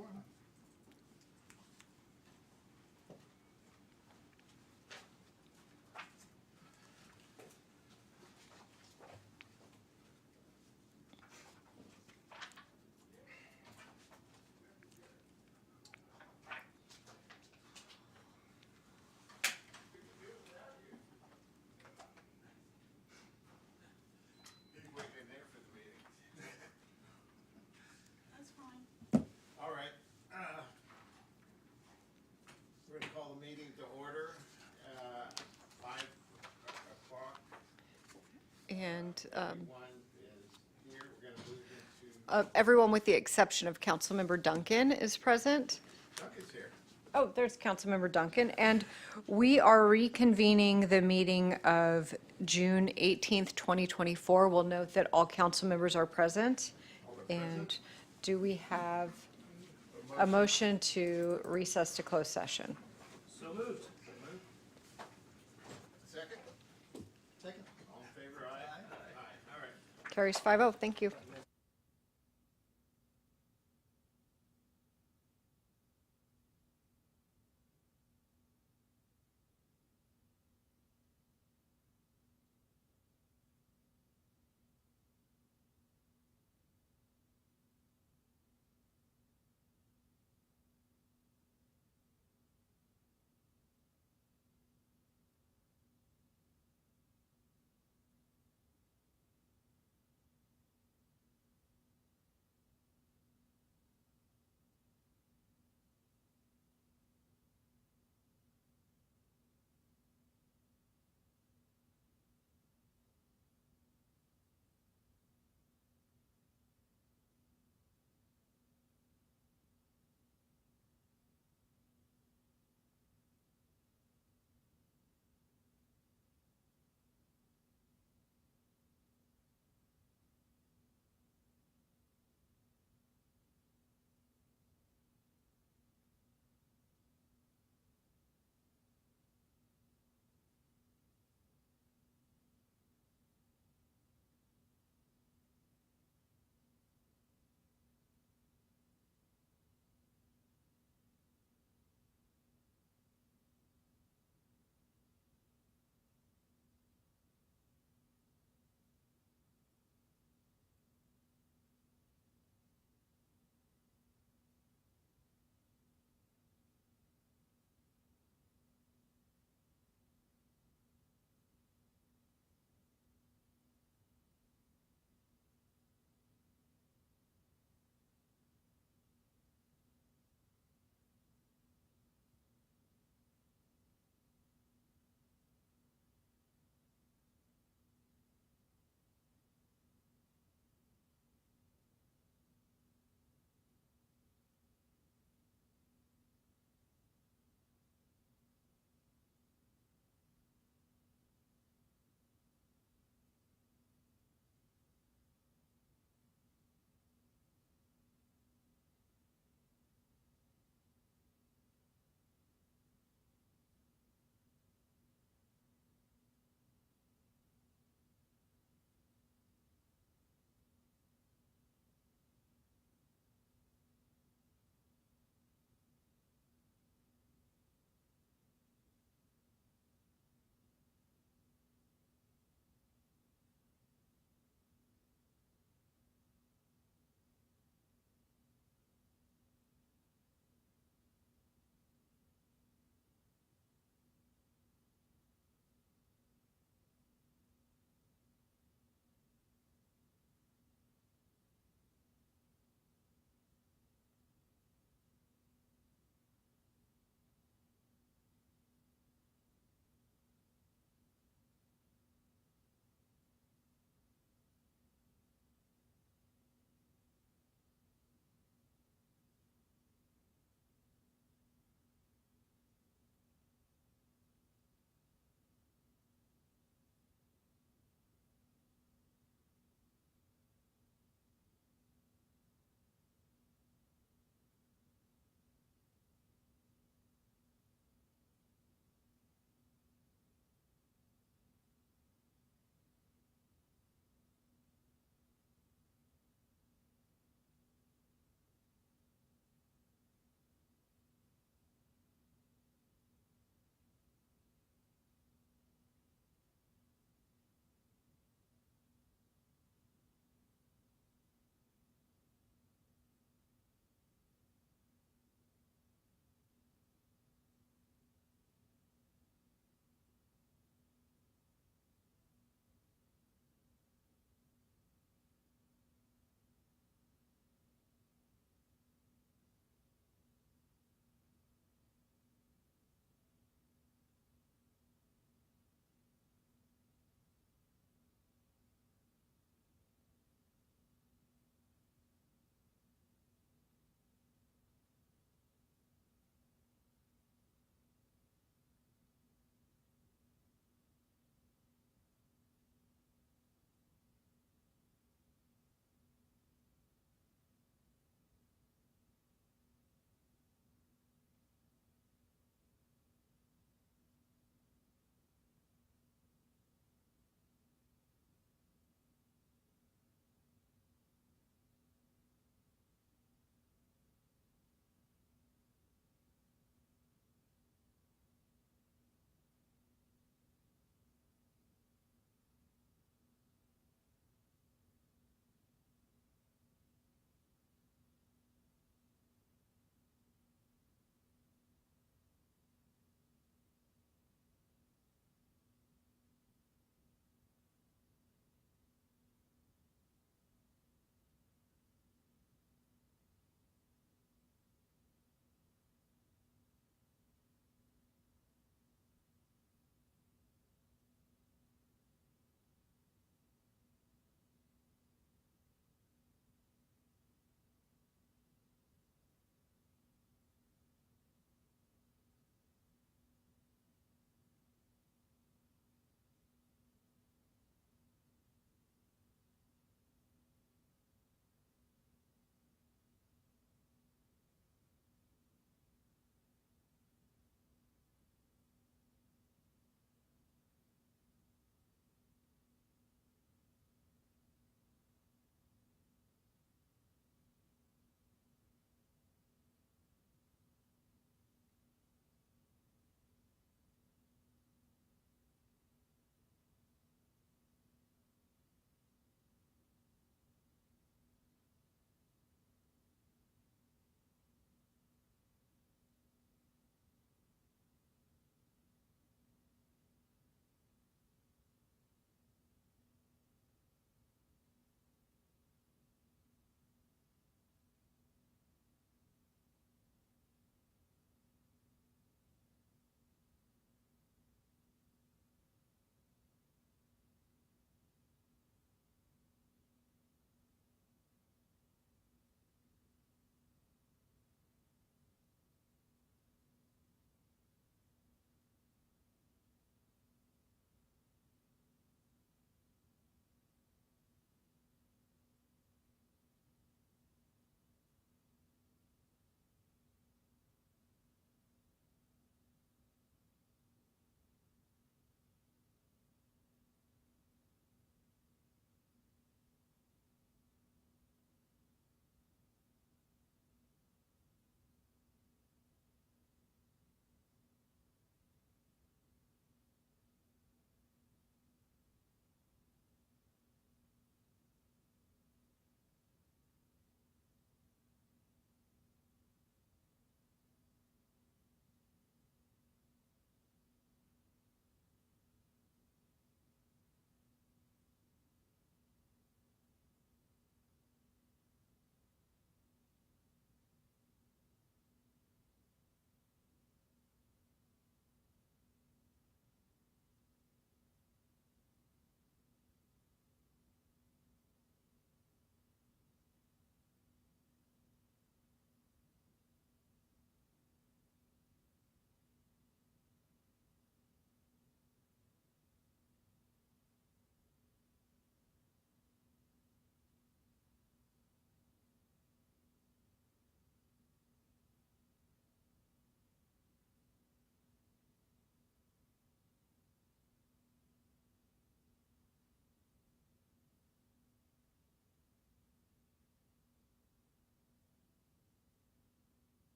quorum. That's fine. All right. We're going to call the meeting to order. 5 o'clock. And Everyone is here. We're going to move into. everyone with the exception of Councilmember Duncan is present. Duncan's here. Oh, there's Councilmember Duncan. And we are reconvening the meeting of June 18th, 2024. We'll note that all council members are present. And do we have a motion to recess to closed session? So moved. Second? Second. All in favor, aye? Aye. All right. Carries 5-0. Thank you.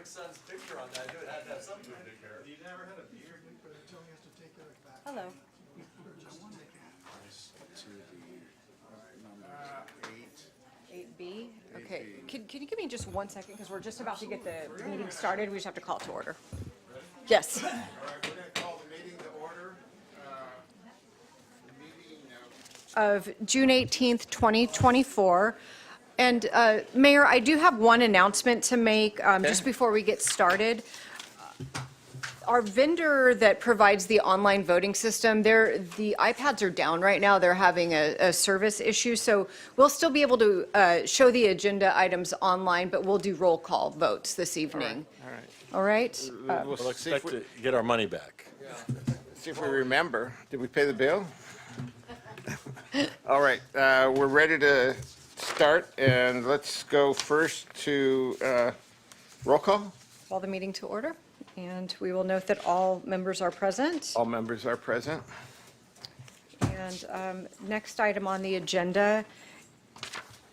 Rick's son's picture on that. It had to have something to take care of. You never had a beard? Hello. Eight. 8B, okay. Can you give me just 1 second, because we're just about to get the meeting started, we just have to call it to order. Yes. All right, we're gonna call the meeting to order. The meeting Of June 18th, 2024. And Mayor, I do have one announcement to make just before we get started. Our vendor that provides the online voting system, the iPads are down right now. They're having a service issue. So we'll still be able to show the agenda items online, but we'll do roll call votes this evening. All right. All right? We'll expect to get our money back. See if we remember. Did we pay the bill? All right, we're ready to start, and let's go first to roll call. Call the meeting to order. And we will note that all members are present. All members are present. And next item on the agenda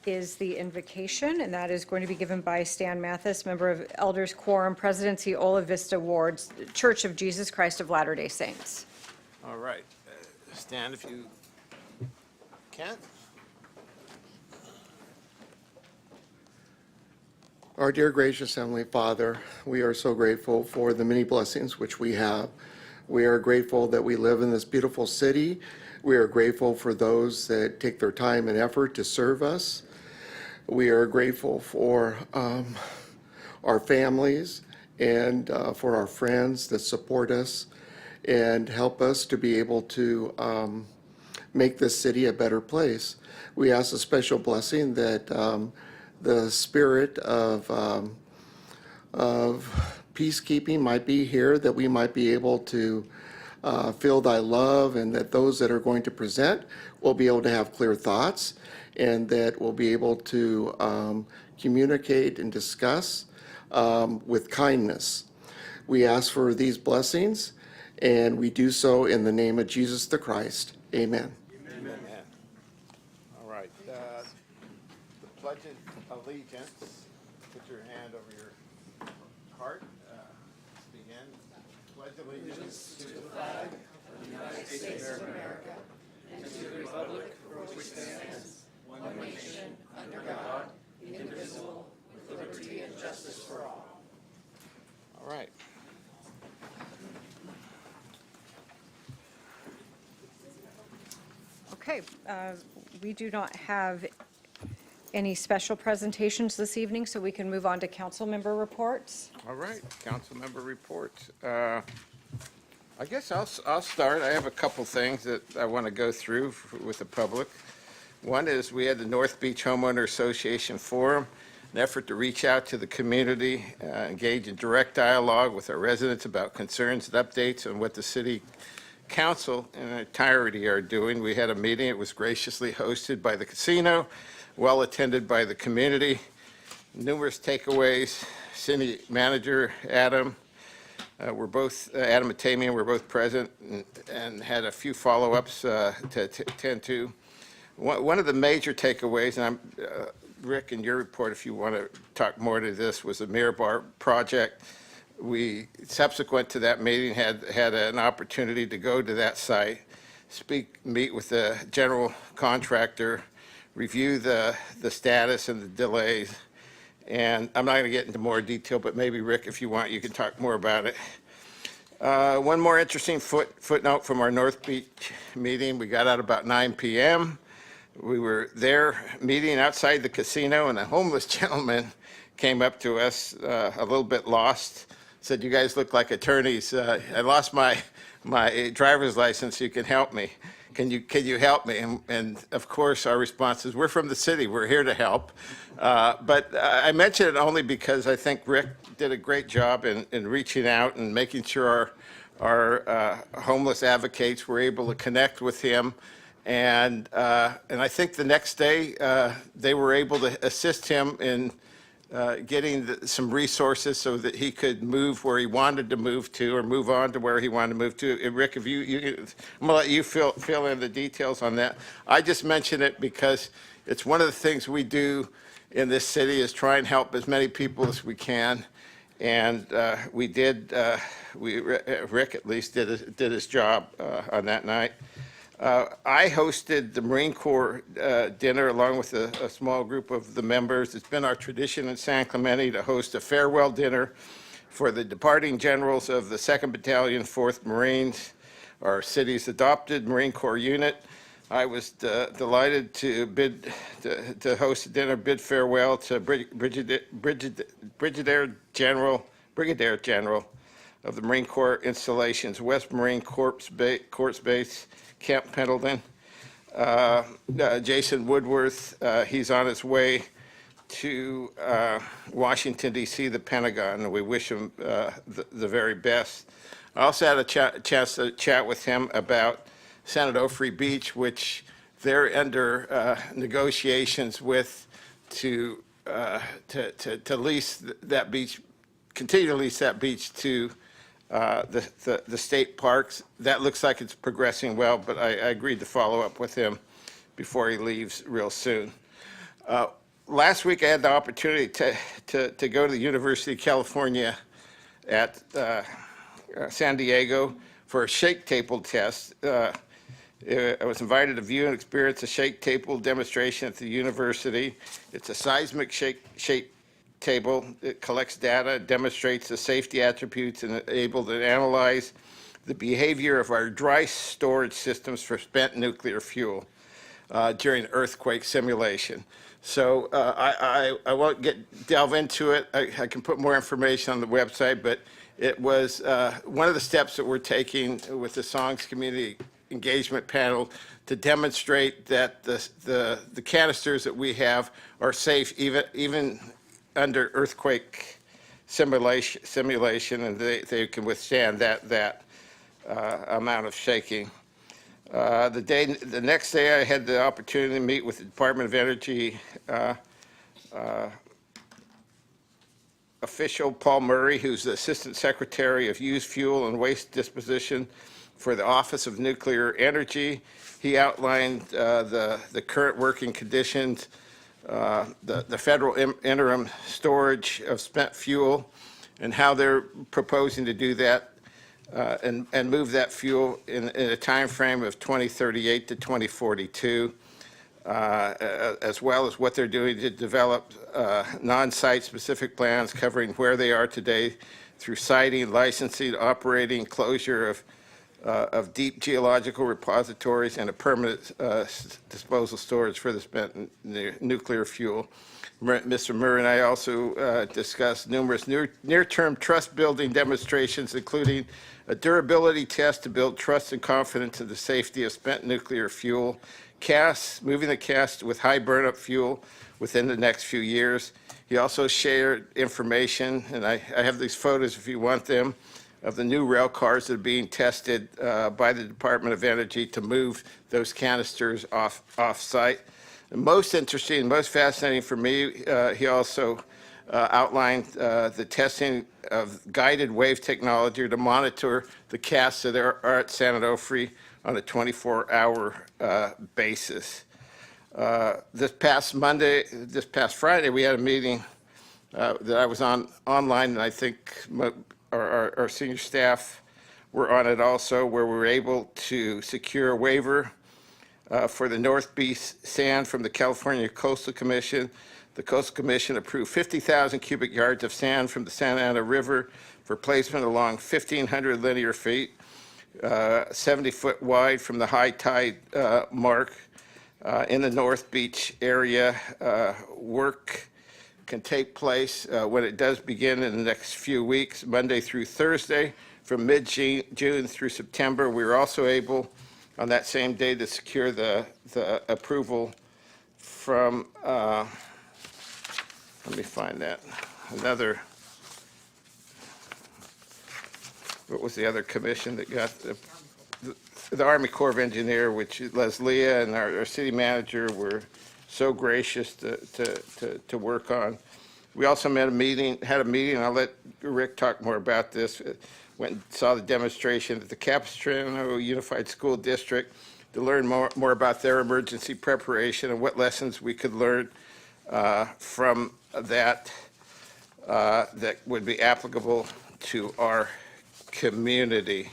is the invocation, and that is going to be given by Stan Mathis, member of Elders Quorum, Presidency, Ola Vista Wards, Church of Jesus Christ of Latter-day Saints. All right, stand if you can. Our dear gracious Heavenly Father, we are so grateful for the many blessings which we have. We are grateful that we live in this beautiful city. We are grateful for those that take their time and effort to serve us. We are grateful for our families and for our friends that support us and help us to be able to make this city a better place. We ask a special blessing that the spirit of peacekeeping might be here, that we might be able to feel thy love, and that those that are going to present will be able to have clear thoughts, and that we'll be able to communicate and discuss with kindness. We ask for these blessings, and we do so in the name of Jesus the Christ. Amen. Amen. All right, the pledge of allegiance, put your hand over your heart. Let's begin. Pledge allegiance to the flag of the United States of America and to the republic for which it stands, one nation, under God, indivisible, with liberty and justice for all. All right. Okay, we do not have any special presentations this evening, so we can move on to council member reports. All right, council member reports. I guess I'll start. I have a couple things that I want to go through with the public. One is we had the North Beach Homeowner Association Forum, an effort to reach out to the community, engage in direct dialogue with our residents about concerns and updates on what the city council in entirety are doing. We had a meeting. It was graciously hosted by the casino, well attended by the community. Numerous takeaways. City manager Adam, Adam Matamian were both present and had a few follow-ups to attend to. One of the major takeaways, and Rick, in your report, if you want to talk more to this, was the Mirror Bar project. We, subsequent to that meeting, had an opportunity to go to that site, meet with the general contractor, review the status and the delays. And I'm not going to get into more detail, but maybe, Rick, if you want, you can talk more about it. One more interesting footnote from our North Beach meeting. We got out about 9 p.m. We were there meeting outside the casino, and a homeless gentleman came up to us, a little bit lost, said, "You guys look like attorneys. I lost my driver's license. You can help me. Can you help me?" And of course, our response is, "We're from the city. We're here to help." But I mention it only because I think Rick did a great job in reaching out and making sure our homeless advocates were able to connect with him. And I think the next day, they were able to assist him in getting some resources so that he could move where he wanted to move to, or move on to where he wanted to move to. Rick, if I'm going to let you fill in the details on that. I just mention it because it's one of the things we do in this city, is try and help as many people as we can. And Rick at least did his job on that night. I hosted the Marine Corps dinner along with a small group of the members. It's been our tradition in San Clemente to host a farewell dinner for the departing generals of the 2nd Battalion, 4th Marines, our city's adopted Marine Corps unit. I was delighted to host a dinner, bid farewell to Brigadier General of the Marine Corps Installations, West Marine Corps Base, Camp Pendleton. Jason Woodworth, he's on his way to Washington, D.C., the Pentagon, and we wish him the very best. I also had a chance to chat with him about San Onofre Beach, which they're under negotiations with to lease that beach, continue to lease that beach to the state parks. That looks like it's progressing well, but I agreed to follow up with him before he leaves real soon. Last week I had the opportunity to go to the University of California at San Diego for a shake table test. I was invited to view and experience a shake table demonstration at the university. It's a seismic shake table. It collects data, demonstrates the safety attributes, and is able to analyze the behavior of our dry storage systems for spent nuclear fuel during earthquake simulation. So I won't delve into it. I can put more information on the website, but it was one of the steps that we're taking with the Songs Community Engagement Panel to demonstrate that the canisters that we have are safe even under earthquake simulation, and they can withstand that amount of shaking. The next day, I had the opportunity to meet with the Department of Energy official Paul Murray, who's the Assistant Secretary of Used Fuel and Waste Disposition for the Office of Nuclear Energy. He outlined the current working conditions, the federal interim storage of spent fuel, and how they're proposing to do that and move that fuel in a time frame of 2038 to 2042, as well as what they're doing to develop non-site specific plans covering where they are today through siting, licensing, operating, closure of deep geological repositories, and a permanent disposal storage for the spent nuclear fuel. Mr. Murray and I also discussed numerous near-term trust-building demonstrations, including a durability test to build trust and confidence in the safety of spent nuclear fuel, moving the cast with high burnup fuel within the next few years. He also shared information, and I have these photos if you want them, of the new rail cars that are being tested by the Department of Energy to move those canisters off-site. Most interesting, most fascinating for me, he also outlined the testing of guided wave technology to monitor the casts that are at San Onofre on a 24-hour basis. This past Friday, we had a meeting that I was online, and I think our senior staff were on it also, where we were able to secure a waiver for the North Beach sand from the California Coastal Commission. The Coastal Commission approved 50,000 cubic yards of sand from the Santa Ana River for placement along 1,500 linear feet, 70 foot wide from the high tide mark in the North Beach area. Work can take place when it does begin in the next few weeks, Monday through Thursday, from mid-June through September. We were also able, on that same day, to secure the approval from, let me find that, what was the other commission that got the Army Corps of Engineers, which Leslie and our city manager were so gracious to work on. We also had a meeting, and I'll let Rick talk more about this. Went and saw the demonstration at the Capistrano Unified School District to learn more about their emergency preparation and what lessons we could learn from that. that would be applicable to our community.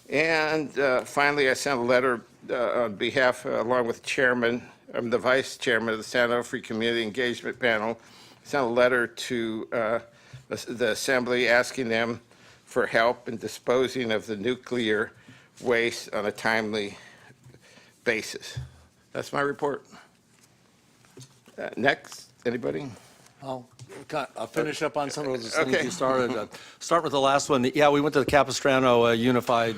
And finally, I sent a letter on behalf, along with Chairman, the Vice Chairman of the San Onofre Community Engagement Panel, sent a letter to the Assembly asking them for help in disposing of the nuclear waste on a timely basis. That's my report. Next, anybody? I'll finish up on some of those things Okay. you started. Start with the last one. Yeah, we went to the Capistrano Unified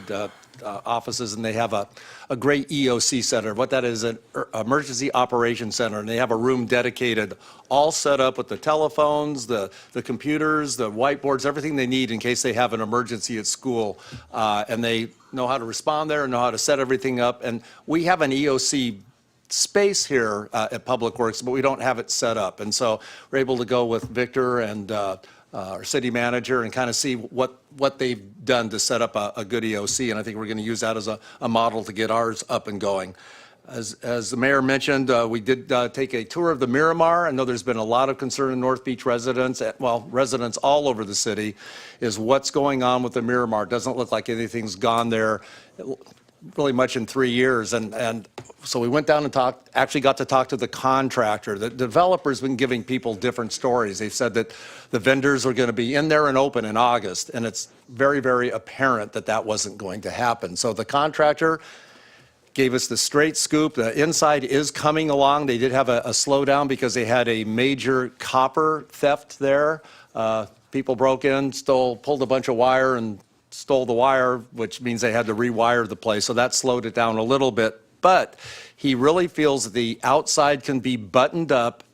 offices, and they have a great EOC center. What that is, an Emergency Operations Center, and they have a room dedicated, all set up with the telephones, the computers, the whiteboards, everything they need in case they have an emergency at school. And they know how to respond there and know how to set everything up. And we have an EOC space here at Public Works, but we don't have it set up. And so we're able to go with Victor and our city manager and kind of see what they've done to set up a good EOC. And I think we're going to use that as a model to get ours up and going. As the mayor mentioned, we did take a tour of the Miramar. I know there's been a lot of concern in North Beach residents, well, residents all over the city, is what's going on with the Miramar. It doesn't look like anything's gone there really much in 3 years. And so we went down and actually got to talk to the contractor. The developer's been giving people different stories. They've said that the vendors are going to be in there and open in August, and it's very, very apparent that that wasn't going to happen. So the contractor gave us the straight scoop. The inside is coming along. They did have a slowdown because they had a major copper theft there. People broke in, pulled a bunch of wire and stole the wire, which means they had to rewire the place. So that slowed it down a little bit. But he really feels that the outside can be buttoned up,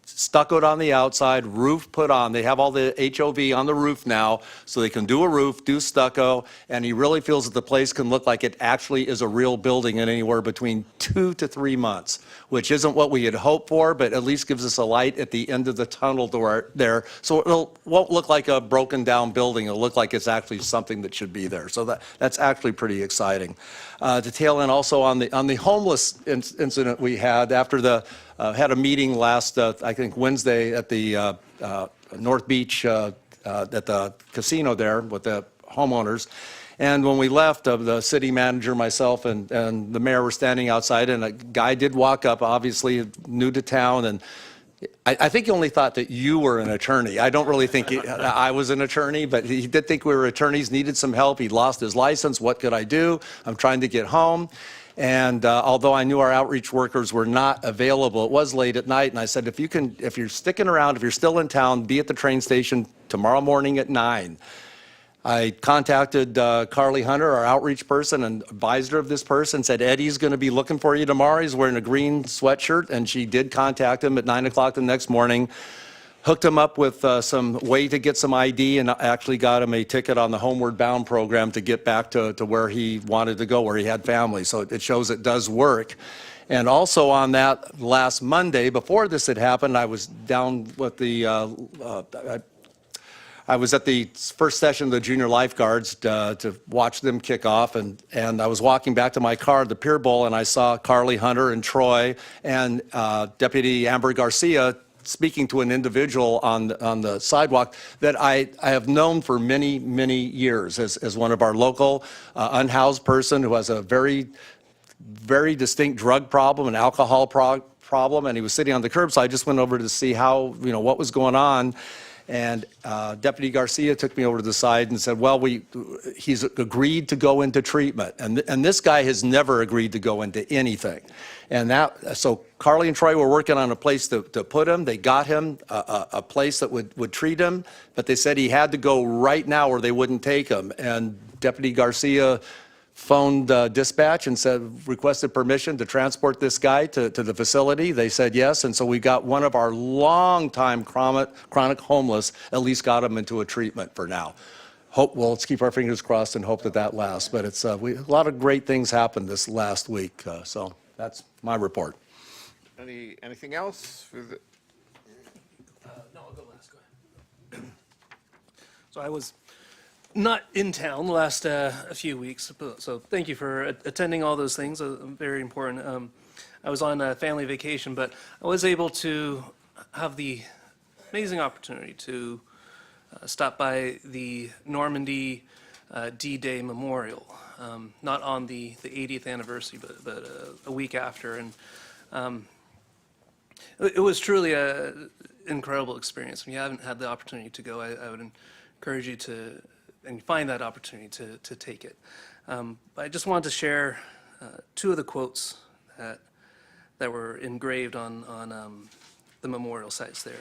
stuccoed on the outside, roof put on. They have all the HOV on the roof now, so they can do a roof, do stucco, and he really feels that the place can look like it actually is a real building in anywhere between 2 to 3 months, which isn't what we had hoped for, but at least gives us a light at the end of the tunnel there. So it won't look like a broken down building. It'll look like it's actually something that should be there. So that's actually pretty exciting. To tail end also on the homeless incident we had after had a meeting last, I think, Wednesday at the North Beach, at the casino there with the homeowners. And when we left, the city manager, myself, and the mayor were standing outside, and a guy did walk up, obviously new to town, and I think he only thought that you were an attorney. I don't really think I was an attorney, but he did think we were attorneys, needed some help. He lost his license. What could I do? I'm trying to get home. And although I knew our outreach workers were not available, it was late at night, and I said, if you're sticking around, if you're still in town, be at the train station tomorrow morning at 9. I contacted Carly Hunter, our outreach person and advisor of this person, said, Eddie's going to be looking for you tomorrow. He's wearing a green sweatshirt, and she did contact him at 9 o'clock the next morning. Hooked him up with some way to get some ID, and actually got him a ticket on the Homeward Bound program to get back to where he wanted to go, where he had family. So it shows it does work. And also on that last Monday, before this had happened, I was down with I was at the first session of the junior lifeguards to watch them kick off, and I was walking back to my car at the Pier Bowl, and I saw Carly Hunter and Troy and Deputy Amber Garcia speaking to an individual on the sidewalk that I have known for many, many years as one of our local unhoused person who has a very, very distinct drug problem, an alcohol problem, and he was sitting on the curb, so I just went over to see how, what was going on. And Deputy Garcia took me over to the side and said, well, he's agreed to go into treatment. And this guy has never agreed to go into anything. And so Carly and Troy were working on a place to put him. They got him a place that would treat him, but they said he had to go right now or they wouldn't take him. And Deputy Garcia phoned dispatch and requested permission to transport this guy to the facility. They said yes, and so we got one of our longtime chronic homeless, at least got him into a treatment for now. Let's keep our fingers crossed and hope that lasts. But it's a lot of great things happened this last week, so that's my report. Anything else? No, I'll go last. Go ahead. So I was not in town the last a few weeks, so thank you for attending all those things. Very important. I was on a family vacation, but I was able to have the amazing opportunity to stopped by the Normandy D-Day Memorial, not on the 80th anniversary, but a week after. And it was truly an incredible experience. If you haven't had the opportunity to go, I would encourage you to, and find that opportunity to take it. I just wanted to share two of the quotes that were engraved on the memorial sites there.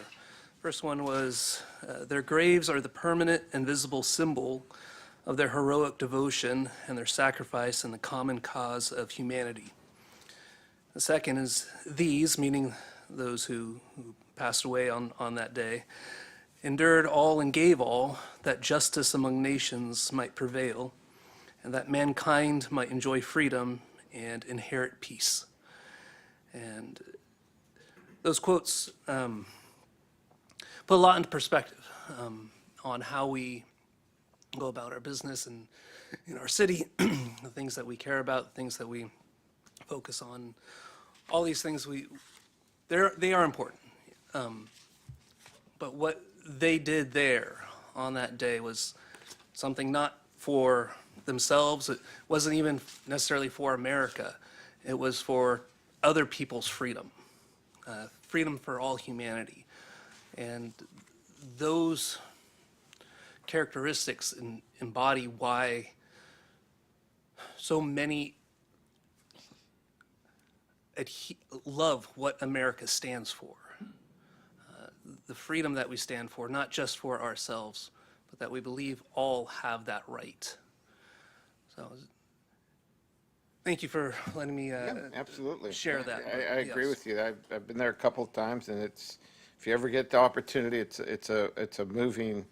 First one was, their graves are the permanent and visible symbol of their heroic devotion and their sacrifice in the common cause of humanity. The second is, these, meaning those who passed away on that day, endured all and gave all, that justice among nations might prevail, and that mankind might enjoy freedom and inherit peace. And those quotes put a lot into perspective on how we go about our business and in our city, the things that we care about, things that we focus on. All these things, they are important. But what they did there on that day was something not for themselves. It wasn't even necessarily for America. It was for other people's freedom, freedom for all humanity. And those characteristics embody why so many love what America stands for. The freedom that we stand for, not just for ourselves, but that we believe all have that right. So, thank you for letting me Absolutely. share that. I agree Yes. with you. I've been there a couple of times, and it's, if you ever get the opportunity, it's a moving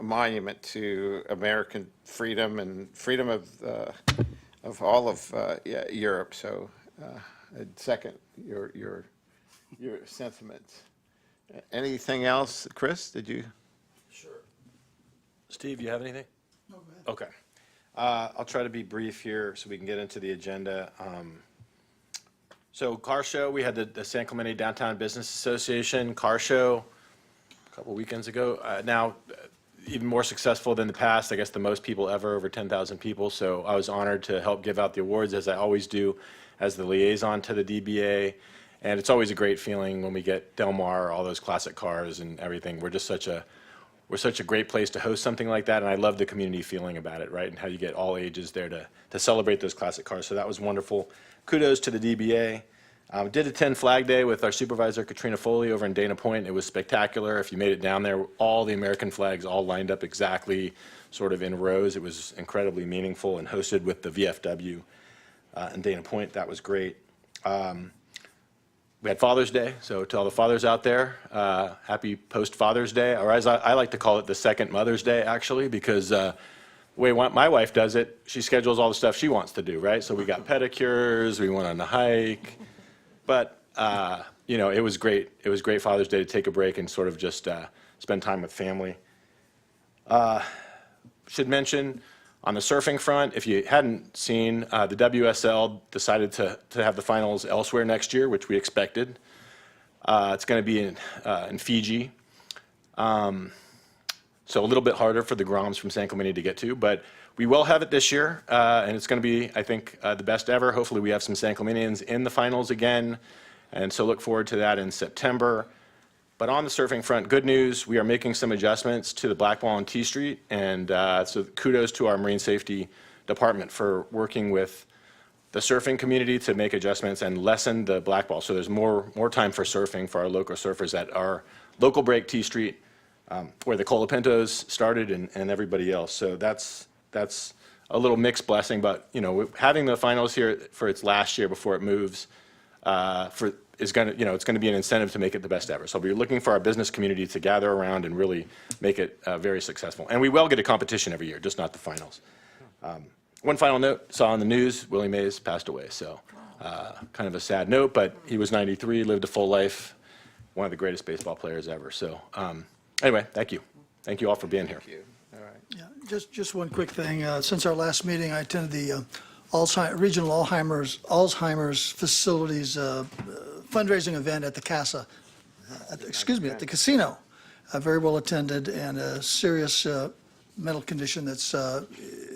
monument to American freedom and freedom of all of Europe. So I'd second your sentiments. Anything else, Chris? Did you? Steve, you have anything? No, go ahead. Okay. I'll try to be brief here so we can get into the agenda. So car show, we had the San Clemente Downtown Business Association car show a couple weekends ago. Now, even more successful than the past, I guess the most people ever, over 10,000 people. So I was honored to help give out the awards, as I always do, as the liaison to the DBA. And it's always a great feeling when we get Del Mar, all those classic cars and everything. We're such a great place to host something like that, and I love the community feeling about it, right? And how you get all ages there to celebrate those classic cars. So that was wonderful. Kudos to the DBA. Did attend Flag Day with our supervisor, Katrina Foley, over in Dana Point. It was spectacular. If you made it down there, all the American flags all lined up exactly sort of in rows. It was incredibly meaningful and hosted with the VFW in Dana Point. That was great. We had Father's Day, so to all the fathers out there, happy post-Father's Day, or as I like to call it, the second Mother's Day, actually, because the way my wife does it, she schedules all the stuff she wants to do, right? So we got pedicures, we went on a hike, but, you know, it was great. It was great Father's Day to take a break and sort of just spend time with family. Should mention, on the surfing front, if you hadn't seen, the WSL decided to have the finals elsewhere next year, which we expected. It's going to be in Fiji. So a little bit harder for the Groms from San Clemente to get to, but we will have it this year, and it's going to be, I think, the best ever. Hopefully we have some San Clementeans in the finals again, and so look forward to that in September. But on the surfing front, good news, we are making some adjustments to the Blackball on T Street, and so kudos to our Marine Safety Department for working with the surfing community to make adjustments and lessen the blackball. So there's more time for surfing for our local surfers at our local break T Street, where the Colapintos started and everybody else. So that's a little mixed blessing, but you know, having the finals here for its last year before it moves is going to, you know, it's going to be an incentive to make it the best ever. So we're looking for our business community to gather around and really make it very successful. And we will get a competition every year, just not the finals. One final note, saw on the news, Willie Mays passed away. So kind of a sad note, but he was 93, lived a full life, one of the greatest baseball players ever. So anyway, thank you. Thank you all for being here. Thank you. All right. Yeah, just one quick thing. Since our last meeting, I attended the Regional Alzheimer's Facilities fundraising event at the Casa, at the casino. very well attended, and a serious mental condition that's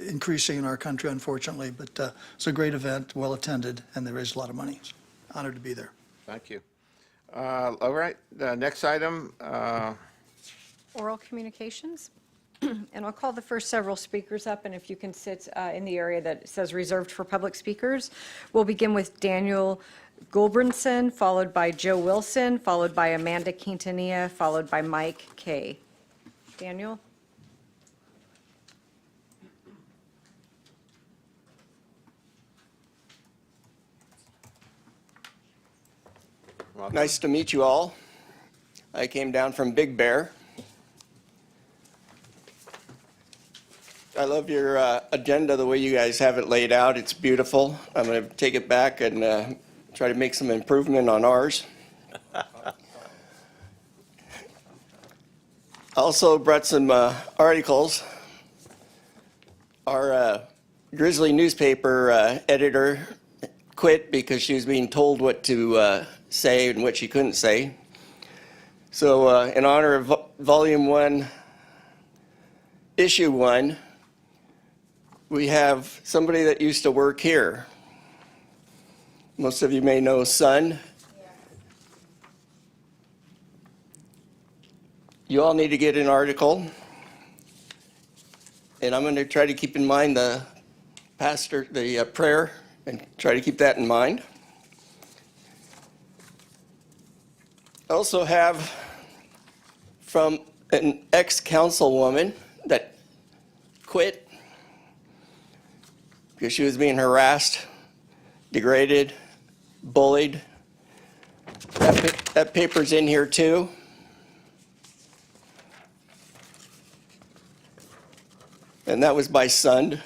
increasing in our country, unfortunately. But it's a great event, well attended, and they raised a lot of money. Honored to be there. Thank you. All right, the next item, Oral communications. And I'll call the first several speakers up, and if you can sit in the area that says reserved for public speakers. We'll begin with Daniel Gulbranson, followed by Joe Wilson, followed by Amanda Quintanilla, followed by Mike Kay. Daniel? welcome. Nice to meet you all. I came down from Big Bear. I love your agenda, the way you guys have it laid out. It's beautiful. I'm going to take it back and try to make some improvement on ours. Also brought some articles. Our Grizzly newspaper editor quit because she was being told what to say and what she couldn't say. So in honor of Volume 1, Issue 1, we have somebody that used to work here. Most of you may know Son. You all need to get an article. And I'm going to try to keep in mind the prayer, and try to keep that in mind. I also have from an ex-councilwoman that quit because she was being harassed, degraded, bullied. That paper's in here too. And that was by Sund.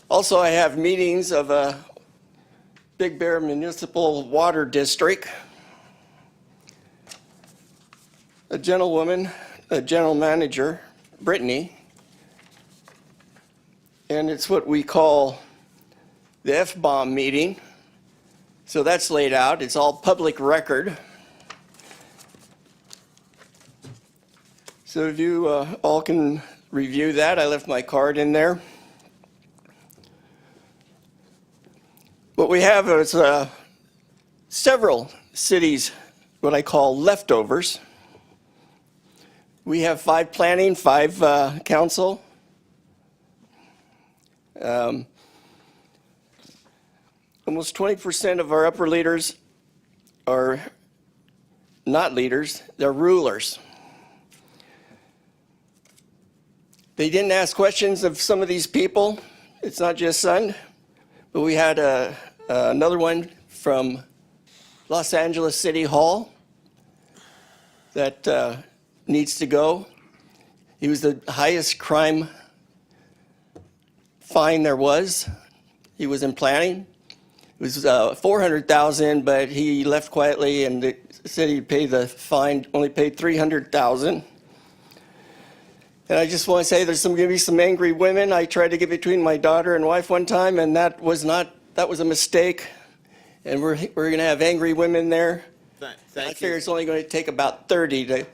Also, I have meetings of a Big Bear Municipal Water District. A gentlewoman, a general manager, Brittany, and it's what we call the F-bomb meeting. So that's laid out. It's all public record. So if you all can review that, I left my card in there. What we have is several cities, what I call leftovers. We have 5 planning, 5 council. Almost 20% of our upper leaders are not leaders, they're rulers. They didn't ask questions of some of these people. It's not just Sun, but we had another one from Los Angeles City Hall that needs to go. He was the highest crime fine there was. He was in planning. It was $400,000, but he left quietly and the city paid the fine, only paid $300,000. And I just want to say there's going to be some angry women. I tried to get between my daughter and wife one time, and that was a mistake. And we're going to have angry women there. I Thank figure you. it's only going to take about 30 to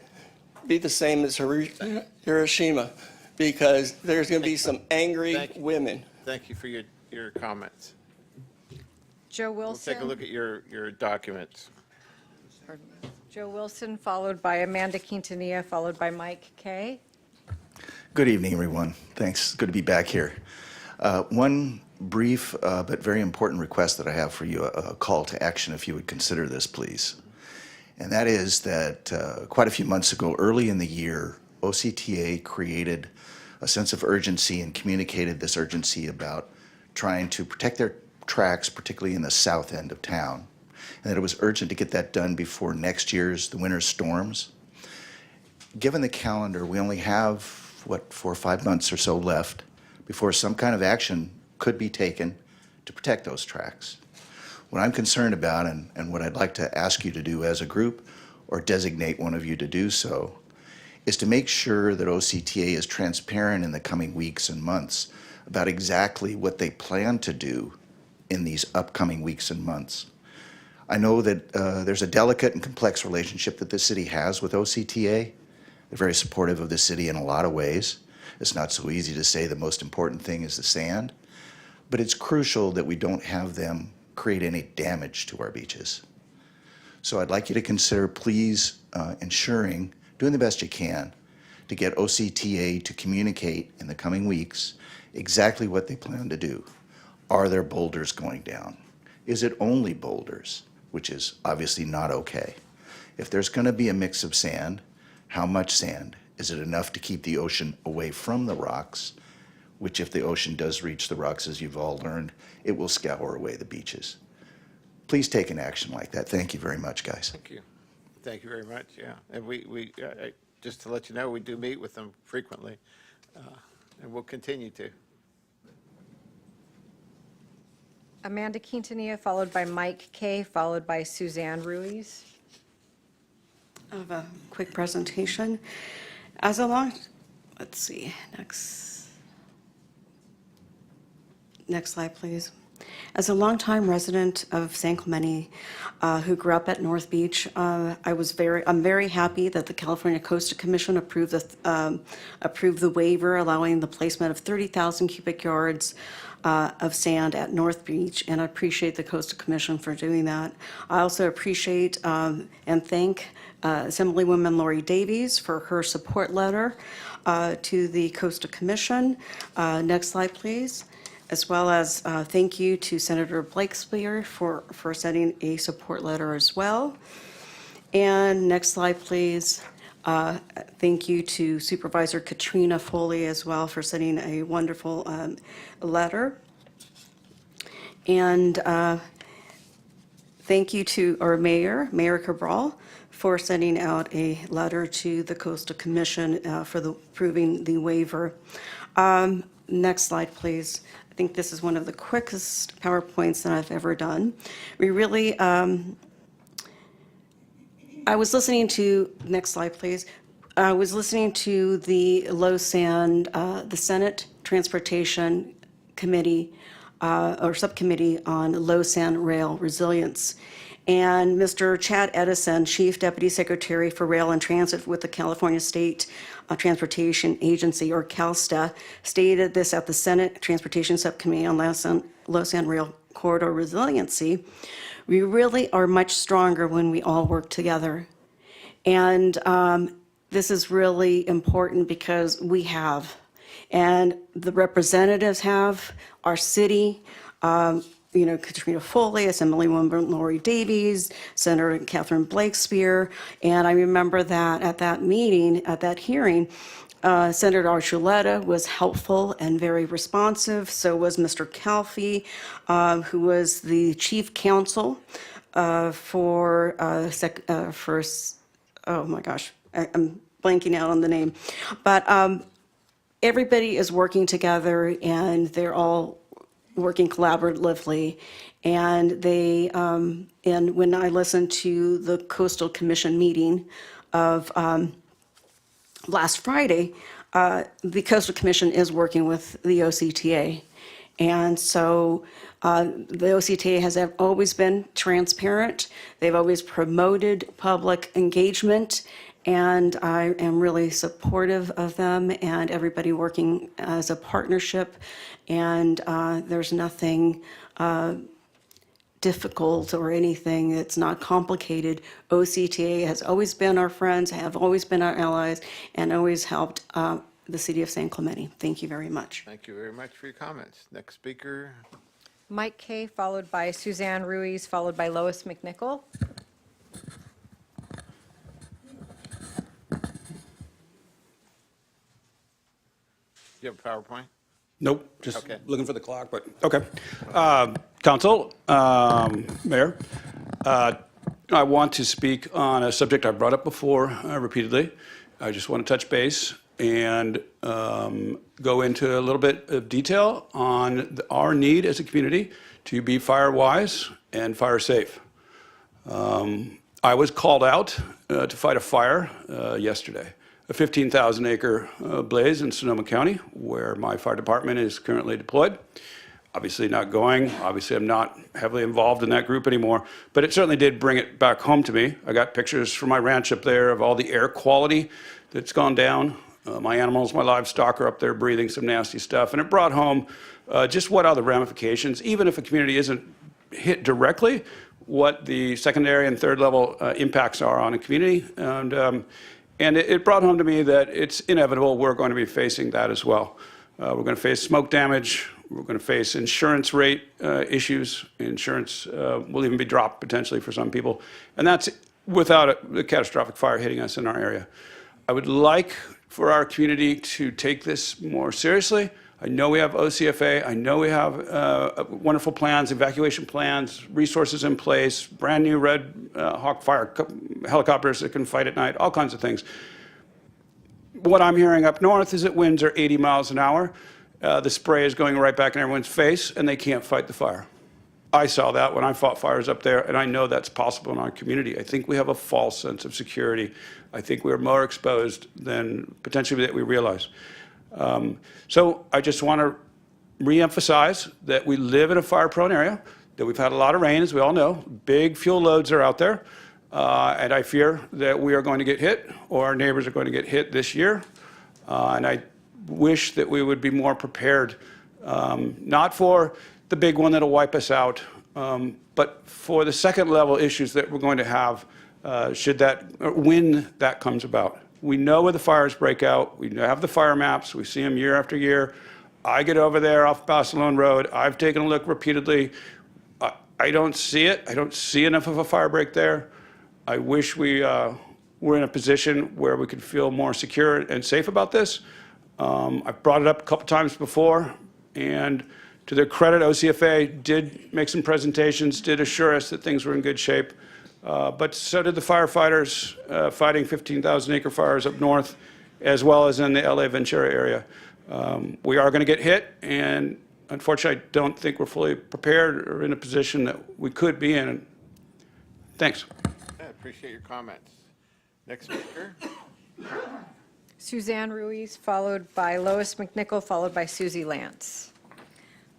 be the same as Hiroshima, because there's going to be some angry Thank you. women. Thank you for your comments. Joe We'll Wilson. take a look at your documents. Pardon me. Joe Wilson, followed by Amanda Quintanilla, followed by Mike Kay. Good evening, everyone. Thanks. Good to be back here. One brief but very important request that I have for you, a call to action, if you would consider this, please. And that is that quite a few months ago, early in the year, OCTA created a sense of urgency and communicated this urgency about trying to protect their tracks, particularly in the south end of town, and that it was urgent to get that done before next year's, the winter storms. Given the calendar, we only have, 4 or 5 months or so left before some kind of action could be taken to protect those tracks. What I'm concerned about, and what I'd like to ask you to do as a group, or designate one of you to do so, is to make sure that OCTA is transparent in the coming weeks and months about exactly what they plan to do in these upcoming weeks and months. I know that there's a delicate and complex relationship that this city has with OCTA. They're very supportive of the city in a lot of ways. It's not so easy to say the most important thing is the sand, but it's crucial that we don't have them create any damage to our beaches. So I'd like you to consider, please, ensuring, doing the best you can to get OCTA to communicate in the coming weeks exactly what they plan to do. Are there boulders going down? Is it only boulders, which is obviously not okay? If there's going to be a mix of sand, how much sand? Is it enough to keep the ocean away from the rocks, which if the ocean does reach the rocks, as you've all learned, it will scour away the beaches. Please take an action like that. Thank you very much, guys. Thank you. Thank you very much, yeah. And we just to let you know, we do meet with them frequently, and we'll continue to. Amanda Quintanilla, followed by Mike Kay, followed by Suzanne Ruiz. I have a quick presentation. As a long, let's see, next slide, please. As a longtime resident of San Clemente, who grew up at North Beach, I'm very happy that the California Coastal Commission approved the waiver allowing the placement of 30,000 cubic yards of sand at North Beach, and I appreciate the Coastal Commission for doing that. I also appreciate and thank Assemblywoman Lori Davies for her support letter to the Coastal Commission. Next slide, please. As well as thank you to Senator Blakespear for sending a support letter as well. And next slide, please. Thank you to Supervisor Katrina Foley as well for sending a wonderful letter. And thank you to our Mayor Cabral, for sending out a letter to the Coastal Commission for approving the waiver. Next slide, please. I think this is one of the quickest PowerPoints that I've ever done. We really, I was listening to, next slide, please. I was listening to the the Senate Transportation Committee or Subcommittee on Low Sand Rail Resilience. And Mr. Chad Edison, Chief Deputy Secretary for Rail and Transit with the California State Transportation Agency, or CalSTA, stated this at the Senate Transportation Subcommittee on Low Sand Rail Corridor Resiliency. We really are much stronger when we all work together. And this is really important because we have, and the representatives have, our city, Katrina Foley, Assemblywoman Lori Davies, Senator Catherine Blakespear, and I remember that at that meeting, at that hearing, Senator Archuleta was helpful and very responsive. So was Mr. Calfee, who was the chief counsel for oh my gosh, I'm blanking out on the name, but everybody is working together and they're all working collaboratively, and they and when I listened to the Coastal Commission meeting of last Friday, the Coastal Commission is working with the OCTA, and so the OCTA has always been transparent. They've always promoted public engagement, and I am really supportive of them and everybody working as a partnership. And there's nothing difficult or anything that's not complicated. OCTA has always been our friends, have always been our allies, and always helped the city of San Clemente. Thank you very much. Thank you very much for your comments. Next speaker. Mike Kay, followed by Suzanne Ruiz, followed by Lois McNichol. Do you have a PowerPoint? Nope, just Okay. looking for the clock, but, okay. Council, Mayor, I want to speak on a subject I brought up before repeatedly. I just want to touch base and go into a little bit of detail on our need as a community to be fire wise and fire safe. I was called out to fight a fire yesterday, a 15,000 acre blaze in Sonoma County, where my fire department is currently deployed. obviously not going. Obviously, I'm not heavily involved in that group anymore, but it certainly did bring it back home to me. I got pictures from my ranch up there of all the air quality that's gone down. My animals, my livestock are up there breathing some nasty stuff, and it brought home just what are the ramifications, even if a community isn't hit directly, what the secondary and third level impacts are on a community. And it brought home to me that it's inevitable we're going to be facing that as well. We're going to face smoke damage. We're going to face insurance rate issues. Insurance will even be dropped potentially for some people. And that's without a catastrophic fire hitting us in our area. I would like for our community to take this more seriously. I know we have OCFA. I know we have wonderful plans, evacuation plans, resources in place, brand new Red Hawk fire helicopters that can fight at night, all kinds of things. What I'm hearing up north is that winds are 80 miles an hour. The spray is going right back in everyone's face, and they can't fight the fire. I saw that when I fought fires up there, and I know that's possible in our community. I think we have a false sense of security. I think we're more exposed than potentially that we realize. So I just want to reemphasize that we live in a fire-prone area, that we've had a lot of rain, as we all know. Big fuel loads are out there, and I fear that we are going to get hit, or our neighbors are going to get hit this year. And I wish that we would be more prepared, not for the big one that'll wipe us out, but for the second level issues that we're going to have when that comes about. We know where the fires break out. We have the fire maps. We see them year after year. I get over there off Barcelona Road. I've taken a look repeatedly. I don't see it. I don't see enough of a fire break there. I wish we were in a position where we could feel more secure and safe about this. I've brought it up a couple times before, and to their credit, OCFA did make some presentations, did assure us that things were in good shape. But so did the firefighters fighting 15,000-acre fires up north, as well as in the LA Ventura area. We are going to get hit, and unfortunately, I don't think we're fully prepared or in a position that we could be in. Thanks. I appreciate your comments. Next speaker. Suzanne Ruiz, followed by Lois McNichol, followed by Susie Lance.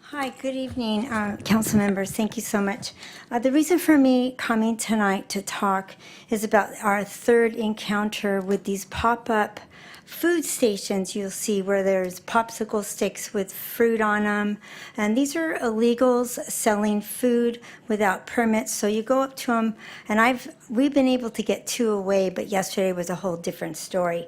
Hi, good evening, council members. Thank you so much. The reason for me coming tonight to talk is about our third encounter with these pop-up food stations you'll see where there's popsicle sticks with fruit on them. And these are illegals selling food without permits. So you go up to them, and we've been able to get 2 away, but yesterday was a whole different story.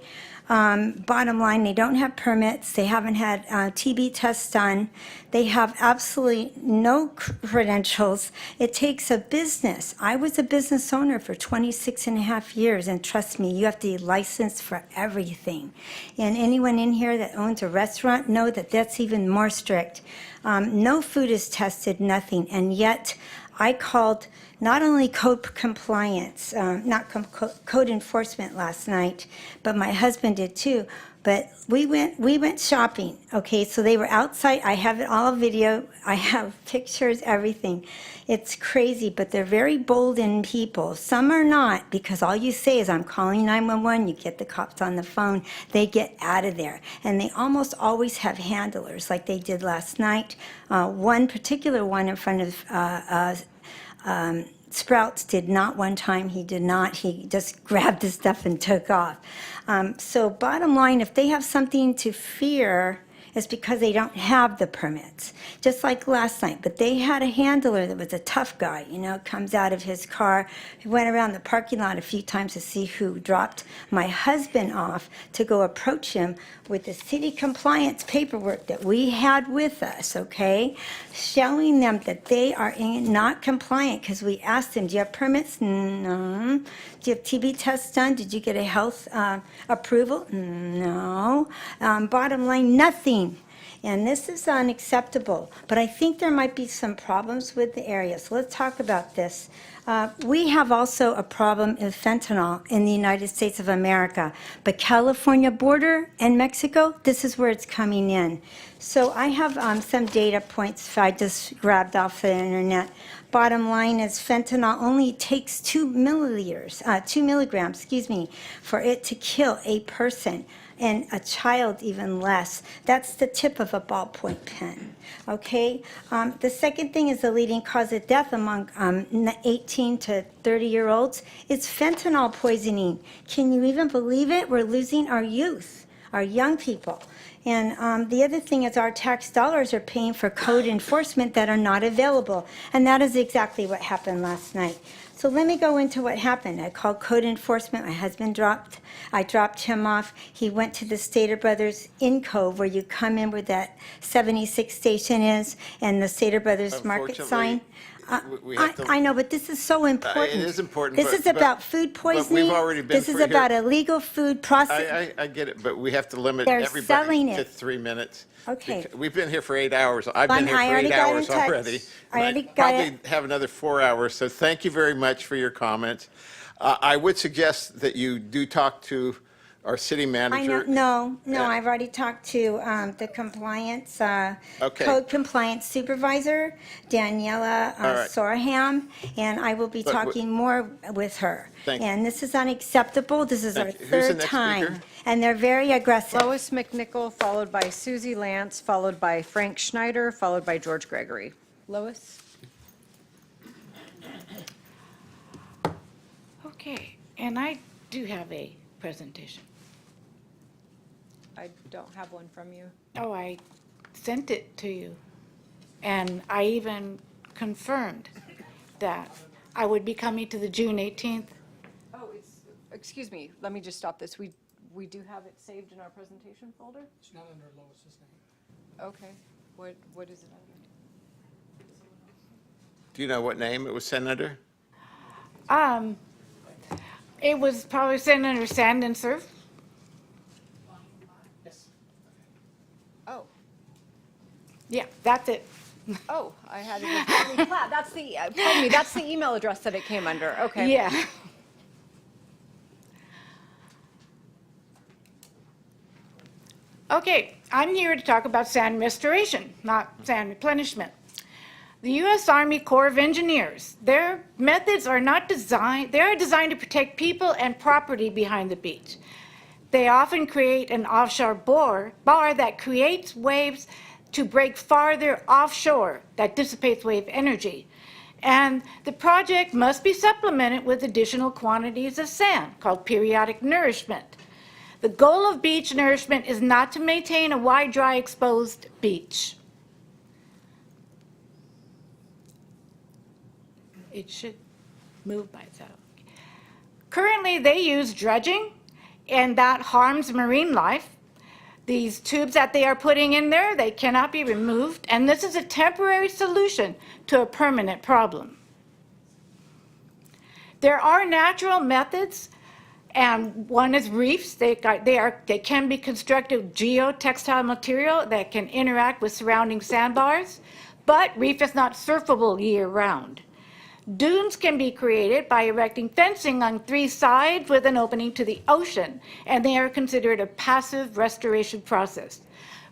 Bottom line, they don't have permits. They haven't had TB tests done. They have absolutely no credentials. It takes a business. I was a business owner for 26 and a half years, and trust me, you have to be licensed for everything. And anyone in here that owns a restaurant know that that's even more strict. No food is tested, nothing, and yet I called not only code compliance, code enforcement last night, but my husband did too. But we went shopping. Okay, so they were outside. I have it all video. I have pictures, everything. It's crazy, but they're very bold in people. Some are not, because all you say is, I'm calling 911. You get the cops on the phone. They get out of there. And they almost always have handlers, like they did last night. One particular one in front of Sprouts did not one time. He did not. He just grabbed his stuff and took off. So bottom line, if they have something to fear, it's because they don't have the permits. Just like last night. But they had a handler that was a tough guy, comes out of his car. He went around the parking lot a few times to see who dropped my husband off to go approach him with the city compliance paperwork that we had with us, okay? Showing them that they are not compliant, because we asked them, do you have permits? No. Do you have TB tests done? Did you get a health approval? No. Bottom line, nothing. And this is unacceptable. But I think there might be some problems with the area. So let's talk about this. We have also a problem with fentanyl in the United States of America. But California border and Mexico, this is where it's coming in. So I have some data points I just grabbed off the internet. Bottom line is fentanyl only takes 2 milligrams, for it to kill a person. and a child even less. That's the tip of a ballpoint pen, okay? The second thing is the leading cause of death among 18 to 30-year-olds. It's fentanyl poisoning. Can you even believe it? We're losing our youth, our young people. And the other thing is our tax dollars are paying for code enforcement that are not available. And that is exactly what happened last night. So let me go into what happened. I called code enforcement. My husband I dropped him off. He went to the Stater Brothers in Cove, where you come in where that 76 station is, and the Stater Brothers market sign. we have to- I know, but this is so important. It is important, This but- is about food but we've poisoning. already been This is through here. about illegal food processing. I get it, but we have to limit They're everybody selling to it. 3 minutes. Okay. We've been here for 8 hours. I've been here I for already 8 got in hours touch. already. I already And got probably it. have another 4 hours, so thank you very much for your comments. I would suggest that you do talk to our city I manager. know, no, Yeah. I've already talked to the compliance, Okay. code compliance supervisor, Daniela All right. Soraham, and I will be But talking more with her. Thank you. And this is unacceptable. This is our Thank you. Who's the third next time. speaker? And they're very aggressive. Lois McNichol, followed by Susie Lance, followed by Frank Schneider, followed by George Gregory. Lois? Okay, and I do have a presentation. I don't have one from you. Oh, I sent it to you. And I even confirmed that I would be coming to the June 18th. Oh, excuse me, let me just stop this. We do have it saved in our presentation folder? It's not under Lois's name. Okay, what is it under? Do you know what name it was sent under? It was probably sent under Sand and Surf. Oh, Yeah, that's it. oh, I had it as Bonnie Platt. That's the, pardon me, that's the email address that it came under. Okay. Yeah. Okay, I'm here to talk about sand restoration, not sand replenishment. The U.S. Army Corps of Engineers, their methods are not designed, they are designed to protect people and property behind the beach. They often create an offshore bar that creates waves to break farther offshore that dissipates wave energy. And the project must be supplemented with additional quantities of sand called periodic nourishment. The goal of beach nourishment is not to maintain a wide, dry, exposed beach. It should move by itself. Currently, they use dredging, and that harms marine life. These tubes that they are putting in there, they cannot be removed, and this is a temporary solution to a permanent problem. There are natural methods, and one is reefs. They can be constructed of geotextile material that can interact with surrounding sandbars, but reef is not surfable year-round. Dunes can be created by erecting fencing on 3 sides with an opening to the ocean, and they are considered a passive restoration process.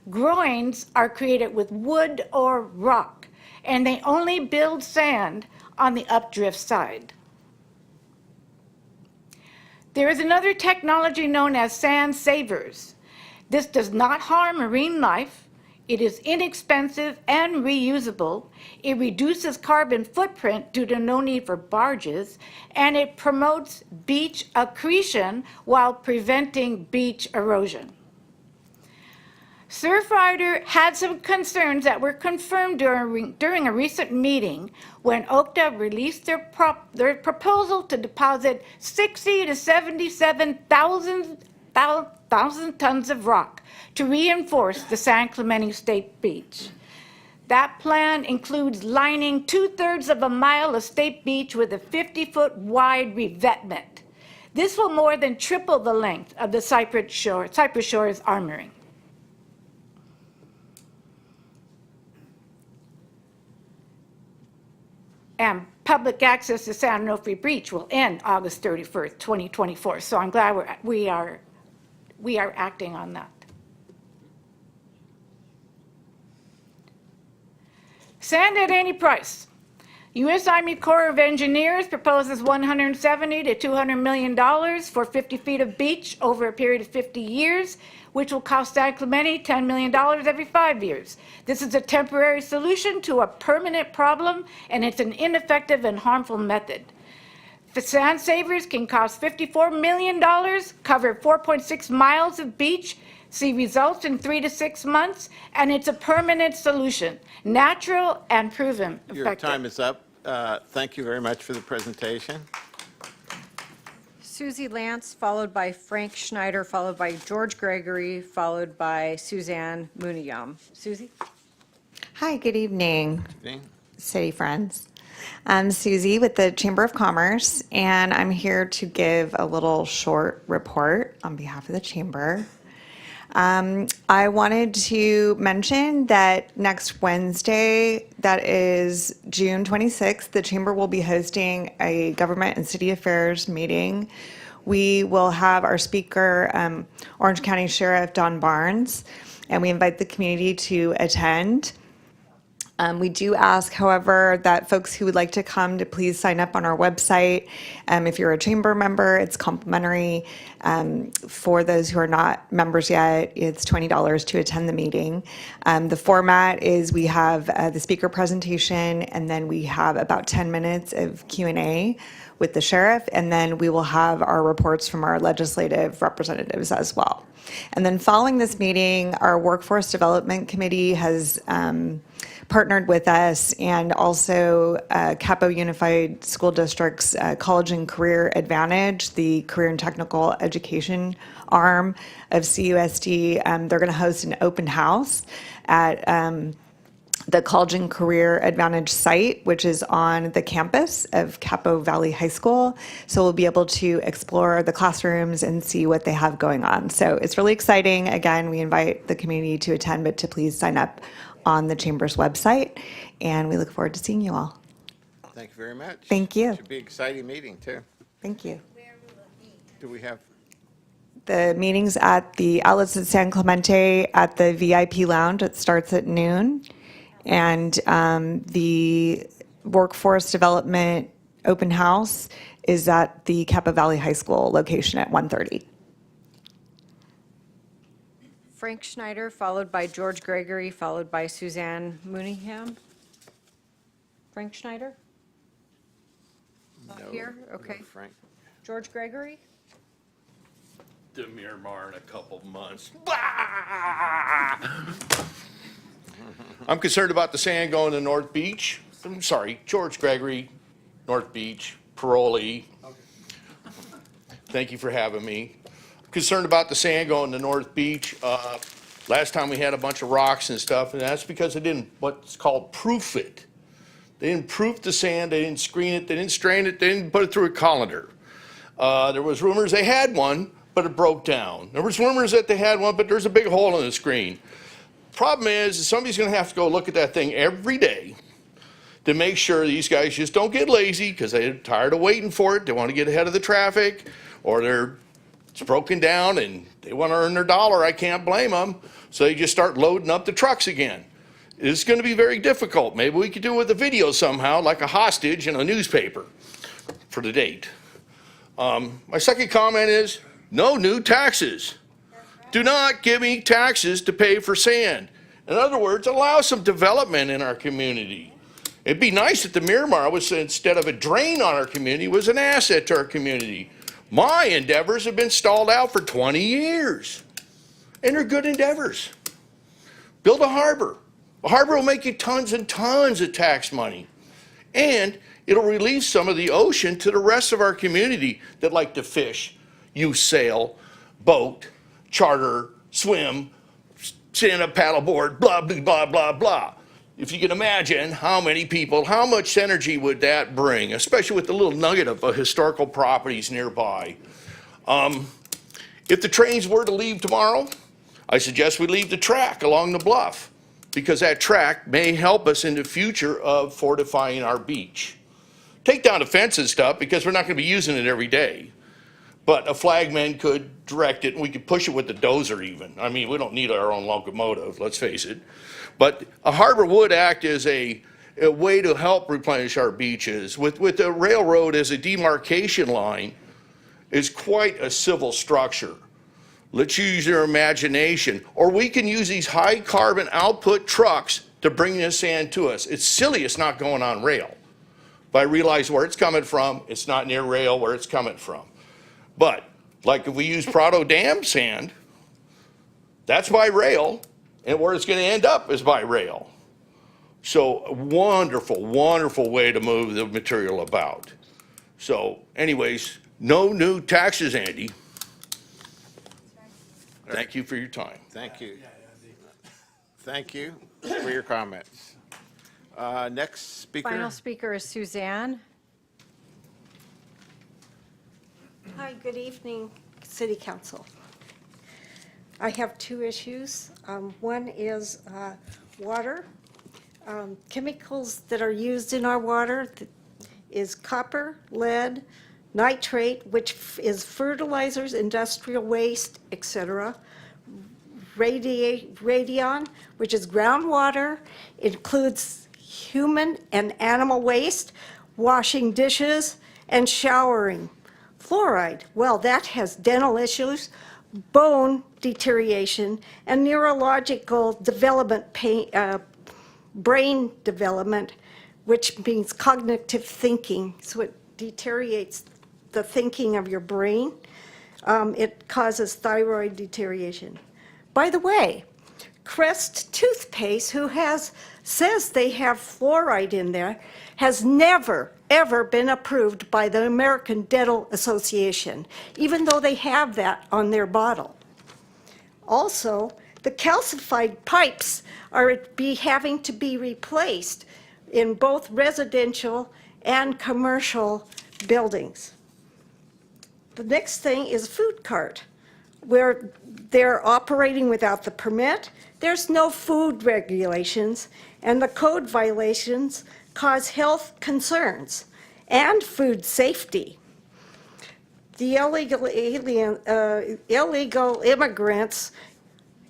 Groins are created with wood or rock, and they only build sand on the updrift side. There is another technology known as sand savers. This does not harm marine life. It is inexpensive and reusable. It reduces carbon footprint due to no need for barges, and it promotes beach accretion while preventing beach erosion. Surfrider had some concerns that were confirmed during a recent meeting when OCTA released their proposal to deposit 60 to 77,000 tons of rock to reinforce the San Clemente State Beach. That plan includes lining 2/3 of a mile of state beach with a 50-foot wide revetment. This will more than triple the length of the Cypress Shore's armoring. And public access to San Onofre Beach will end August 31st, 2024. So I'm glad we are acting on that. Sand at any price. U.S. Army Corps of Engineers proposes $170 to $200 million for 50 feet of beach over a period of 50 years, which will cost San Clemente $10 million every 5 years. This is a temporary solution to a permanent problem, and it's an ineffective and harmful method. The sand savers can cost $54 million, cover 4.6 miles of beach, see results in 3 to 6 months, and it's a permanent solution, natural and proven effective. Your time is up. Thank you very much for the presentation. Susie Lance, followed by Frank Schneider, followed by George Gregory, followed by Suzanne Muniyam. Susie? Hi, good evening, Evening. city friends. I'm Susie with the Chamber of Commerce, and I'm here to give a little short report on behalf of the Chamber. I wanted to mention that next Wednesday, that is June 26th, the Chamber will be hosting a government and city affairs meeting. We will have our speaker, Orange County Sheriff Don Barnes, and we invite the community to attend. We do ask, however, that folks who would like to come to please sign up on our website. If you're a chamber member, it's complimentary. For those who are not members yet, it's $20 to attend the meeting. The format is we have the speaker presentation, and then we have about 10 minutes of Q&A with the sheriff, and then we will have our reports from our legislative representatives as well. And then following this meeting, our Workforce Development Committee has partnered with us, and also Capo Unified School District's College and Career Advantage, the career and technical education arm of CUSD. They're going to host an open house at the College and Career Advantage site, which is on the campus of Capo Valley High School. So we'll be able to explore the classrooms and see what they have going on. So it's really exciting. Again, we invite the community to attend, but to please sign up on the Chamber's website, and we look forward to seeing you all. Thank you very much. Thank you. Should be an exciting meeting, too. Thank you. Do we have? The meeting's at the Outlets at San Clemente at the VIP Lounge. It starts at noon. And the Workforce Development Open House is at the Capo Valley High School location at 1:30. Frank Schneider, followed by George Gregory, followed by Suzanne Muniham. Frank Schneider? Not No, here? no, Okay. Frank. George Gregory? The Miramar in a couple months. I'm concerned about the sand going to North Beach. I'm sorry, George Gregory, North Beach, parolee. Thank you for having me. I'm concerned about the sand going to North Beach. Last time we had a bunch of rocks and stuff, and that's because they didn't what's called proof it. They didn't proof the sand, they didn't screen it, they didn't strain it, they didn't put it through a colander. There was rumors they had one, but it broke down. There was rumors that they had one, but there's a big hole in the screen. Problem is somebody's going to have to go look at that thing every day to make sure these guys just don't get lazy because they're tired of waiting for it. They want to get ahead of the traffic, or it's broken down and they want to earn their dollar. I can't blame them. So they just start loading up the trucks again. It's going to be very difficult. Maybe we could do it with a video somehow, like a hostage in a newspaper for the date. My second comment is no new taxes. Do not give me taxes to pay for sand. In other words, allow some development in our community. It'd be nice if the Miramar was, instead of a drain on our community, was an asset to our community. My endeavors have been stalled out for 20 years, and they're good endeavors. Build a harbor. A harbor will make you tons and tons of tax money, and it'll release some of the ocean to the rest of our community that like to fish, use sail, boat, charter, swim, stand up paddleboard, blah, blah, blah, blah, blah. If you can imagine how many people, how much energy would that bring, especially with the little nugget of historical properties nearby. If the trains were to leave tomorrow, I suggest we leave the track along the bluff, because that track may help us in the future of fortifying our beach. Take down the fence and stuff, because we're not going to be using it every day. But a flagman could direct it, and we could push it with the dozer even. I mean, we don't need our own locomotive, let's face it. But a harbor would act as a a way to help replenish our beaches. With the railroad as a demarcation line is quite a civil structure. Let's use your imagination. Or we can use these high carbon output trucks to bring this sand to us. It's silly it's not going on rail. But I realize where it's coming from, it's not near rail where it's coming from. But like if we use Prado Dam sand, that's by rail, and where it's gonna end up is by rail. So a wonderful, wonderful way to move the material about. So anyways, no new taxes, Andy. Thank you for your time. Thank you. Thank you for your comments. Next speaker. Final speaker is Suzanne. Hi, good evening, City Council. I have two issues. One is water. Chemicals that are used in our water is copper, lead, nitrate, which is fertilizers, industrial waste, etc. Radion, which is groundwater, includes human and animal waste, washing dishes, and showering. Fluoride, well, that has dental issues, bone deterioration, and neurological development, brain development, which means cognitive thinking. So it deteriorates the thinking of your brain. It causes thyroid deterioration. By the way, Crest toothpaste, who says they have fluoride in there, has never, ever been approved by the American Dental Association, even though they have that on their bottle. Also, the calcified pipes are having to be replaced in both residential and commercial buildings. The next thing is food cart, where they're operating without the permit. There's no food regulations, and the code violations cause health concerns and food safety. The illegal immigrants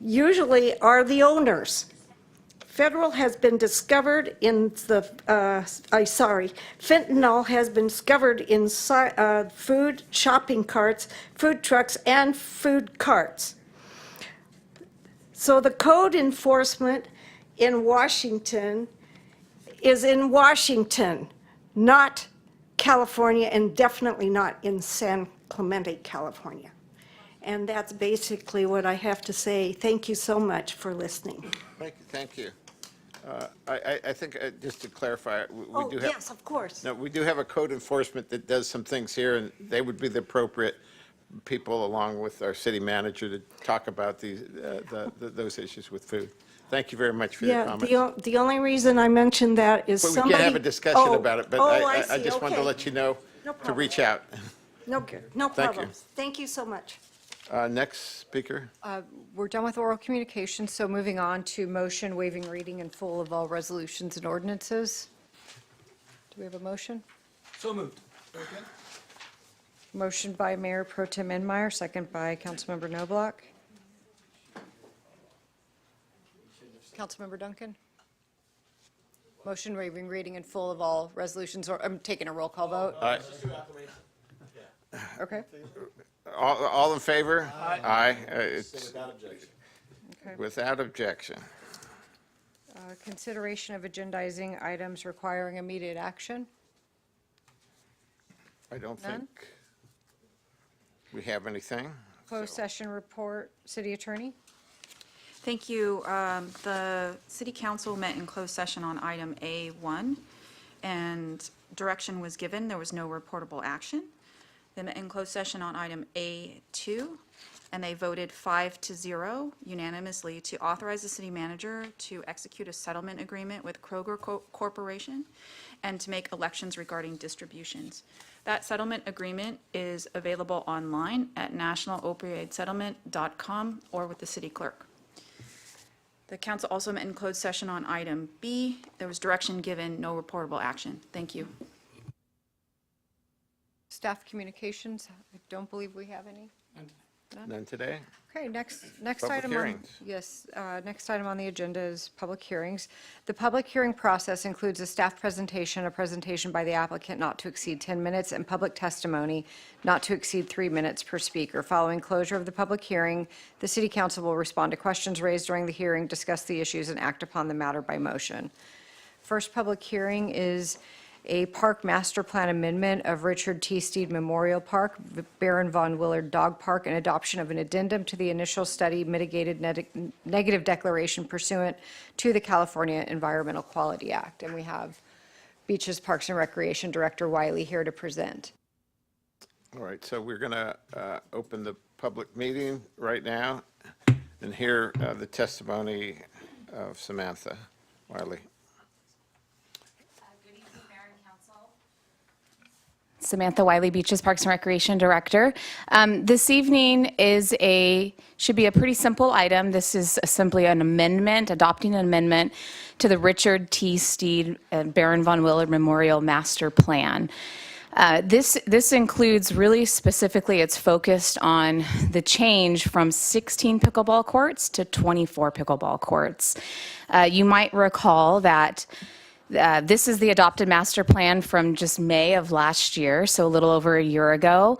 usually are the owners. Fentanyl has been discovered in fentanyl has been discovered in food shopping carts, food trucks, and food carts. So the code enforcement in Washington is in Washington, not California, and definitely not in San Clemente, California. And that's basically what I have to say. Thank you so much for listening. Thank you. I think, just to clarify, we do have. Yes, of course. No, we do have a code enforcement that does some things here, and they would be the appropriate people, along with our city manager, to talk about those issues with food. Thank you very much for your comments. Yeah, the only reason I mentioned that is But we somebody. can't have a discussion about it, but I see. just wanted to Okay. let you know No to problem. reach out. No Thank you. problems. Thank you so much. Next speaker. We're done with oral communication, so moving on to motion waiving reading in full of all resolutions and ordinances. Do we have a motion? So moved. Motion by Mayor Pro Tem Enmeyer, second by Councilmember Noblock. Councilmember Duncan? Motion waiving reading in full of all resolutions, or I'm taking a roll call vote. Okay. All in favor? Aye. Okay. Without objection. Consideration of agendizing items requiring immediate action. I don't None? think we have anything. Closed session report, City Attorney. Thank you. The City Council met in closed session on item A1, and direction was given. There was no reportable action. They met in closed session on item A2, and they voted 5-0 unanimously to authorize the city manager to execute a settlement agreement with Kroger Corporation and to make elections regarding distributions. That settlement agreement is available online at nationalopioidsettlement.com or with the city clerk. The council also met in closed session on item B. There was direction given, no reportable action. Thank you. Staff communications, I don't believe we have any. None today? Okay, next Public item on, hearings. yes, next item on the agenda is public hearings. The public hearing process includes a staff presentation, a presentation by the applicant not to exceed 10 minutes, and public testimony not to exceed 3 minutes per speaker. Following closure of the public hearing, the city council will respond to questions raised during the hearing, discuss the issues, and act upon the matter by motion. First public hearing is a park master plan amendment of Richard T. Steed Memorial Park, Baron von Willard Dog Park, and adoption of an addendum to the initial study mitigated negative declaration pursuant to the California Environmental Quality Act. And we have Beaches, Parks, and Recreation Director Wiley here to present. All right, so we're going to open the public meeting right now and hear the testimony of Samantha Wiley. Samantha Wiley, Beaches, Parks, and Recreation Director. This evening should be a pretty simple item. This is simply an amendment, adopting an amendment to the Richard T. Steed Baron von Willard Memorial Master Plan. This includes, really specifically, it's focused on the change from 16 pickleball courts to 24 pickleball courts. You might recall that this is the adopted master plan from just May of last year, so a little over a year ago.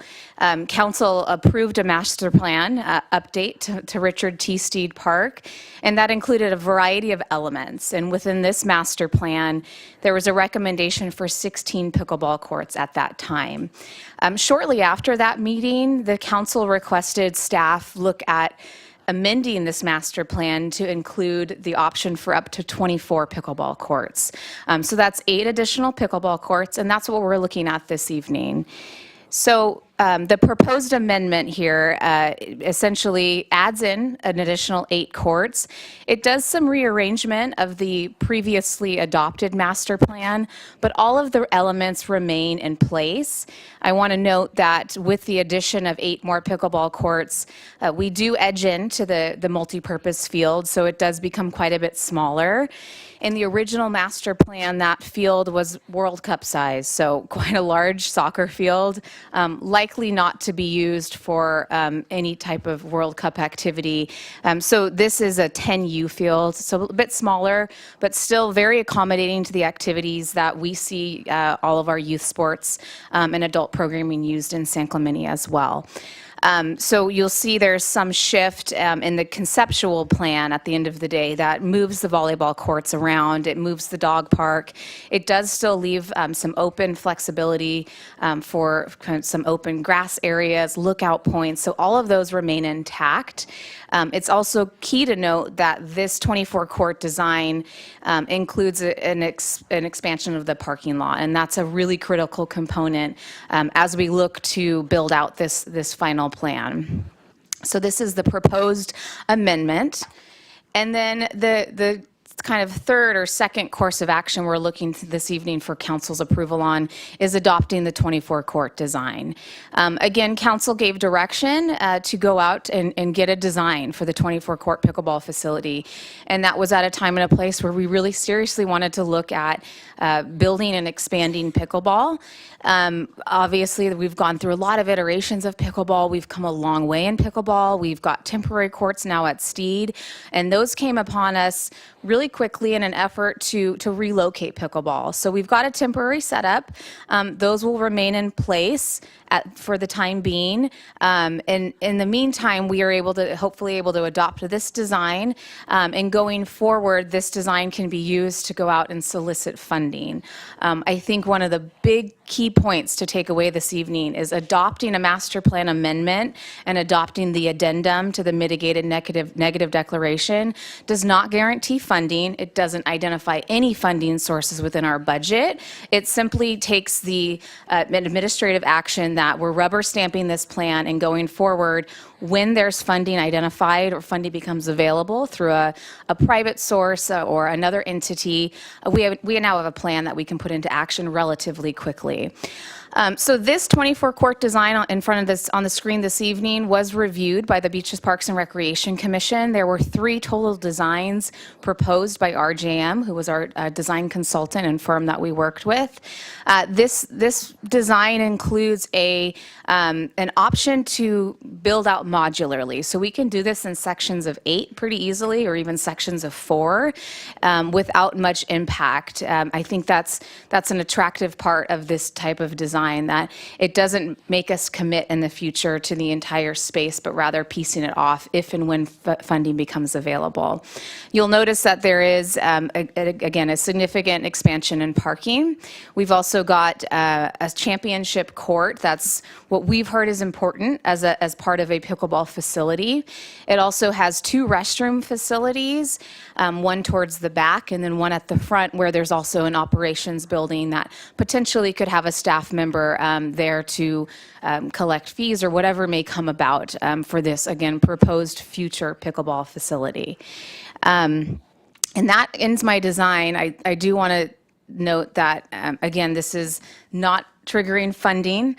Council approved a master plan update to Richard T. Steed Park, and that included a variety of elements. And within this master plan, there was a recommendation for 16 pickleball courts at that time. Shortly after that meeting, the council requested staff look at amending this master plan to include the option for up to 24 pickleball courts. So that's 8 additional pickleball courts, and that's what we're looking at this evening. So the proposed amendment here essentially adds in an additional 8 courts. It does some rearrangement of the previously adopted master plan, but all of the elements remain in place. I want to note that with the addition of 8 more pickleball courts, we do edge into the multipurpose field, so it does become quite a bit smaller. In the original master plan, that field was World Cup size, so quite a large soccer field, likely not to be used for any type of World Cup activity. So this is a 10U field, so a bit smaller, but still very accommodating to the activities that we see all of our youth sports and adult programming used in San Clemente as well. So you'll see there's some shift in the conceptual plan at the end of the day that moves the volleyball courts around, it moves the dog park. It does still leave some open flexibility for kind of some open grass areas, lookout points, so all of those remain intact. It's also key to note that this 24-court design includes an expansion of the parking lot, and that's a really critical component as we look to build out this final plan. So this is the proposed amendment. And then the kind of third or second course of action we're looking this evening for council's approval on is adopting the 24-court design. Again, council gave direction to go out and get a design for the 24-court pickleball facility. And that was at a time and a place where we really seriously wanted to look at building and expanding pickleball. Obviously, we've gone through a lot of iterations of pickleball. We've come a long way in pickleball. We've got temporary courts now at Steed, and those came upon us really quickly in an effort to relocate pickleball. So we've got a temporary setup. Those will remain in place for the time being. And in the meantime, we are hopefully able to adopt this design. And going forward, this design can be used to go out and solicit funding. I think one of the big key points to take away this evening is adopting a master plan amendment and adopting the addendum to the mitigated negative declaration does not guarantee funding. It doesn't identify any funding sources within our budget. It simply takes the administrative action that we're rubber stamping this plan, and going forward, when there's funding identified or funding becomes available through a private source or another entity, we now have a plan that we can put into action relatively quickly. So this 24-court design in front of this on the screen this evening was reviewed by the Beaches, Parks, and Recreation Commission. There were 3 total designs proposed by RJM, who was our design consultant and firm that we worked with. This design includes an option to build out modularly. So we can do this in sections of 8 pretty easily, or even sections of 4, without much impact. I think that's an attractive part of this type of design, that it doesn't make us commit in the future to the entire space, but rather piecing it off if and when funding becomes available. You'll notice that there is, again, a significant expansion in parking. We've also got a championship court. That's what we've heard is important as part of a pickleball facility. It also has 2 restroom facilities, one towards the back and then one at the front, where there's also an operations building that potentially could have a staff member there to collect fees or whatever may come about for this, again, proposed future pickleball facility. And that ends my design. I do want to note that, again, this is not triggering funding.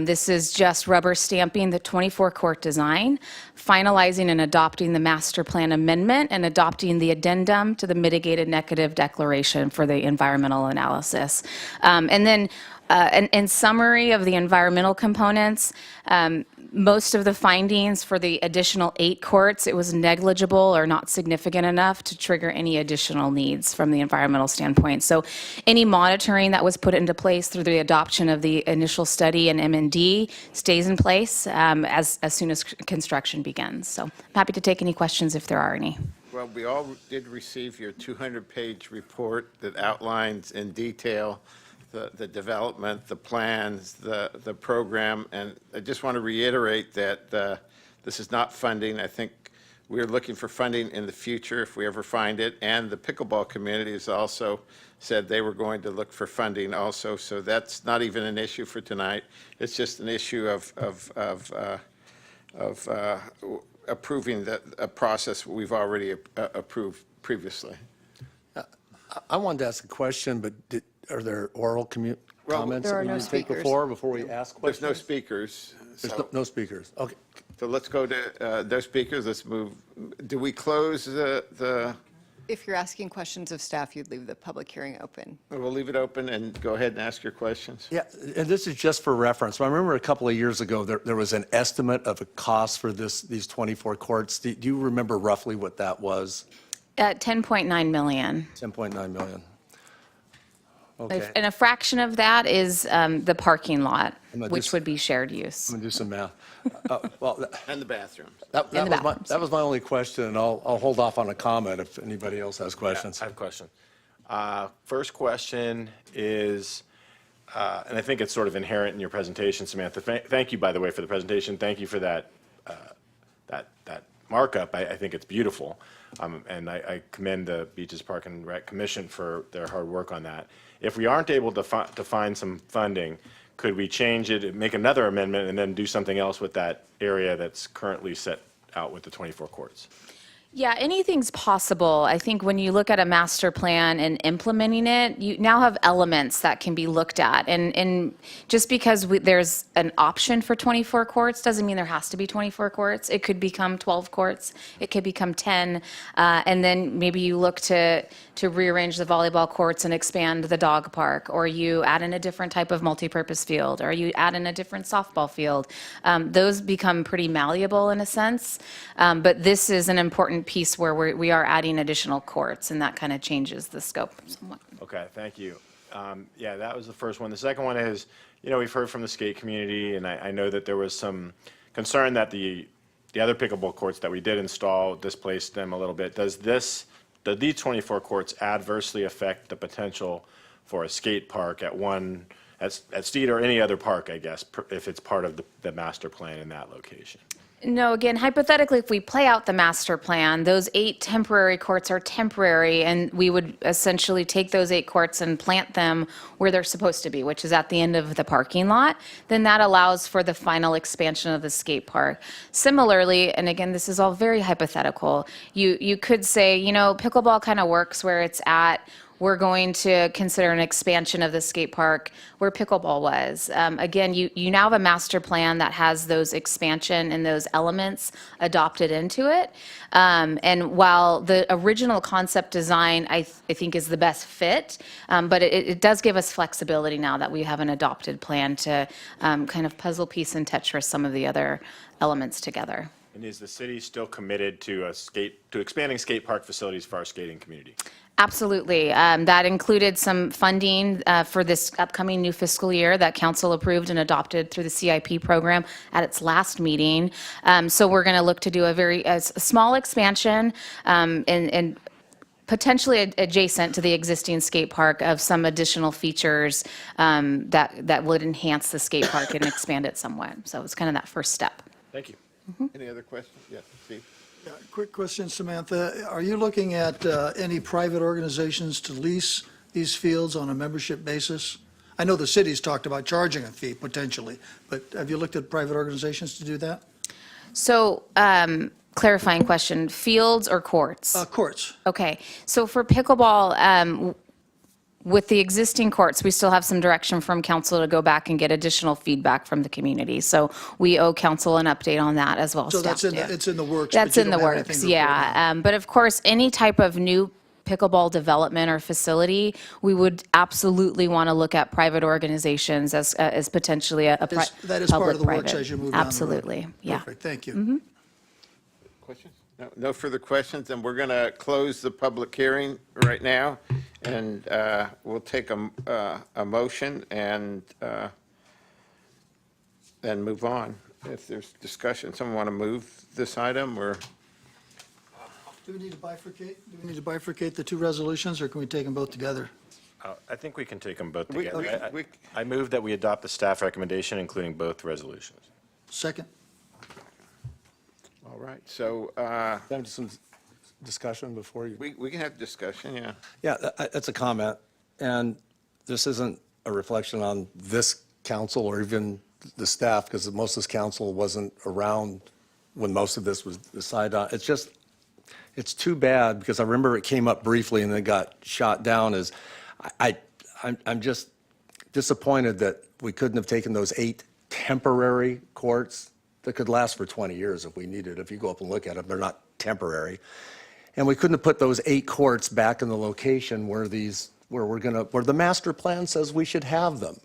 This is just rubber stamping the 24-court design, finalizing and adopting the master plan amendment, and adopting the addendum to the mitigated negative declaration for the environmental analysis. And then in summary of the environmental components, most of the findings for the additional 8 courts, it was negligible or not significant enough to trigger any additional needs from the environmental standpoint. So any monitoring that was put into place through the adoption of the initial study and M&D stays in place as soon as construction begins. So I'm happy to take any questions if there are any. Well, we all did receive your 200-page report that outlines in detail the development, the plans, the program, and I just want to reiterate that this is not funding. I think we're looking for funding in the future if we ever find it, and the pickleball community has also said they were going to look for funding also, so that's not even an issue for tonight. It's just an issue of approving a process we've already approved previously. I wanted to ask a question, but are there oral comments there are that we no need to take speakers. before we ask questions? There's no speakers. There's no speakers. Okay. So let's go to no speakers. Let's move. Do we close the? If you're asking questions of staff, you'd leave the public hearing open. We'll leave it open and go ahead and ask your questions. Yeah, and this is just for reference. I remember a couple of years ago, there was an estimate of a cost for these 24 courts. Do you remember roughly what that was? 10.9 million. 10.9 million. Okay. And a fraction of that is the parking lot, I'm gonna which would be shared use. I'm going to do some math. Well, And the bathrooms. that was my only question, and I'll hold off on a comment if anybody else has questions. I have a question. First question is, and I think it's sort of inherent in your presentation, Samantha. Thank you, by the way, for the presentation. Thank you for that that markup. I think it's beautiful, and I commend the Beaches Park and Rec Commission for their hard work on that. If we aren't able to find some funding, could we change it, make another amendment, and then do something else with that area that's currently set out with the 24 courts? Yeah, anything's possible. I think when you look at a master plan and implementing it, you now have elements that can be looked at. And just because there's an option for 24 courts doesn't mean there has to be 24 courts. It could become 12 courts. It could become 10. And then maybe you look to rearrange the volleyball courts and expand the dog park, or you add in a different type of multipurpose field, or you add in a different softball field. Those become pretty malleable in a sense. But this is an important piece where we are adding additional courts, and that kind of changes the scope somewhat. Okay, thank you. Yeah, that was the first one. The second one is, we've heard from the skate community, and I know that there was some concern that the other pickleball courts that we did install displaced them a little bit. Does these 24 courts adversely affect the potential for a skate park at Steed or any other park, I guess, if it's part of the master plan in that location? No, again, hypothetically, if we play out the master plan, those 8 temporary courts are temporary, and we would essentially take those 8 courts and plant them where they're supposed to be, which is at the end of the parking lot. Then that allows for the final expansion of the skate park. Similarly, and again, this is all very hypothetical, you could say, pickleball kind of works where it's at. we're going to consider an expansion of the skate park where pickleball was. Again, you now have a master plan that has those expansion and those elements adopted into it. And while the original concept design, I think, is the best fit, but it does give us flexibility now that we have an adopted plan to kind of puzzle piece and Tetris some of the other elements together. And is the city still committed to expanding skate park facilities for our skating community? Absolutely. That included some funding for this upcoming new fiscal year that council approved and adopted through the CIP program at its last meeting. So we're going to look to do a small expansion and potentially adjacent to the existing skate park of some additional features that would enhance the skate park and expand it somewhat. So it's kind of that first step. Thank you. Any other questions? Yes, Steve? Yeah, quick question, Samantha. Are you looking at any private organizations to lease these fields on a membership basis? I know the city's talked about charging a fee potentially, but have you looked at private organizations to do that? So, clarifying question, fields or courts? Courts. Okay, so for pickleball, with the existing courts, we still have some direction from council to go back and get additional feedback from the community. So we owe council an update on that as well. So Staff do. it's in the works? That's but you in the don't have anything works, to report yeah. on? But of course, any type of new pickleball development or facility, we would absolutely want to look at private organizations as potentially a That is part of the works public-private. as you move down the road. Absolutely, yeah. Perfect, thank you. Questions? No further questions, and we're going to close the public hearing right now, and we'll take a motion and then move on. If there's discussion, someone want to move this item, or? Do we need to bifurcate? Do we need to bifurcate the two resolutions, or can we take them both together? I think we can take them both We- together. we- I move that we adopt the staff recommendation, including both resolutions. Second? All right, so Then some discussion before you. we can have discussion, yeah. Yeah, that's a comment, and this isn't a reflection on this council or even the staff, because most of this council wasn't around when most of this was decided on. It's too bad, because I remember it came up briefly and then got shot down. I'm just disappointed that we couldn't have taken those 8 temporary courts that could last for 20 years if we needed. If you go up and look at them, they're not temporary. And we couldn't have put those 8 courts back in the location where the master plan says we should have them.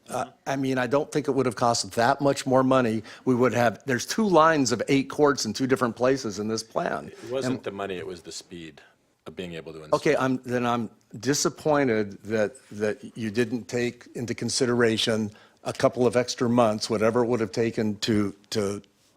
I mean, I don't think it would have cost that much more money. There's 2 lines of 8 courts in 2 different places in this plan. It wasn't the money, it was the speed of being able to install. Okay, I'm disappointed that you didn't take into consideration a couple of extra months, whatever it would have taken to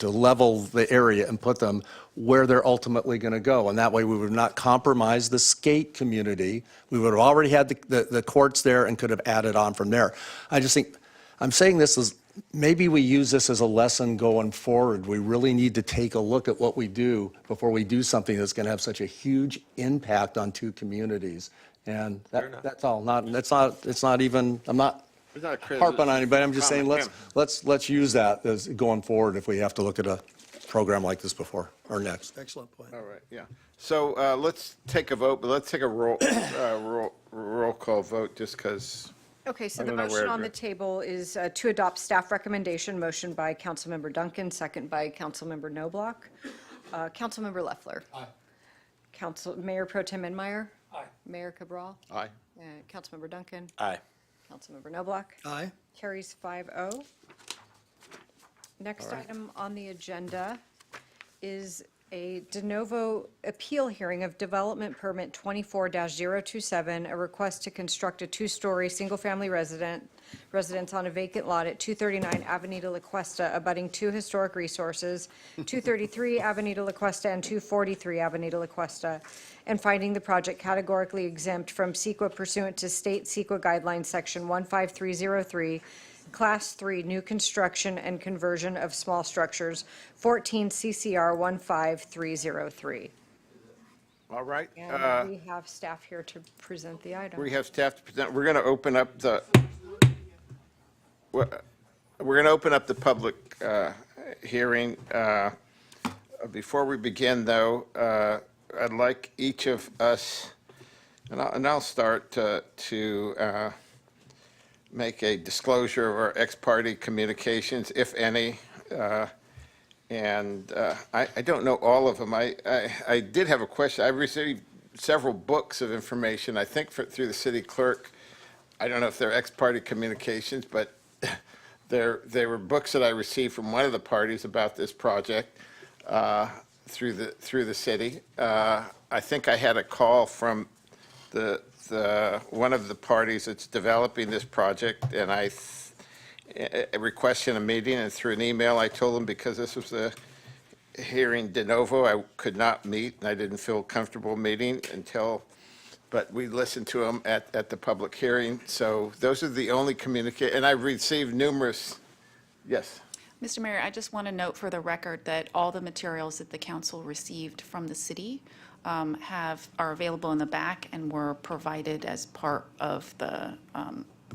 level the area and put them where they're ultimately going to go. And that way, we would not compromise the skate community. We would have already had the courts there and could have added on from there. I just think, I'm saying this as, maybe we use this as a lesson going forward. We really need to take a look at what we do before we do something that's going to have such a huge impact on 2 communities. And that's all. It's not even, I'm not It's not a criticism, harping on anybody. I'm just saying, comment. let's use that as going forward if we have to look at a program like this before or next. Excellent point. All right, yeah. So let's take a vote, but let's take a roll call vote, just because. Okay, so I the don't know where motion on to- the table is to adopt staff recommendation, motion by Councilmember Duncan, second by Councilmember Noblock. Councilmember Loeffler. Aye. Mayor Pro Tem Enmeyer. Aye. Mayor Cabral. Aye. Councilmember Duncan. Aye. Councilmember Noblock. Aye. Carries 5-0. Next item on the agenda is a de novo appeal hearing of development permit 24-027, a request to construct a 2-story single-family residence on a vacant lot at 239 Avenida La Cuesta, abutting 2 historic resources, 233 Avenida La Cuesta and 243 Avenida La Cuesta, and finding the project categorically exempt from CEQA pursuant to state CEQA guidelines, section 15303, Class 3, new construction and conversion of small structures, 14 CCR 15303. All right. And we have staff here to present the item. We have staff to present. We're going to open up the, public hearing. Before we begin, though, I'd like each of us And I'll start to make a disclosure of our ex parte communications, if any. And I don't know all of them. I did have a question. I received several books of information, I think through the city clerk. I don't know if they're ex parte communications, but they were books that I received from one of the parties about this project through the city. I think I had a call from one of the parties that's developing this project, and I requested a meeting, and through an email I told them because this was a hearing de novo, I could not meet, and I didn't feel comfortable meeting but we listened to them at the public hearing. So those are the only and I've received numerous, yes. Mr. Mayor, I just want to note for the record that all the materials that the council received from the city are available in the back and were provided as part of the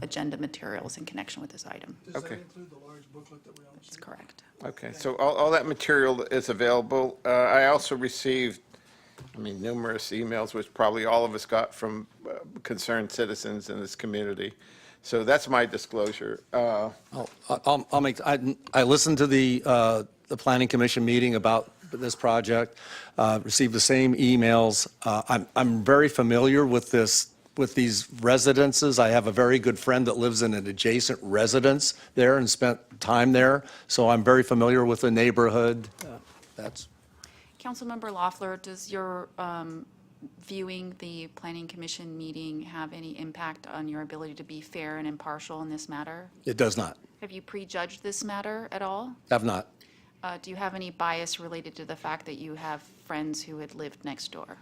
agenda materials in connection with this item. Does that include the large booklet that we all That's correct. Okay, so all that material is available. I also received, numerous emails, which probably all of us got from concerned citizens in this community. So that's my disclosure. I listened to the Planning Commission meeting about this project, received the same emails. I'm very familiar with these residences. I have a very good friend that lives in an adjacent residence there and spent time there, so I'm very familiar with the neighborhood. Councilmember Loeffler, does your viewing the Planning Commission meeting have any impact on your ability to be fair and impartial in this matter? It does not. Have you prejudged this matter at all? Have not. Do you have any bias related to the fact that you have friends who had lived next door?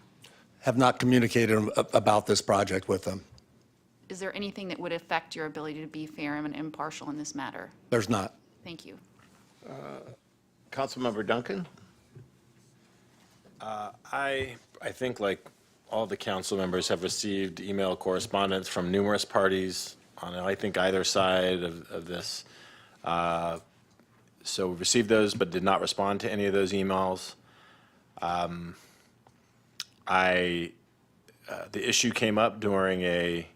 Have not communicated about this project with them. Is there anything that would affect your ability to be fair and impartial in this matter? There's not. Thank you. Councilmember Duncan? I think like all the council members have received email correspondence from numerous parties on, I think, either side of this. So we received those, but did not respond to any of those emails. The issue came up during a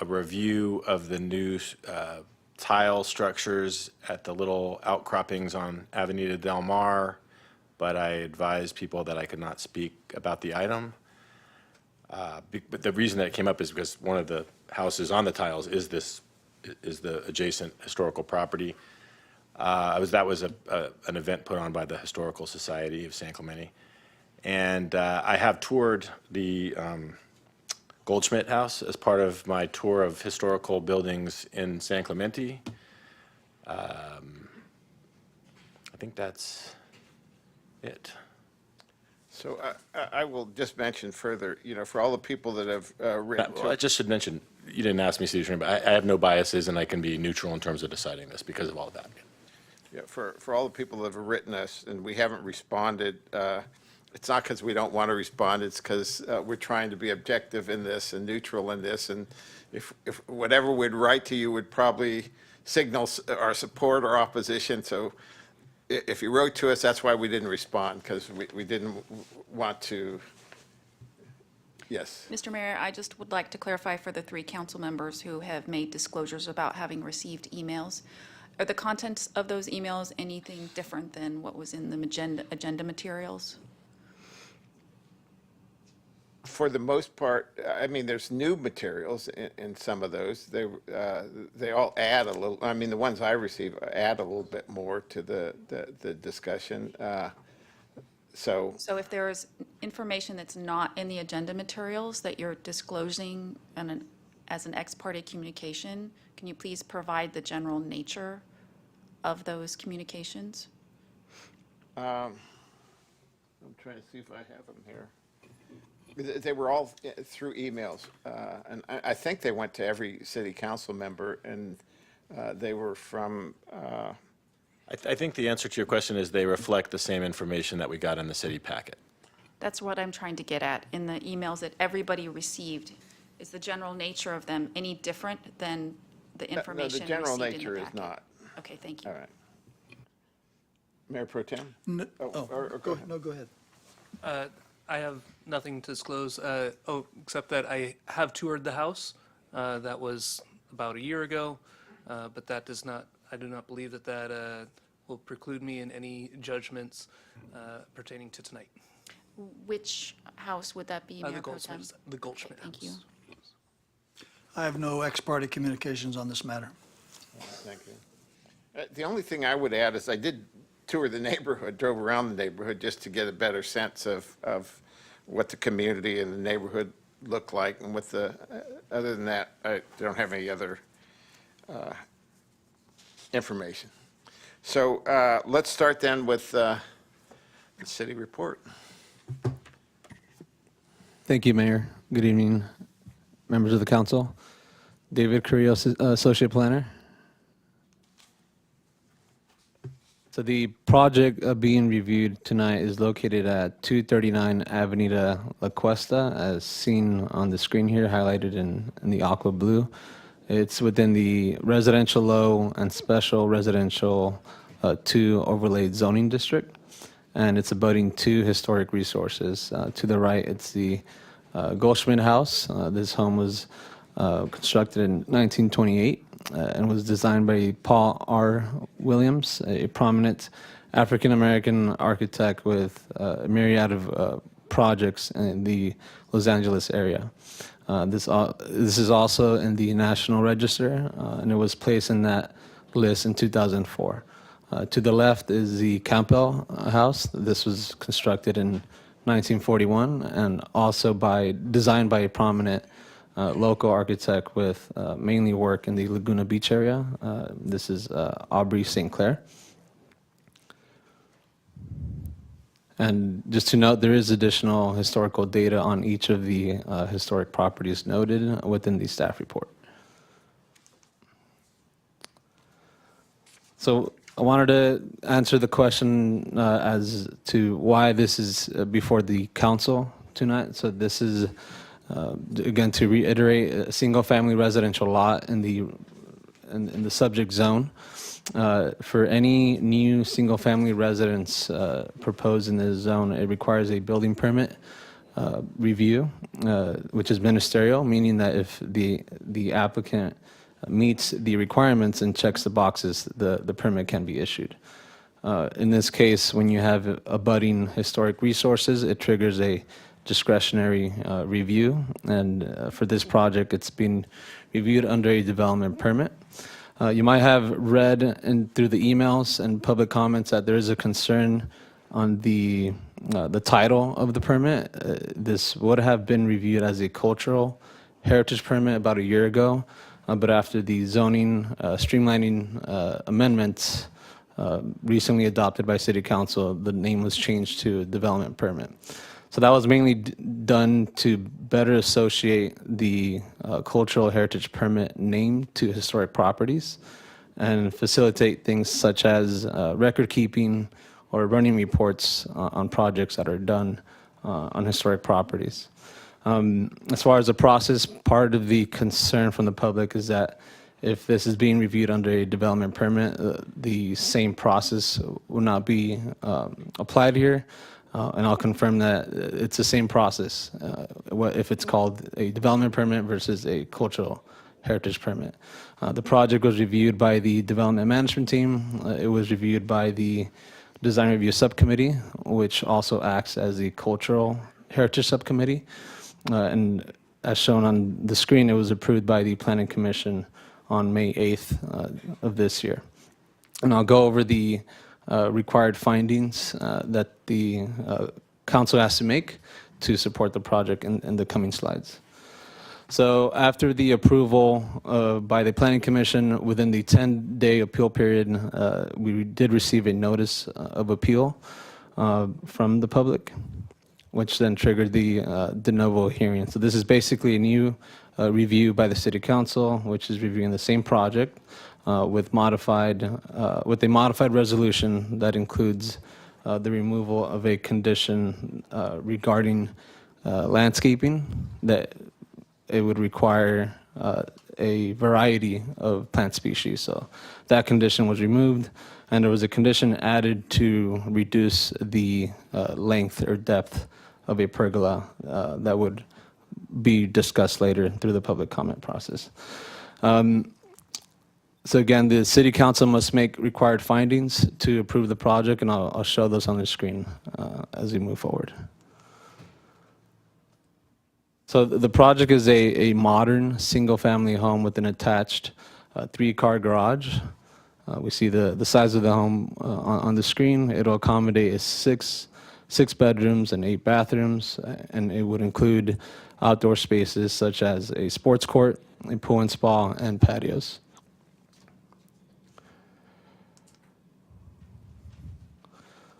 review of the new tile structures at the little outcroppings on Avenida Del Mar, but I advised people that I could not speak about the item. But the reason that it came up is because one of the houses on the tiles is the adjacent historical property. That was an event put on by the Historical Society of San Clemente. And I have toured the Goldschmidt House as part of my tour of historical buildings in San Clemente. I think that's it. So I will just mention further, for all the people that have written. Well, I just should mention, you didn't ask me, Steve, but I have no biases and I can be neutral in terms of deciding this because of all of that. Yeah, for all the people that have written us and we haven't responded, it's not because we don't want to respond, it's because we're trying to be objective in this and neutral in this. And if whatever we'd write to you would probably signal our support or opposition. So if you wrote to us, that's why we didn't respond, because we didn't want to. Yes. Mr. Mayor, I just would like to clarify for the 3 council members who have made disclosures about having received emails. Are the contents of those emails anything different than what was in the agenda materials? For the most part, there's new materials in some of those. They all add a little. The ones I receive add a little bit more to the discussion. So if there is information that's not in the agenda materials that you're disclosing as an ex parte communication, can you please provide the general nature of those communications? I'm trying to see if I have them here. They were all through emails, and I think they went to every city council member, and they were from. I think the answer to your question is they reflect the same information that we got in the city packet. That's what I'm trying to get at. In the emails that everybody received, is the general nature of them any different than the information No, the general received in nature the is packet? not. Okay, thank you. All right. Mayor Pro Tem? No, go ahead. I have nothing to disclose, except that I have toured the house. That was about a year ago, but that does not, I do not believe that that will preclude me in any judgments pertaining to tonight. Which house would that be, Mayor Pro Tem? The Goldschmidt House. Thank you. I have no ex parte communications on this matter. Thank you. The only thing I would add is I did tour the neighborhood, drove around the neighborhood just to get a better sense of what the community and the neighborhood look like. And with the, other than that, I don't have any other information. So let's start then with the city report. Thank you, Mayor. Good evening, members of the council. David Carrillo, Associate Planner. So the project being reviewed tonight is located at 239 Avenida La Cuesta, as seen on the screen here, highlighted in the aqua blue. It's within the residential low and special residential 2 overlaid zoning district, and it's abutting 2 historic resources. To the right, it's the Goldschmidt House. This home was constructed in 1928 and was designed by Paul R. Williams, a prominent African-American architect with a myriad of projects in the Los Angeles area. This is also in the National Register, and it was placed in that list in 2004. To the left is the Campbell House. This was constructed in 1941 and also designed by a prominent local architect with mainly work in the Laguna Beach area. This is Aubrey St. Clair. And just to note, there is additional historical data on each of the historic properties noted within the staff report. So I wanted to answer the question as to why this is before the council tonight. So this is, again, to reiterate, a single-family residential lot in the subject zone. For any new single-family residence proposed in this zone, it requires a building permit review, which is ministerial, meaning that if the applicant meets the requirements and checks the boxes, the permit can be issued. In this case, when you have abutting historic resources, it triggers a discretionary review, and for this project, it's been reviewed under a development permit. You might have read through the emails and public comments that there is a concern on the title of the permit. This would have been reviewed as a cultural heritage permit about a year ago, but after the zoning streamlining amendments recently adopted by City Council, the name was changed to development permit. So that was mainly done to better associate the cultural heritage permit name to historic properties and facilitate things such as record keeping or running reports on projects that are done on historic properties. As far as the process, part of the concern from the public is that if this is being reviewed under a development permit, the same process will not be applied here. And I'll confirm that it's the same process if it's called a development permit versus a cultural heritage permit. The project was reviewed by the development management team. It was reviewed by the design review subcommittee, which also acts as the cultural heritage subcommittee. And as shown on the screen, it was approved by the Planning Commission on May 8th of this year. And I'll go over the required findings that the council has to make to support the project in the coming slides. So after the approval by the Planning Commission, within the 10-day appeal period, we did receive a notice of appeal from the public, which then triggered the de novo hearing. So this is basically a new review by the City Council, which is reviewing the same project with a modified resolution that includes the removal of a condition regarding landscaping, that it would require a variety of plant species. So that condition was removed, and there was a condition added to reduce the length or depth of a pergola that would be discussed later through the public comment process. So again, the city council must make required findings to approve the project, and I'll show those on the screen as we move forward. So the project is a modern single-family home with an attached 3-car garage. We see the size of the home on the screen. It'll accommodate six bedrooms and 8 bathrooms, and it would include outdoor spaces such as a sports court, a pool and spa, and patios.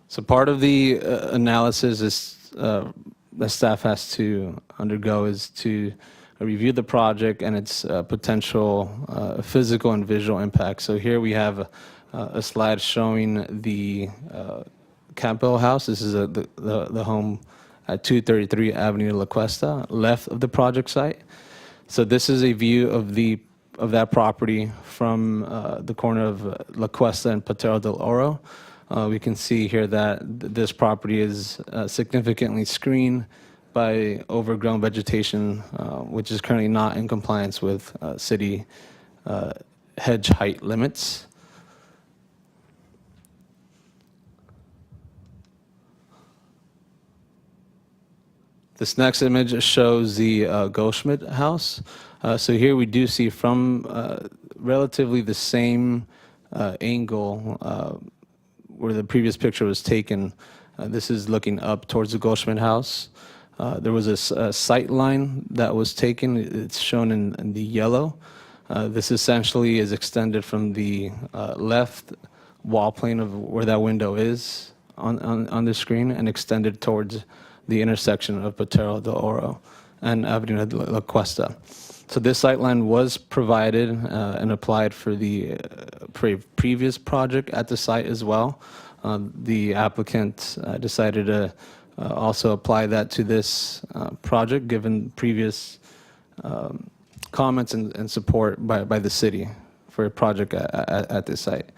So part of the analysis is the staff has to undergo is to review the project and its potential physical and visual impact. So here we have a slide showing the Campbell House. This is the home at 233 Avenida La Cuesta, left of the project site. So this is a view of that property from the corner of La Cuesta and Patero del Oro. We can see here that this property is significantly screened by overgrown vegetation, which is currently not in compliance with city hedge height limits. This next image shows the Goldschmidt house. So here we do see from relatively the same angle where the previous picture was taken. This is looking up towards the Goldschmidt house. There was a sight line that was taken. It's shown in the yellow. This essentially is extended from the left wall plane of where that window is on the screen and extended towards the intersection of Patero del Oro and Avenida de La Cuesta. So this sightline was provided and applied for the previous project at the site as well. The applicant decided to also apply that to this project, given previous comments and support by the city for a project at this site.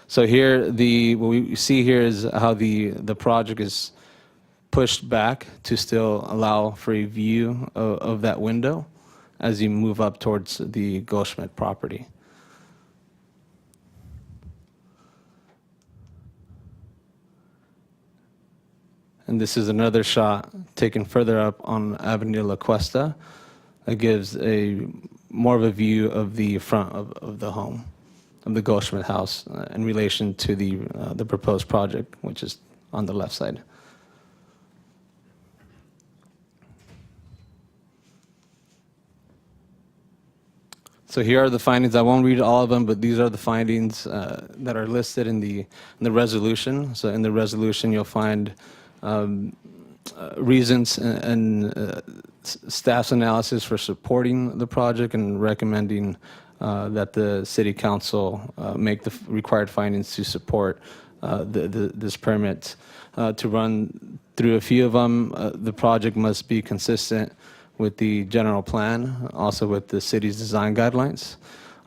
So here, what we see here is how the project is pushed back to still allow for a view of that window as you move up towards the Goldschmidt property. And this is another shot taken further up on Avenida La Cuesta that gives more of a view of the front of the home, of the Goldschmidt house, in relation to the proposed project, which is on the left side. So here are the findings. I won't read all of them, but these are the findings that are listed in the resolution. So in the resolution, you'll find reasons and staff's analysis for supporting the project and recommending that the city council make the required findings to support this permit. To run through a few of them, the project must be consistent with the general plan, also with the city's design guidelines.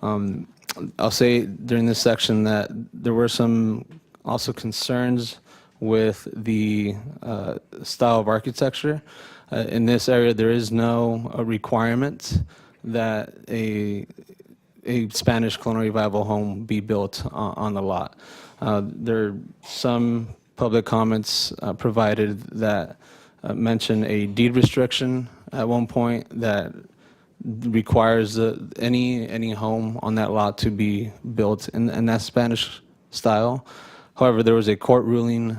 I'll say during this section that there were some also concerns with the style of architecture. In this area, there is no requirement that a Spanish colonial revival home be built on the lot. There are some public comments provided that mention a deed restriction at one point that requires any home on that lot to be built in that Spanish style. However, there was a court ruling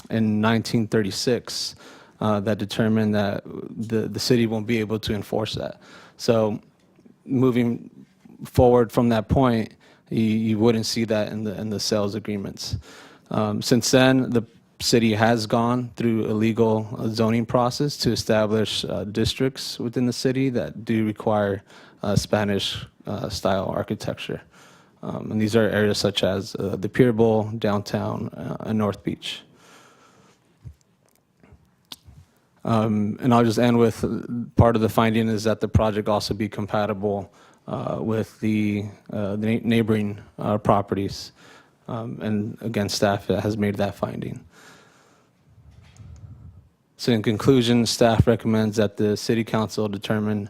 in 1936 that determined that the city won't be able to enforce that. So moving forward from that point, you wouldn't see that in the sales agreements. Since then, the city has gone through a legal zoning process to establish districts within the city that do require Spanish style architecture. And these are areas such as the Pier Bowl, downtown, and North Beach. And I'll just end with part of the finding is that the project also be compatible with the neighboring properties. And again, staff has made that finding. So in conclusion, staff recommends that the City Council determine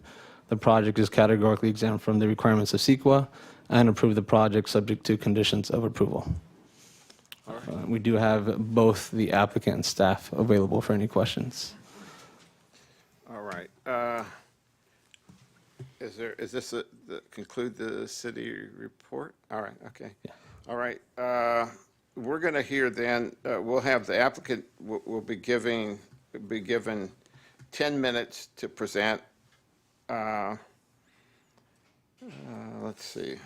the project is categorically exempt from the requirements of CEQA and approve the project subject to conditions of approval. We do have both the applicant and staff available for any questions. All right. Is this conclude the city report? All right, okay. Yeah. All right. We're going to hear then, we'll have the applicant will be given 10 minutes to present. Let's see.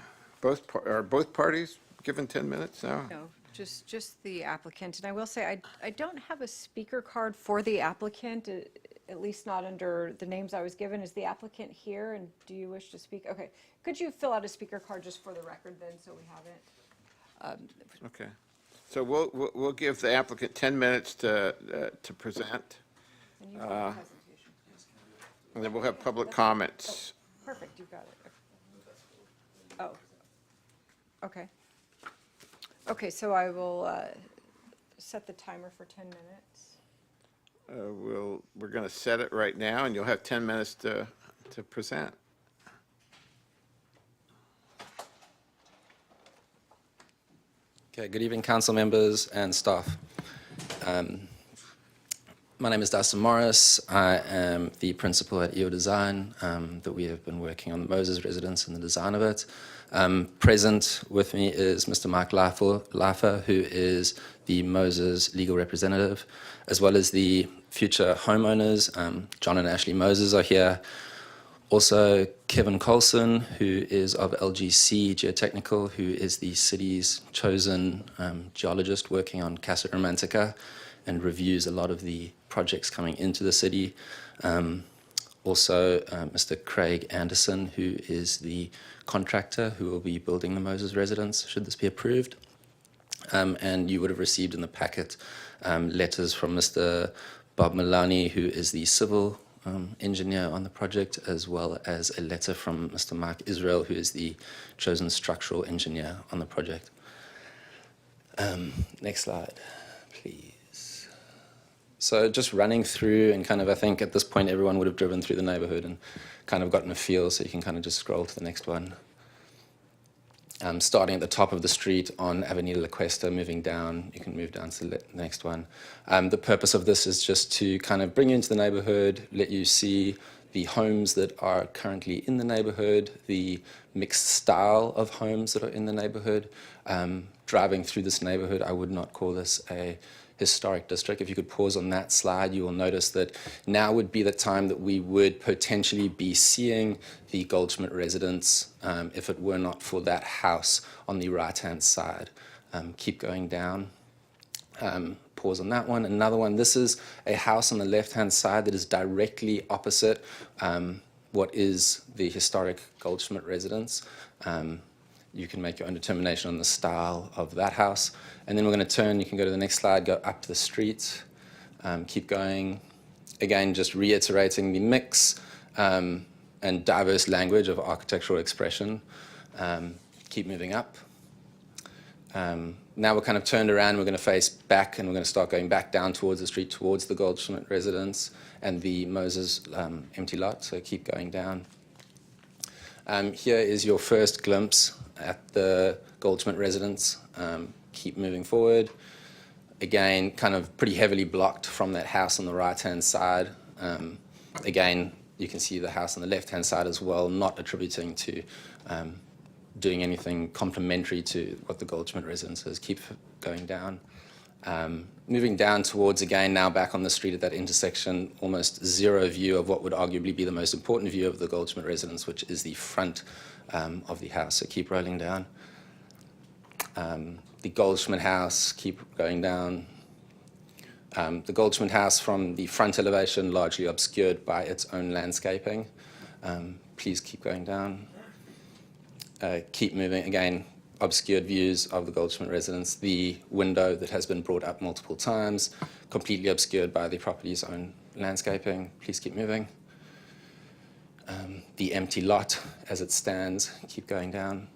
Are both parties given 10 minutes now? No, just the applicant. And I will say, I don't have a speaker card for the applicant, at least not under the names I was given. Is the applicant here, and do you wish to speak? Okay. Could you fill out a speaker card just for the record then, so we have it? Okay. So we'll give the applicant 10 minutes to present. And you have a presentation. And then we'll have public comments. Perfect, you've got it. Oh, okay. Okay, so I will set the timer for 10 minutes. We're going to set it right now, and you'll have 10 minutes to present. Okay, good evening, council members and staff. My name is Dustin Morris. I am the principal at EO Design, that we have been working on the Moses residence and the design of it. Present with me is Mr. Mike Laffer, who is the Moses legal representative, as well as the future homeowners. John and Ashley Moses are here. Also, Kevin Colson, who is of LGC Geotechnical, who is the city's chosen geologist working on Casa Romantica and reviews a lot of the projects coming into the city. Also, Mr. Craig Anderson, who is the contractor who will be building the Moses residence, should this be approved. And you would have received in the packet letters from Mr. Bob Milani, who is the civil engineer on the project, as well as a letter from Mr. Mark Israel, who is the chosen structural engineer on the project. Next slide, please. So just running through, and kind of, I think at this point everyone would have driven through the neighborhood and kind of gotten a feel, so you can kind of just scroll to the next one. Starting at the top of the street on Avenida Cuesta, moving down, you can move down to the next one. The purpose of this is just to kind of bring you into the neighborhood, let you see the homes that are currently in the neighborhood, the mixed style of homes that are in the neighborhood. Driving through this neighborhood, I would not call this a historic district. If you could pause on that slide, you will notice that now would be the time that we would potentially be seeing the Goldschmidt residence if it were not for that house on the right-hand side. Keep going down. Pause on that one. Another one, this is a house on the left-hand side that is directly opposite what is the historic Goldschmidt residence. You can make your own determination on the style of that house. And then we're going to turn, you can go to the next slide, go up the street, keep going. Again, just reiterating the mix and diverse language of architectural expression. Keep moving up. Now we're kind of turned around, we're going to face back, and we're going to start going back down towards the street, towards the Goldschmidt residence and the Moses empty lot, so keep going down. Here is your first glimpse at the Goldschmidt residence. Keep moving forward. Again, kind of pretty heavily blocked from that house on the right-hand side. Again, you can see the house on the left-hand side as well, not attributing to doing anything complementary to what the Goldschmidt residence is. Keep going down. Moving down towards, again, now back on the street at that intersection, almost zero view of what would arguably be the most important view of the Goldschmidt residence, which is the front of the house. So keep rolling down. The Goldschmidt house, keep going down. The Goldschmidt house from the front elevation, largely obscured by its own landscaping. Please keep going down. Keep moving. Again, obscured views of the Goldschmidt residence. The window that has been brought up multiple times, completely obscured by the property's own landscaping. Please keep moving. The empty lot as it stands, keep going down.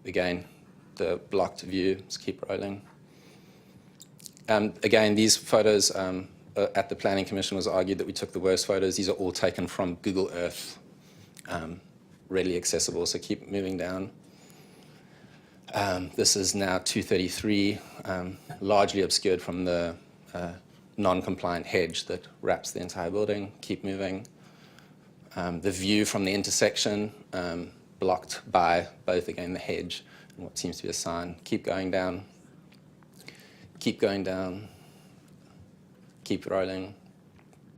Again, the blocked view, just keep rolling. Again, these photos are at the Planning Commission was argued that we took the worst photos. These are all taken from Google Earth, readily accessible, so keep moving down. This is now 233, largely obscured from the non-compliant hedge that wraps the entire building. Keep moving. The view from the intersection, blocked by both, again, the hedge and what seems to be a sign. Keep going down. Keep going down. Keep rolling.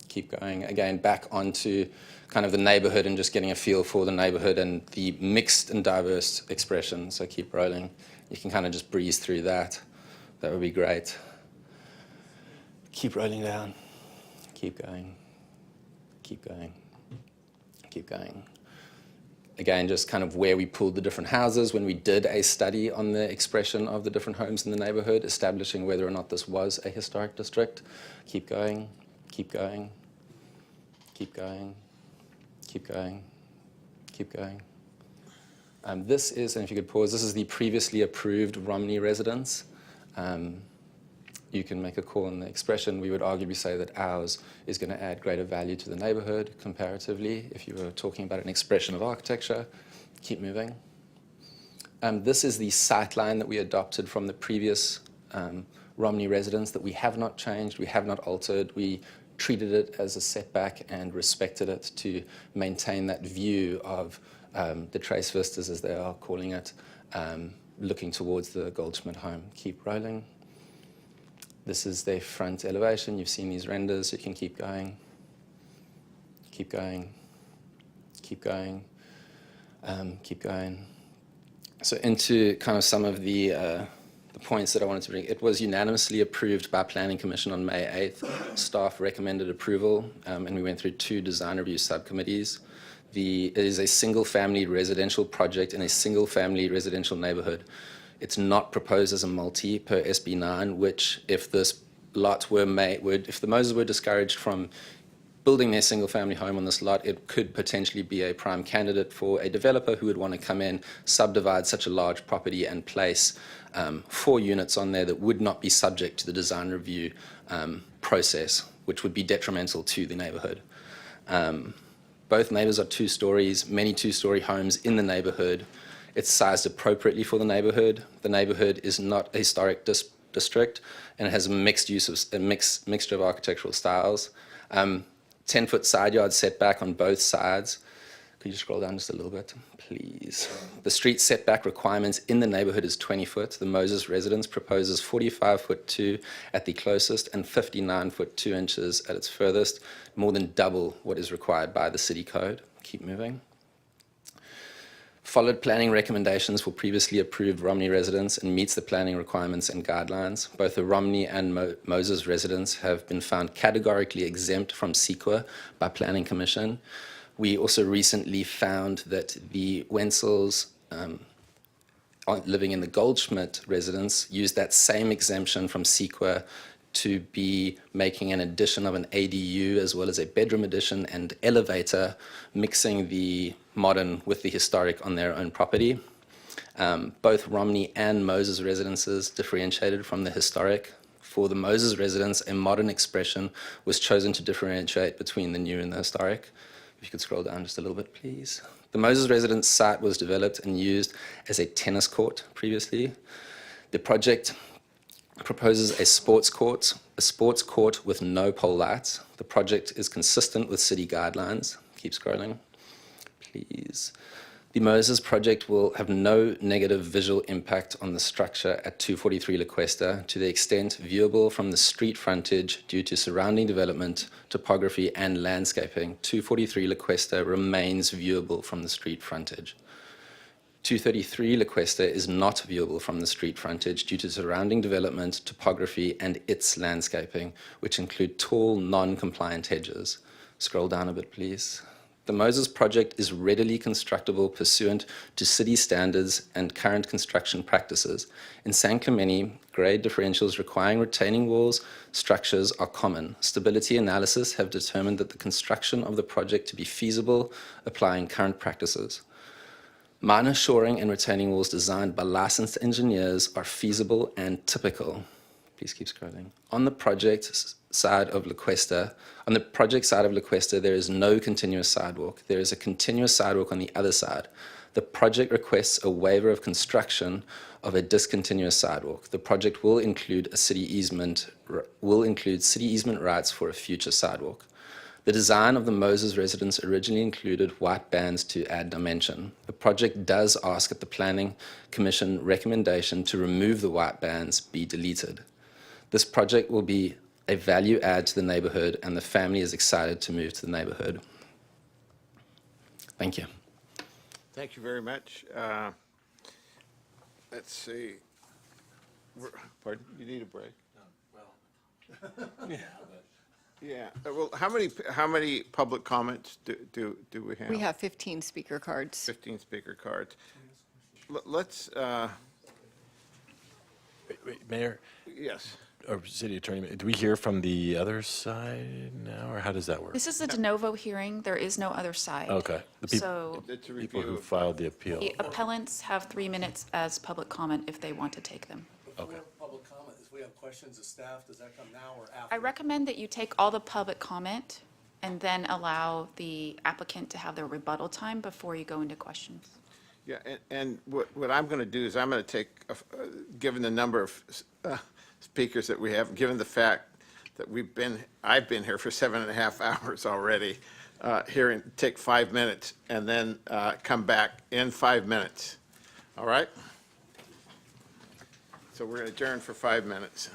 Keep going. Again, back onto kind of the neighborhood and just getting a feel for the neighborhood and the mixed and diverse expression. So keep rolling. You can kind of just breeze through that. That would be great. Keep rolling down. Keep going. Keep going. Keep going. Again, just kind of where we pulled the different houses when we did a study on the expression of the different homes in the neighborhood, establishing whether or not this was a historic district. Keep going. Keep going. Keep going. Keep going. Keep going. This is, and if you could pause, this is the previously approved Romney residence. You can make a call on the expression. We would arguably say that ours is going to add greater value to the neighborhood comparatively if you were talking about an expression of architecture. Keep moving. This is the sight line that we adopted from the previous Romney residence that we have not changed, we have not altered. We treated it as a setback and respected it to maintain that view of the Trace Vistas, as they are calling it, looking towards the Goldschmidt home. Keep rolling. This is their front elevation. You've seen these renders, so you can keep going. Keep going. Keep going. Keep going. So into kind of some of the points that I wanted to bring. It was unanimously approved by Planning Commission on May 8th. Staff recommended approval, and we went through 2 design review subcommittees. It is a single-family residential project in a single-family residential neighborhood. It's not proposed as a multi per SB 9, which if this lot were made, if the Moses were discouraged from building their single-family home on this lot, it could potentially be a prime candidate for a developer who would want to come in, subdivide such a large property and place 4 units on there that would not be subject to the design review process, which would be detrimental to the neighborhood. Both neighbors are 2 stories, many 2-story homes in the neighborhood. It's sized appropriately for the neighborhood. The neighborhood is not a historic district, and it has a mixture of architectural styles. 10-foot side yard setback on both sides. Could you scroll down just a little bit, please? The street setback requirements in the neighborhood is 20 foot. The Moses residence proposes 45-foot 2 at the closest and 59-foot 2 inches at its furthest, more than double what is required by the city code. Keep moving. Followed planning recommendations for previously approved Romney residents and meets the planning requirements and guidelines. Both the Romney and Moses residents have been found categorically exempt from CEQA by Planning Commission. We also recently found that the Wenzels living in the Goldschmidt residence used that same exemption from CEQA to be making an addition of an ADU as well as a bedroom addition and elevator, mixing the modern with the historic on their own property. Both Romney and Moses residences differentiated from the historic. For the Moses residence, a modern expression was chosen to differentiate between the new and the historic. If you could scroll down just a little bit, please. The Moses residence site was developed and used as a tennis court previously. The project proposes a sports court with no pole lights. The project is consistent with city guidelines. Keep scrolling, please. The Moses project will have no negative visual impact on the structure at 243 La Cuesta to the extent viewable from the street frontage due to surrounding development, topography, and landscaping. 243 La Cuesta remains viewable from the street frontage. 233 La Cuesta is not viewable from the street frontage due to surrounding development, topography, and its landscaping, which include tall, non-compliant hedges. Scroll down a bit, please. The Moses project is readily constructible pursuant to city standards and current construction practices. In San Clemente, grade differentials requiring retaining walls structures are common. Stability analysis have determined that the construction of the project to be feasible, applying current practices. Minor shoring and retaining walls designed by licensed engineers are feasible and typical. Please keep scrolling. On the project side of La Cuesta, there is no continuous sidewalk. There is a continuous sidewalk on the other side. The project requests a waiver of construction of a discontinuous sidewalk. The project will include city easement rights for a future sidewalk. The design of the Moses residence originally included white bands to add dimension. The project does ask that the Planning Commission recommendation to remove the white bands be deleted. This project will be a value add to the neighborhood, and the family is excited to move to the neighborhood. Thank you. Thank you very much. Let's see. Pardon? You need a break? Yeah. Well, how many public comments do we have? We have 15 speaker cards. 15 speaker cards. Let's. Wait, Mayor Yes. or City Attorney, do we hear from the other side now, or how does that work? This is a de novo hearing. There is no other side. Okay. The So It's a people review who of- filed the appeal. the appellants have 3 minutes as public comment if they want to take them. Okay. Public comment, if we have questions of staff, does that come now or after? I recommend that you take all the public comment and then allow the applicant to have their rebuttal time before you go into questions. Yeah, and what I'm going to do is I'm going to take, given the number of speakers that we have, given the fact that I've been here for 7.5 hours already, take 5 minutes and then come back in 5 minutes. All right? So we're going to adjourn for 5 minutes.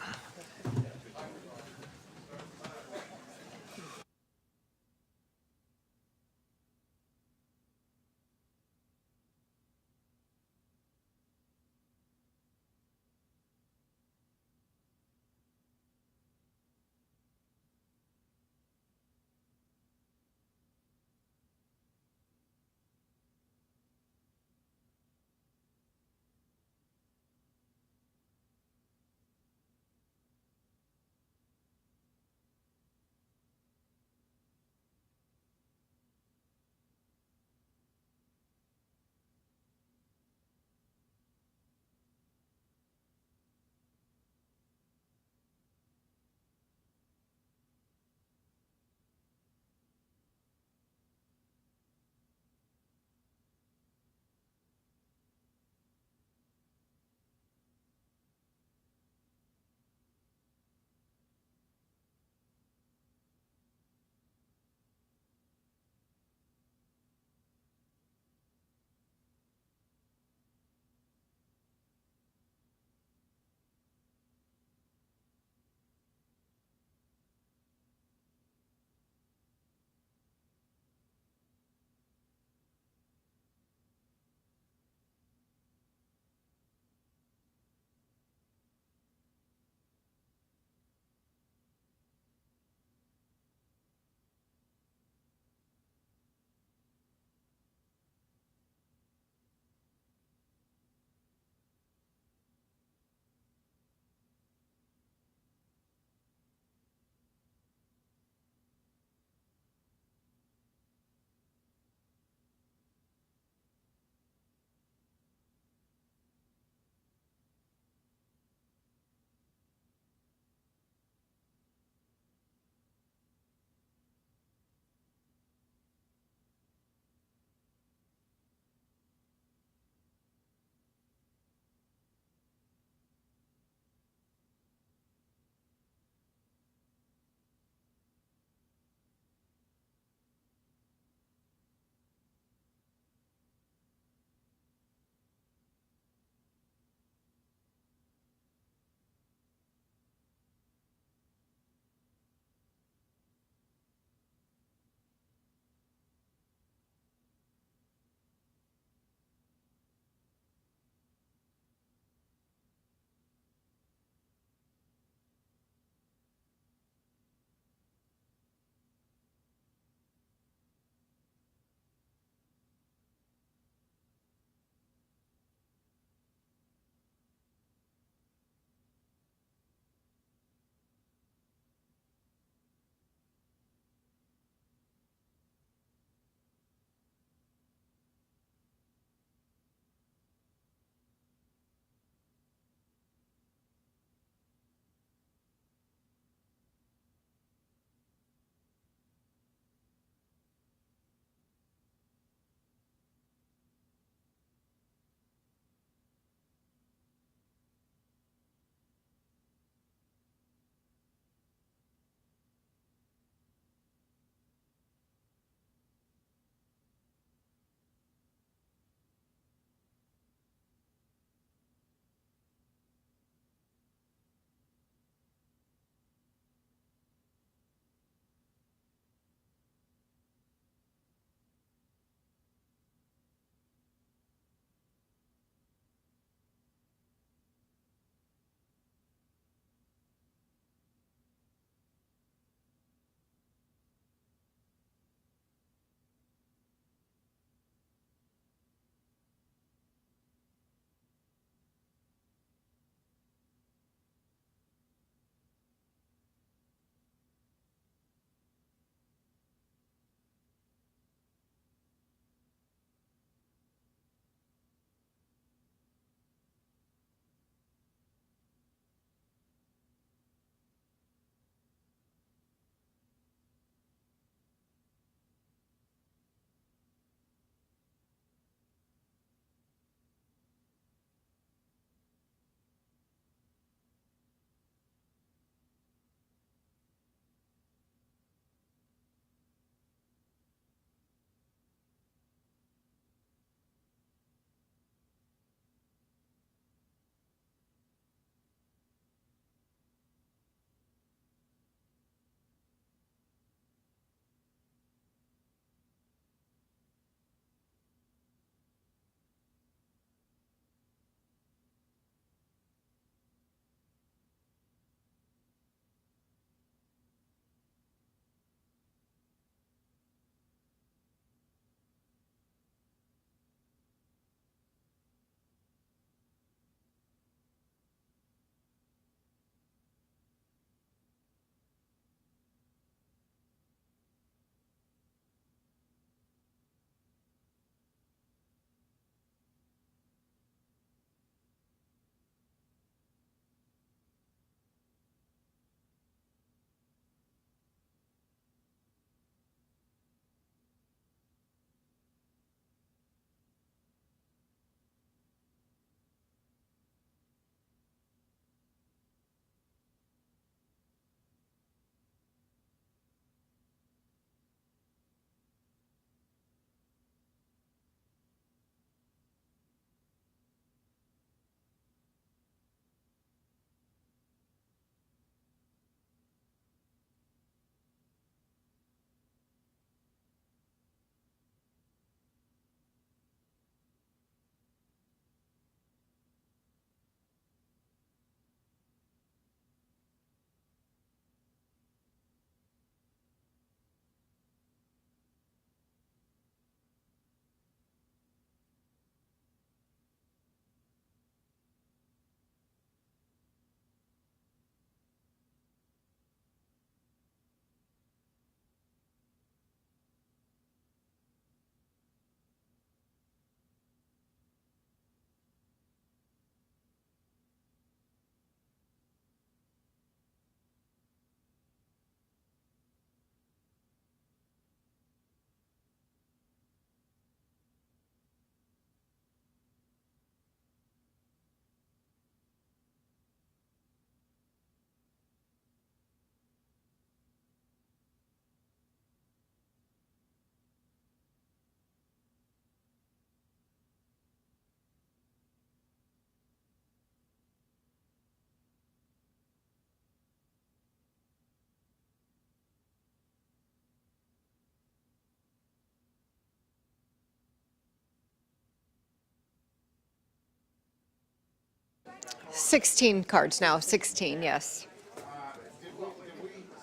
16 cards now, 16, yes. Did we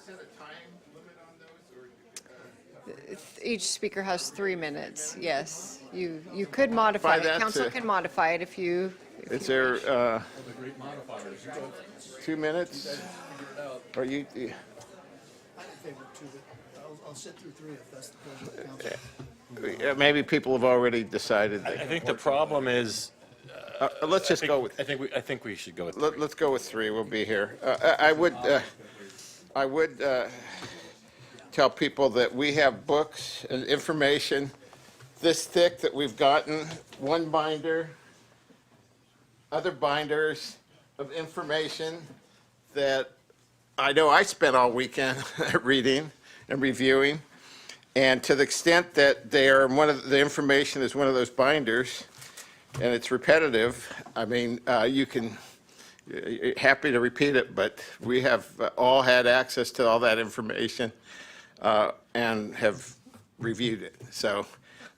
set a time limit on those, or? Each speaker has 3 minutes, yes. You could modify By that it. Council to- can modify it if you. Is there 2 minutes? Or you? I'll sit through 3 if that's the pleasure of the council. Maybe people have already decided. I think the problem is. Let's just go with. I think we should go with. Let's go with 3. We'll be here. I would tell people that we have books and information this thick that we've gotten, one binder, other binders of information that I know I spent all weekend reading and reviewing. And to the extent that they are the information is one of those binders, and it's repetitive, I mean, you can, happy to repeat it, but we have all had access to all that information and have reviewed it. So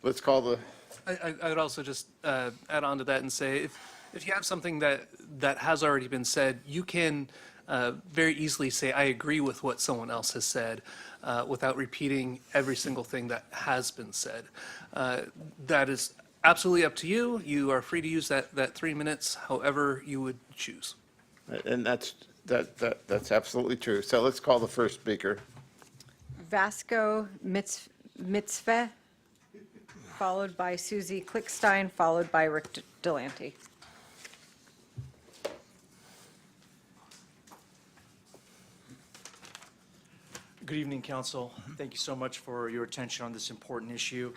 let's call the. I would also just add on to that and say, if you have something that has already been said, you can very easily say, I agree with what someone else has said, without repeating every single thing that has been said. That is absolutely up to you. You are free to use that 3 minutes however you would choose. And that's absolutely true. So let's call the first speaker. Vasco Mitzveh, followed by Susie Klickstein, followed by Rick Delante. Good evening, Council. Thank you so much for your attention on this important issue.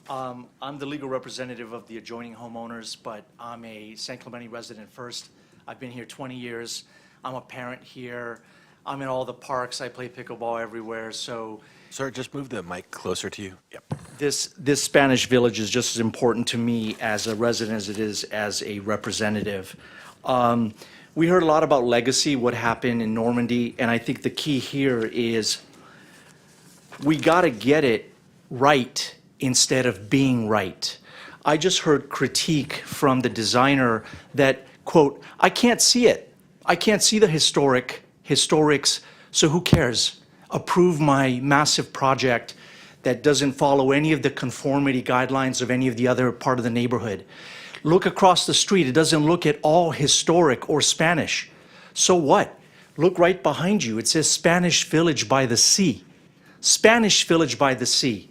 I'm the legal representative of the adjoining homeowners, but I'm a San Clemente resident first. I've been here 20 years. I'm a parent here. I'm in all the parks. I play pickleball everywhere, so. Sir, just move the mic closer to you. Yep. This Spanish Village is just as important to me as a resident as it is as a representative. We heard a lot about legacy, what happened in Normandy, and I think the key here is we got to get it right instead of being right. I just heard critique from the designer that, quote, I can't see it. I can't see the historics, so who cares? Approve my massive project that doesn't follow any of the conformity guidelines of any of the other part of the neighborhood. Look across the street, it doesn't look at all historic or Spanish. So what? Look right behind you, it says Spanish Village by the Sea. Spanish Village by the Sea.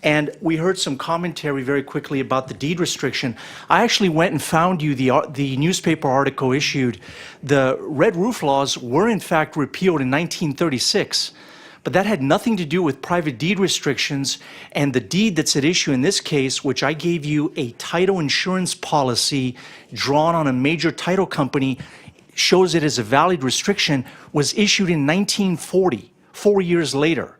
And we heard some commentary very quickly about the deed restriction. I actually went and found you the newspaper article issued. The red roof laws were in fact repealed in 1936, but that had nothing to do with private deed restrictions, and the deed that's at issue in this case, which I gave you a title insurance policy drawn on a major title company, shows it as a valid restriction, was issued in 1940, 4 years later.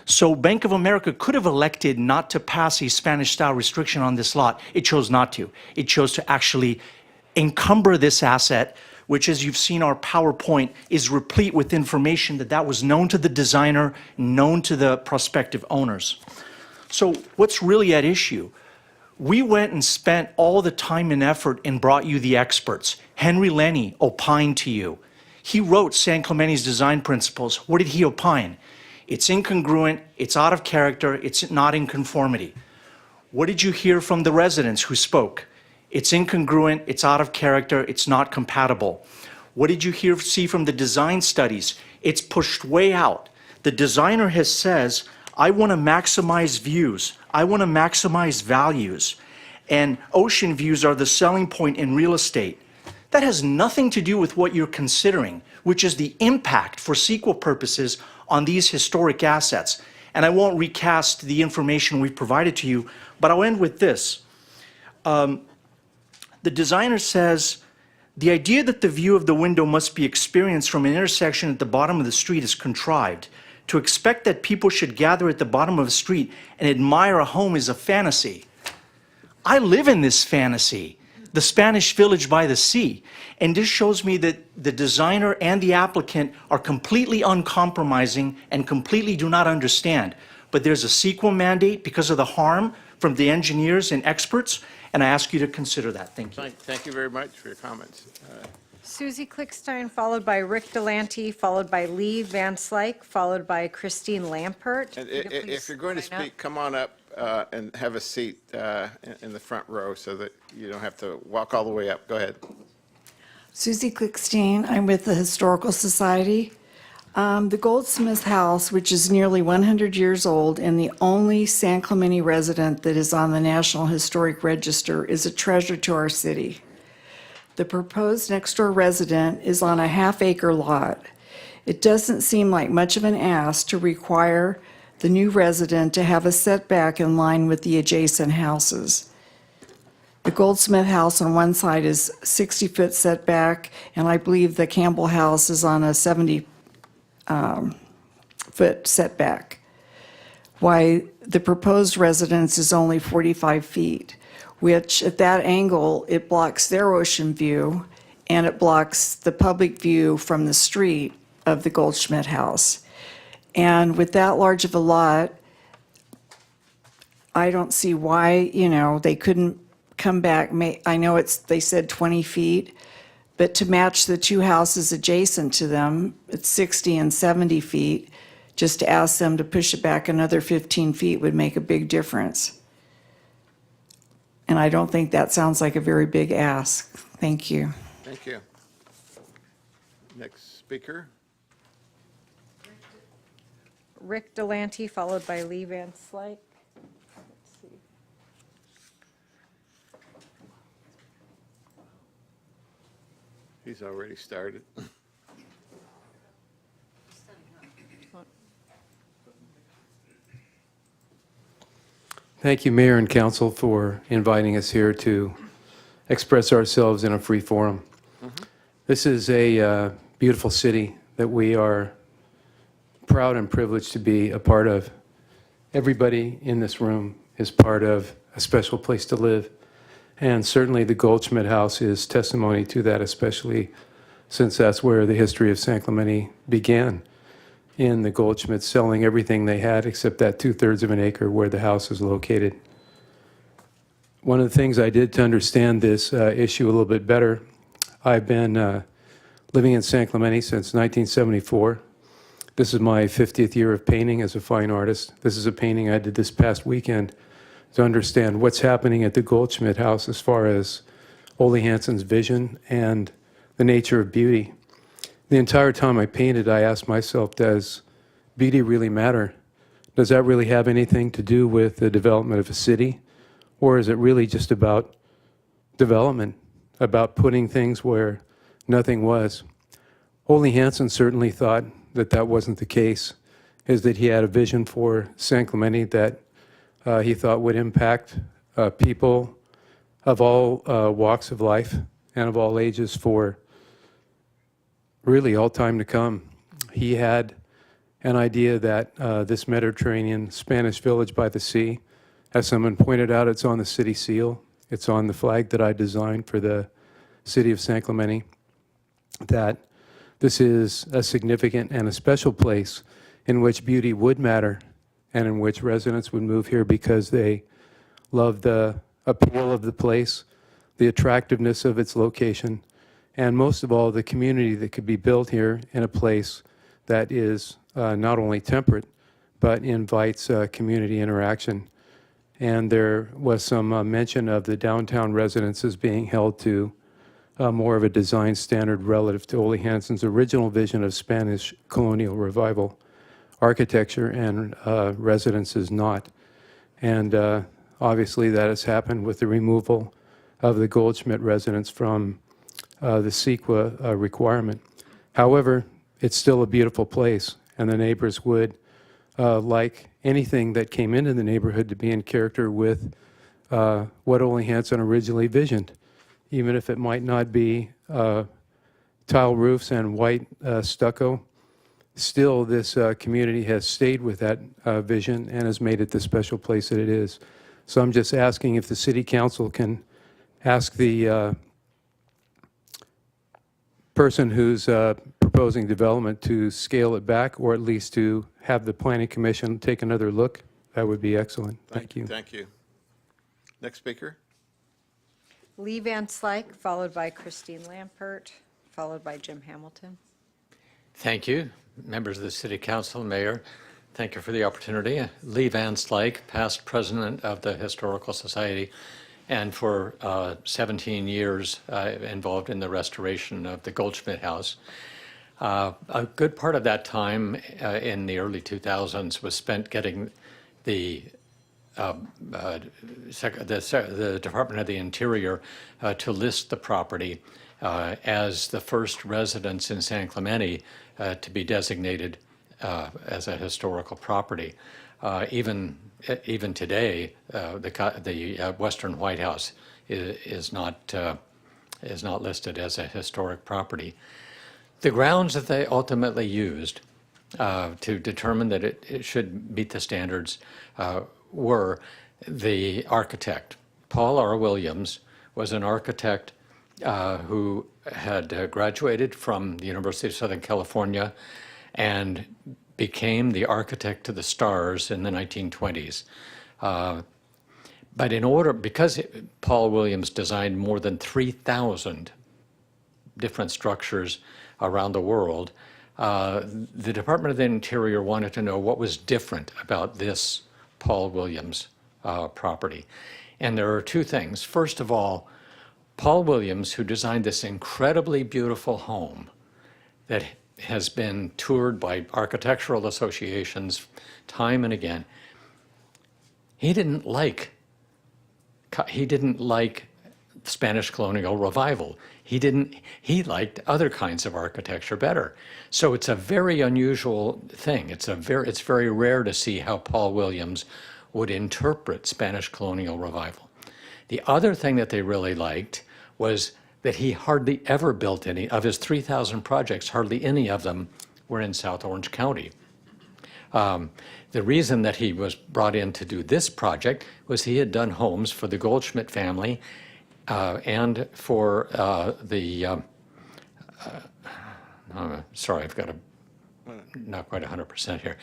So Bank of America could have elected not to pass a Spanish-style restriction on this lot. It chose not to. It chose to actually encumber this asset, which, as you've seen our PowerPoint, is replete with information that was known to the designer, known to the prospective owners. So what's really at issue? We went and spent all the time and effort and brought you the experts. Henry Lenny opined to you. He wrote San Clemente's design principles. What did he opine? It's incongruent, it's out of character, it's not in conformity. What did you hear from the residents who spoke? It's incongruent, it's out of character, it's not compatible. What did you see from the design studies? It's pushed way out. The designer says, I want to maximize views, I want to maximize values, and ocean views are the selling point in real estate. That has nothing to do with what you're considering, which is the impact for CEQA purposes on these historic assets. And I won't recast the information we've provided to you, but I'll end with this. The designer says, the idea that the view of the window must be experienced from an intersection at the bottom of the street is contrived. To expect that people should gather at the bottom of a street and admire a home is a fantasy. I live in this fantasy, the Spanish Village by the Sea. And this shows me that the designer and the applicant are completely uncompromising and completely do not understand. But there's a CEQA mandate because of the harm from the engineers and experts, and I ask you to consider that. Thank you. Thank you very much for your comments. Susie Klickstein, followed by Rick Delante, followed by Lee Van Slyke, followed by Christine Lampert. And If you could if please you're going to line up. speak, come on up and have a seat in the front row so that you don't have to walk all the way up. Go ahead. Susie Klickstein, I'm with the Historical Society. The Goldsmith House, which is nearly 100 years old and the only San Clemente resident that is on the National Historic Register, is a treasure to our city. The proposed next-door resident is on a half-acre lot. It doesn't seem like much of an ask to require the new resident to have a setback in line with the adjacent houses. The Goldsmith House on one side is 60-foot setback, and I believe the Campbell House is on a 70-foot setback. Why the proposed residence is only 45 feet, which at that angle, it blocks their ocean view, and it blocks the public view from the street of the Goldschmidt House. And with that large of a lot, I don't see why, they couldn't come back. I know they said 20 feet, but to match the two houses adjacent to them, it's 60 and 70 feet. Just to ask them to push it back another 15 feet would make a big difference. And I don't think that sounds like a very big ask. Thank you. Thank you. Next speaker. Rick Delante, followed by Lee Van Slyke. Let's see. He's already started. Thank you, Mayor and Council, for inviting us here to express ourselves in a free forum. This is a beautiful city that we are proud and privileged to be a part of. Everybody in this room is part of a special place to live, and certainly the Goldschmidt House is testimony to that, especially since that's where the history of San Clemente began, in the Goldschmidts selling everything they had except that 2/3 of an acre where the house is located. One of the things I did to understand this issue a little bit better, I've been living in San Clemente since 1974. This is my 50th year of painting as a fine artist. This is a painting I did this past weekend to understand what's happening at the Goldschmidt House as far as Ole Hansen's vision and the nature of beauty. The entire time I painted, I asked myself, does beauty really matter? Does that really have anything to do with the development of a city? Or is it really just about development, about putting things where nothing was? Ole Hansen certainly thought that that wasn't the case, is that he had a vision for San Clemente that he thought would impact people of all walks of life and of all ages for really all time to come. He had an idea that this Mediterranean Spanish village by the sea, as someone pointed out, it's on the city seal. It's on the flag that I designed for the city of San Clemente, that this is a significant and a special place in which beauty would matter and in which residents would move here because they love the appeal of the place, the attractiveness of its location, and most of all, the community that could be built here in a place that is not only temperate, but invites community interaction. And there was some mention of the downtown residences being held to more of a design standard relative to Ole Hansen's original vision of Spanish colonial revival architecture, and residences not. And obviously that has happened with the removal of the Goldschmidt residence from the CEQA requirement. However, it's still a beautiful place, and the neighbors would like anything that came into the neighborhood to be in character with what Ole Hansen originally visioned, even if it might not be tile roofs and white stucco. Still, this community has stayed with that vision and has made it the special place that it is. So I'm just asking if the City Council can ask the person who's proposing development to scale it back, or at least to have the Planning Commission take another look. That would be excellent. Thank you. Thank you. Next speaker. Lee Van Slyke, followed by Christine Lampert, followed by Jim Hamilton. Thank you, members of the City Council, Mayor. Thank you for the opportunity. Lee Van Slyke, past president of the Historical Society, and for 17 years involved in the restoration of the Goldschmidt House. A good part of that time in the early 2000s was spent getting the Department of the Interior to list the property as the first residence in San Clemente to be designated as a historical property. Even today, the Western White House is not listed as a historic property. The grounds that they ultimately used to determine that it should meet the standards were the architect. Paul R. Williams was an architect who had graduated from the University of Southern California and became the architect to the stars in the 1920s. But because Paul Williams designed more than 3,000 different structures around the world, the Department of the Interior wanted to know what was different about this Paul Williams property. And there are two things. First of all, Paul Williams, who designed this incredibly beautiful home that has been toured by architectural associations time and again, he didn't like Spanish colonial revival. He liked other kinds of architecture better. So it's a very unusual thing. It's very rare to see how Paul Williams would interpret Spanish colonial revival. The other thing that they really liked was that he hardly ever built any of his 3,000 projects, hardly any of them were in South Orange County. The reason that he was brought in to do this project was he had done homes for the Goldschmidt family and for sorry, I've got not quite 100% here.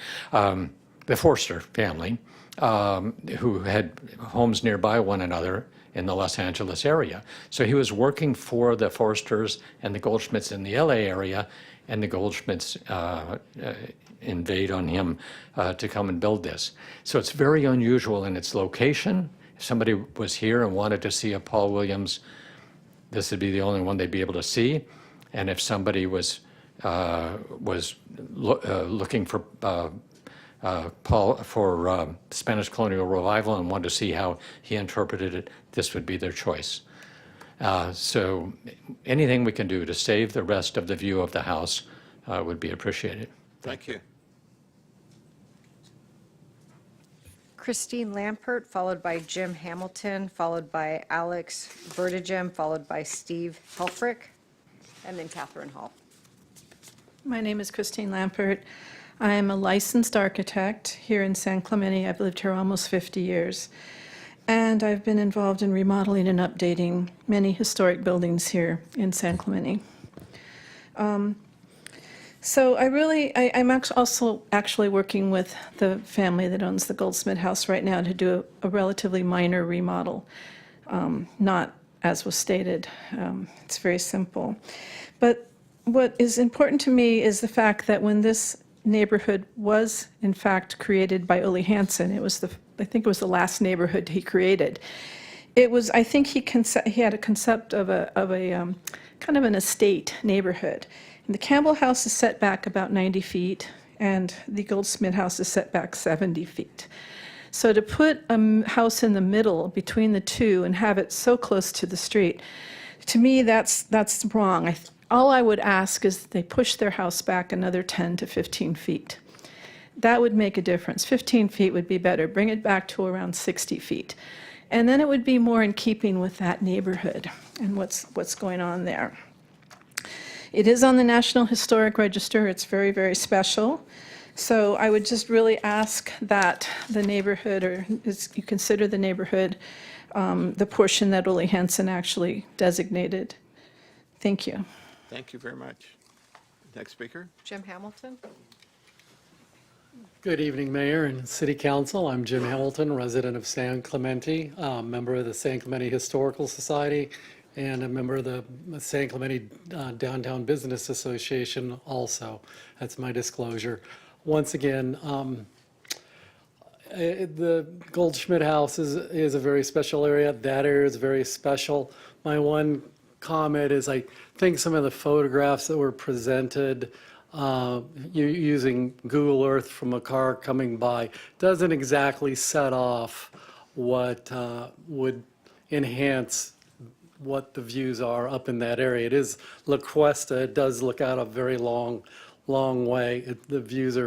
The Forster family, who had homes nearby one another in the Los Angeles area. So he was working for the Forsters and the Goldschmidts in the LA area, and the Goldschmidts invade on him to come and build this. So it's very unusual in its location. If somebody was here and wanted to see a Paul Williams, this would be the only one they'd be able to see. And if somebody was looking for Paul for Spanish colonial revival and wanted to see how he interpreted it, this would be their choice. So anything we can do to save the rest of the view of the house would be appreciated. Thank you. Christine Lampert, followed by Jim Hamilton, followed by Alex Vertigem, followed by Steve Helfrich, and then Catherine Hall. My name is Christine Lampert. I am a licensed architect here in San Clemente. I've lived here almost 50 years. And I've been involved in remodeling and updating many historic buildings here in San Clemente. So I'm also actually working with the family that owns the Goldsmith House right now to do a relatively minor remodel, not as was stated. It's very simple. But what is important to me is the fact that when this neighborhood was in fact created by Uli Hansen, I think it was the last neighborhood he created. It was, I think he had a concept of a kind of an estate neighborhood. And the Campbell House is set back about 90 feet, and the Goldsmith House is set back 70 feet. So to put a house in the middle between the two and have it so close to the street, to me, that's wrong. All I would ask is they push their house back another 10 to 15 feet. That would make a difference. 15 feet would be better. Bring it back to around 60 feet. And then it would be more in keeping with that neighborhood and what's going on there. It is on the National Historic Register. It's very, very special. So I would just really ask that the neighborhood, or you consider the neighborhood, the portion that Uli Hansen actually designated. Thank you. Thank you very much. Next speaker. Jim Hamilton. Good evening, Mayor and City Council. I'm Jim Hamilton, resident of San Clemente, member of the San Clemente Historical Society, and a member of the San Clemente Downtown Business Association also. That's my disclosure. Once again, the Goldschmidt House is a very special area. That area is very special. My one comment is I think some of the photographs that were presented using Google Earth from a car coming by doesn't exactly set off what would enhance what the views are up in that area. It is La Cuesta. It does look out a very long way. The views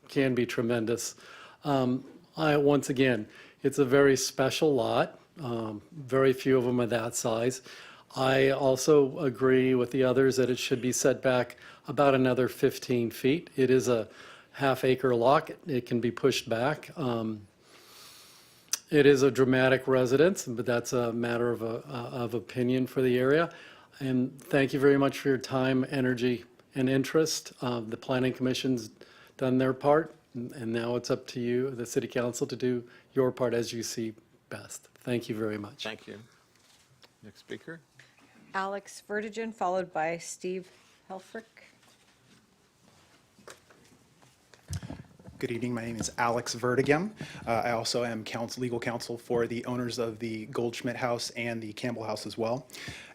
can be tremendous. Once again, it's a very special lot. Very few of them are that size. I also agree with the others that it should be set back about another 15 feet. It is a half-acre lot. It can be pushed back. It is a dramatic residence, but that's a matter of opinion for the area. And thank you very much for your time, energy, and interest. The Planning Commission's done their part, and now it's up to you, the City Council, to do your part as you see best. Thank you very much. Thank you. Next speaker. Alex Vertigen, followed by Steve Helfrich. Good evening. My name is Alex Vertigem. I also am legal counsel for the owners of the Goldschmidt House and the Campbell House as well.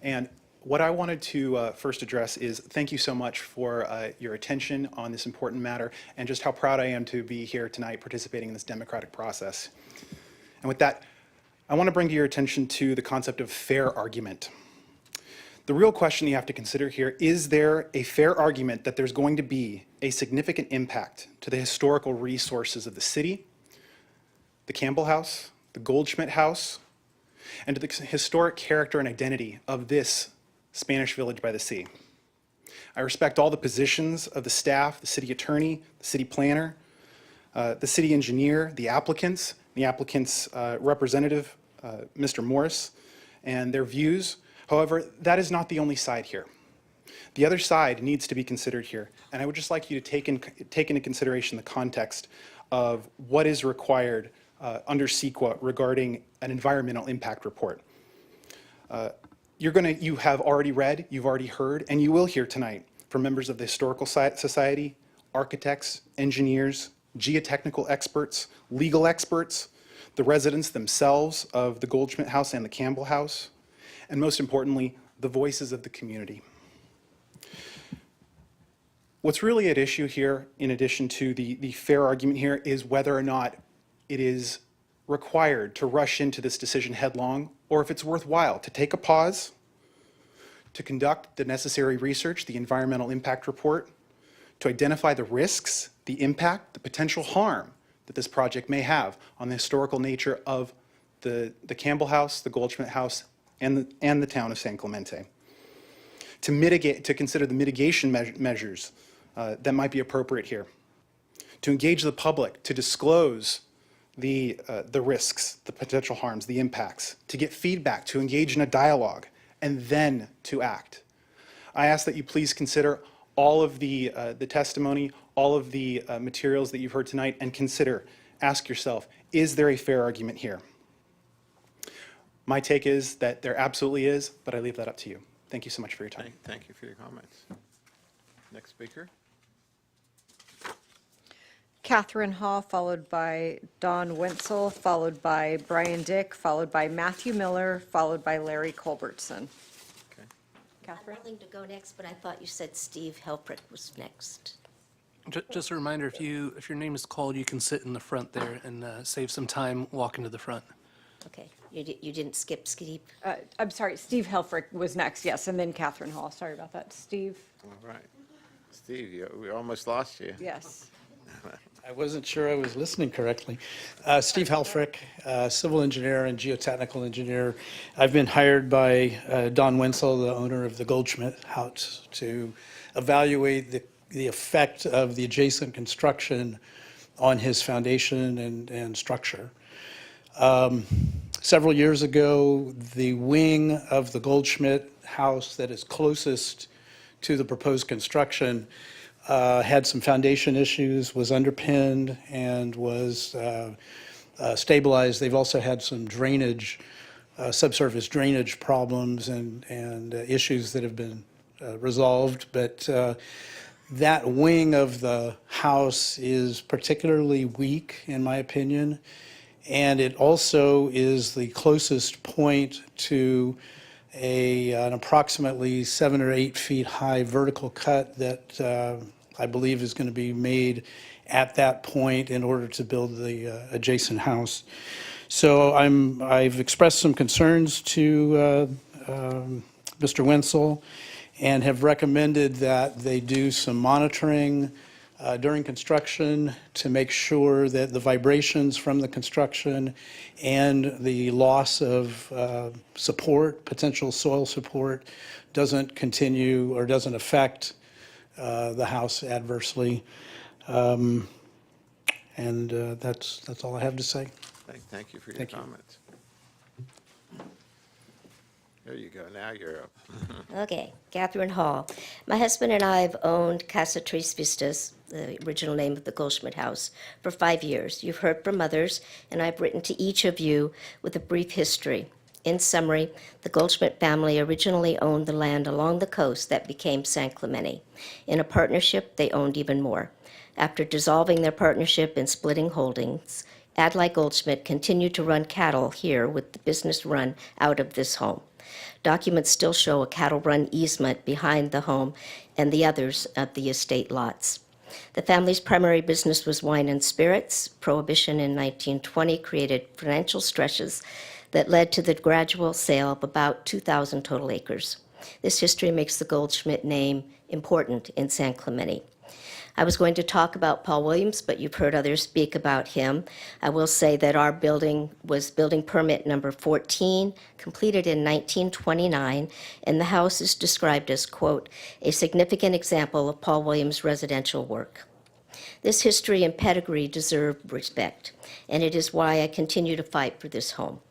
And what I wanted to first address is thank you so much for your attention on this important matter and just how proud I am to be here tonight participating in this democratic process. And with that, I want to bring to your attention to the concept of fair argument. The real question you have to consider here, is there a fair argument that there's going to be a significant impact to the historical resources of the city, the Campbell House, the Goldschmidt House, and to the historic character and identity of this Spanish village by the sea? I respect all the positions of the staff, the city attorney, the city planner, the city engineer, the applicant's representative, Mr. Morris, and their views. However, that is not the only side here. The other side needs to be considered here, and I would just like you to take into consideration the context of what is required under CEQA regarding an environmental impact report. You have already read, you've already heard, and you will hear tonight from members of the Historical Society, architects, engineers, geotechnical experts, legal experts, the residents themselves of the Goldschmidt House and the Campbell House, and most importantly, the voices of the community. What's really at issue here, in addition to the fair argument here, is whether or not it is required to rush into this decision headlong, or if it's worthwhile to take a pause, to conduct the necessary research, the environmental impact report, to identify the risks, the impact, the potential harm that this project may have on the historical nature of the Campbell House, the Goldschmidt House, and the town of San Clemente. To consider the mitigation measures that might be appropriate here. To engage the public, to disclose the risks, the potential harms, the impacts, to get feedback, to engage in a dialogue, and then to act. I ask that you please consider all of the testimony, all of the materials that you've heard tonight, and ask yourself, is there a fair argument here? My take is that there absolutely is, but I leave that up to you. Thank you so much for your time. Thank you for your comments. Next speaker. Catherine Hall, followed by Don Wenzel, followed by Brian Dick, followed by Matthew Miller, followed by Larry Culbertson. I'm willing to go next, but I thought you said Steve Helfrich was next. Just a reminder, if your name is called, you can sit in the front there and save some time walking to the front. Okay, you didn't skip Steve? I'm sorry, Steve Helfrich was next, yes, and then Catherine Hall. Sorry about that. Steve? All right. Steve, we almost lost you. Yes. I wasn't sure I was listening correctly. Steve Helfrich, civil engineer and geotechnical engineer. I've been hired by Don Wenzel, the owner of the Goldschmidt House, to evaluate the effect of the adjacent construction on his foundation and structure. Several years ago, the wing of the Goldschmidt House that is closest to the proposed construction had some foundation issues, was underpinned, and was stabilized. They've also had some drainage subsurface drainage problems and issues that have been resolved, but that wing of the house is particularly weak, in my opinion, and it also is the closest point to an approximately 7 or 8 feet high vertical cut that I believe is going to be made at that point in order to build the adjacent house. So I've expressed some concerns to Mr. Wenzel and have recommended that they do some monitoring during construction to make sure that the vibrations from the construction and the loss of support, potential soil support, doesn't continue or doesn't affect the house adversely. And that's all I have to say. Thank you for your Thank you. comments. There you go. Now you're up. Okay, Catherine Hall. My husband and I have owned Casa Tres Vistas, the original name of the Goldschmidt House, for 5 years. You've heard from others, and I've written to each of you with a brief history. In summary, the Goldschmidt family originally owned the land along the coast that became San Clemente. In a partnership, they owned even more. After dissolving their partnership and splitting holdings, Adlai Goldschmidt continued to run cattle here with the business run out of this home. Documents still show a cattle run easement behind the home and the others of the estate lots. The family's primary business was wine and spirits. Prohibition in 1920 created financial stresses that led to the gradual sale of about 2,000 total acres. This history makes the Goldschmidt name important in San Clemente. I was going to talk about Paul Williams, but you've heard others speak about him. I will say that our building was building permit number 14, completed in 1929, and the house is described as, quote, a significant example of Paul Williams' residential work. This history and pedigree deserve respect, and it is why I continue to fight for this home.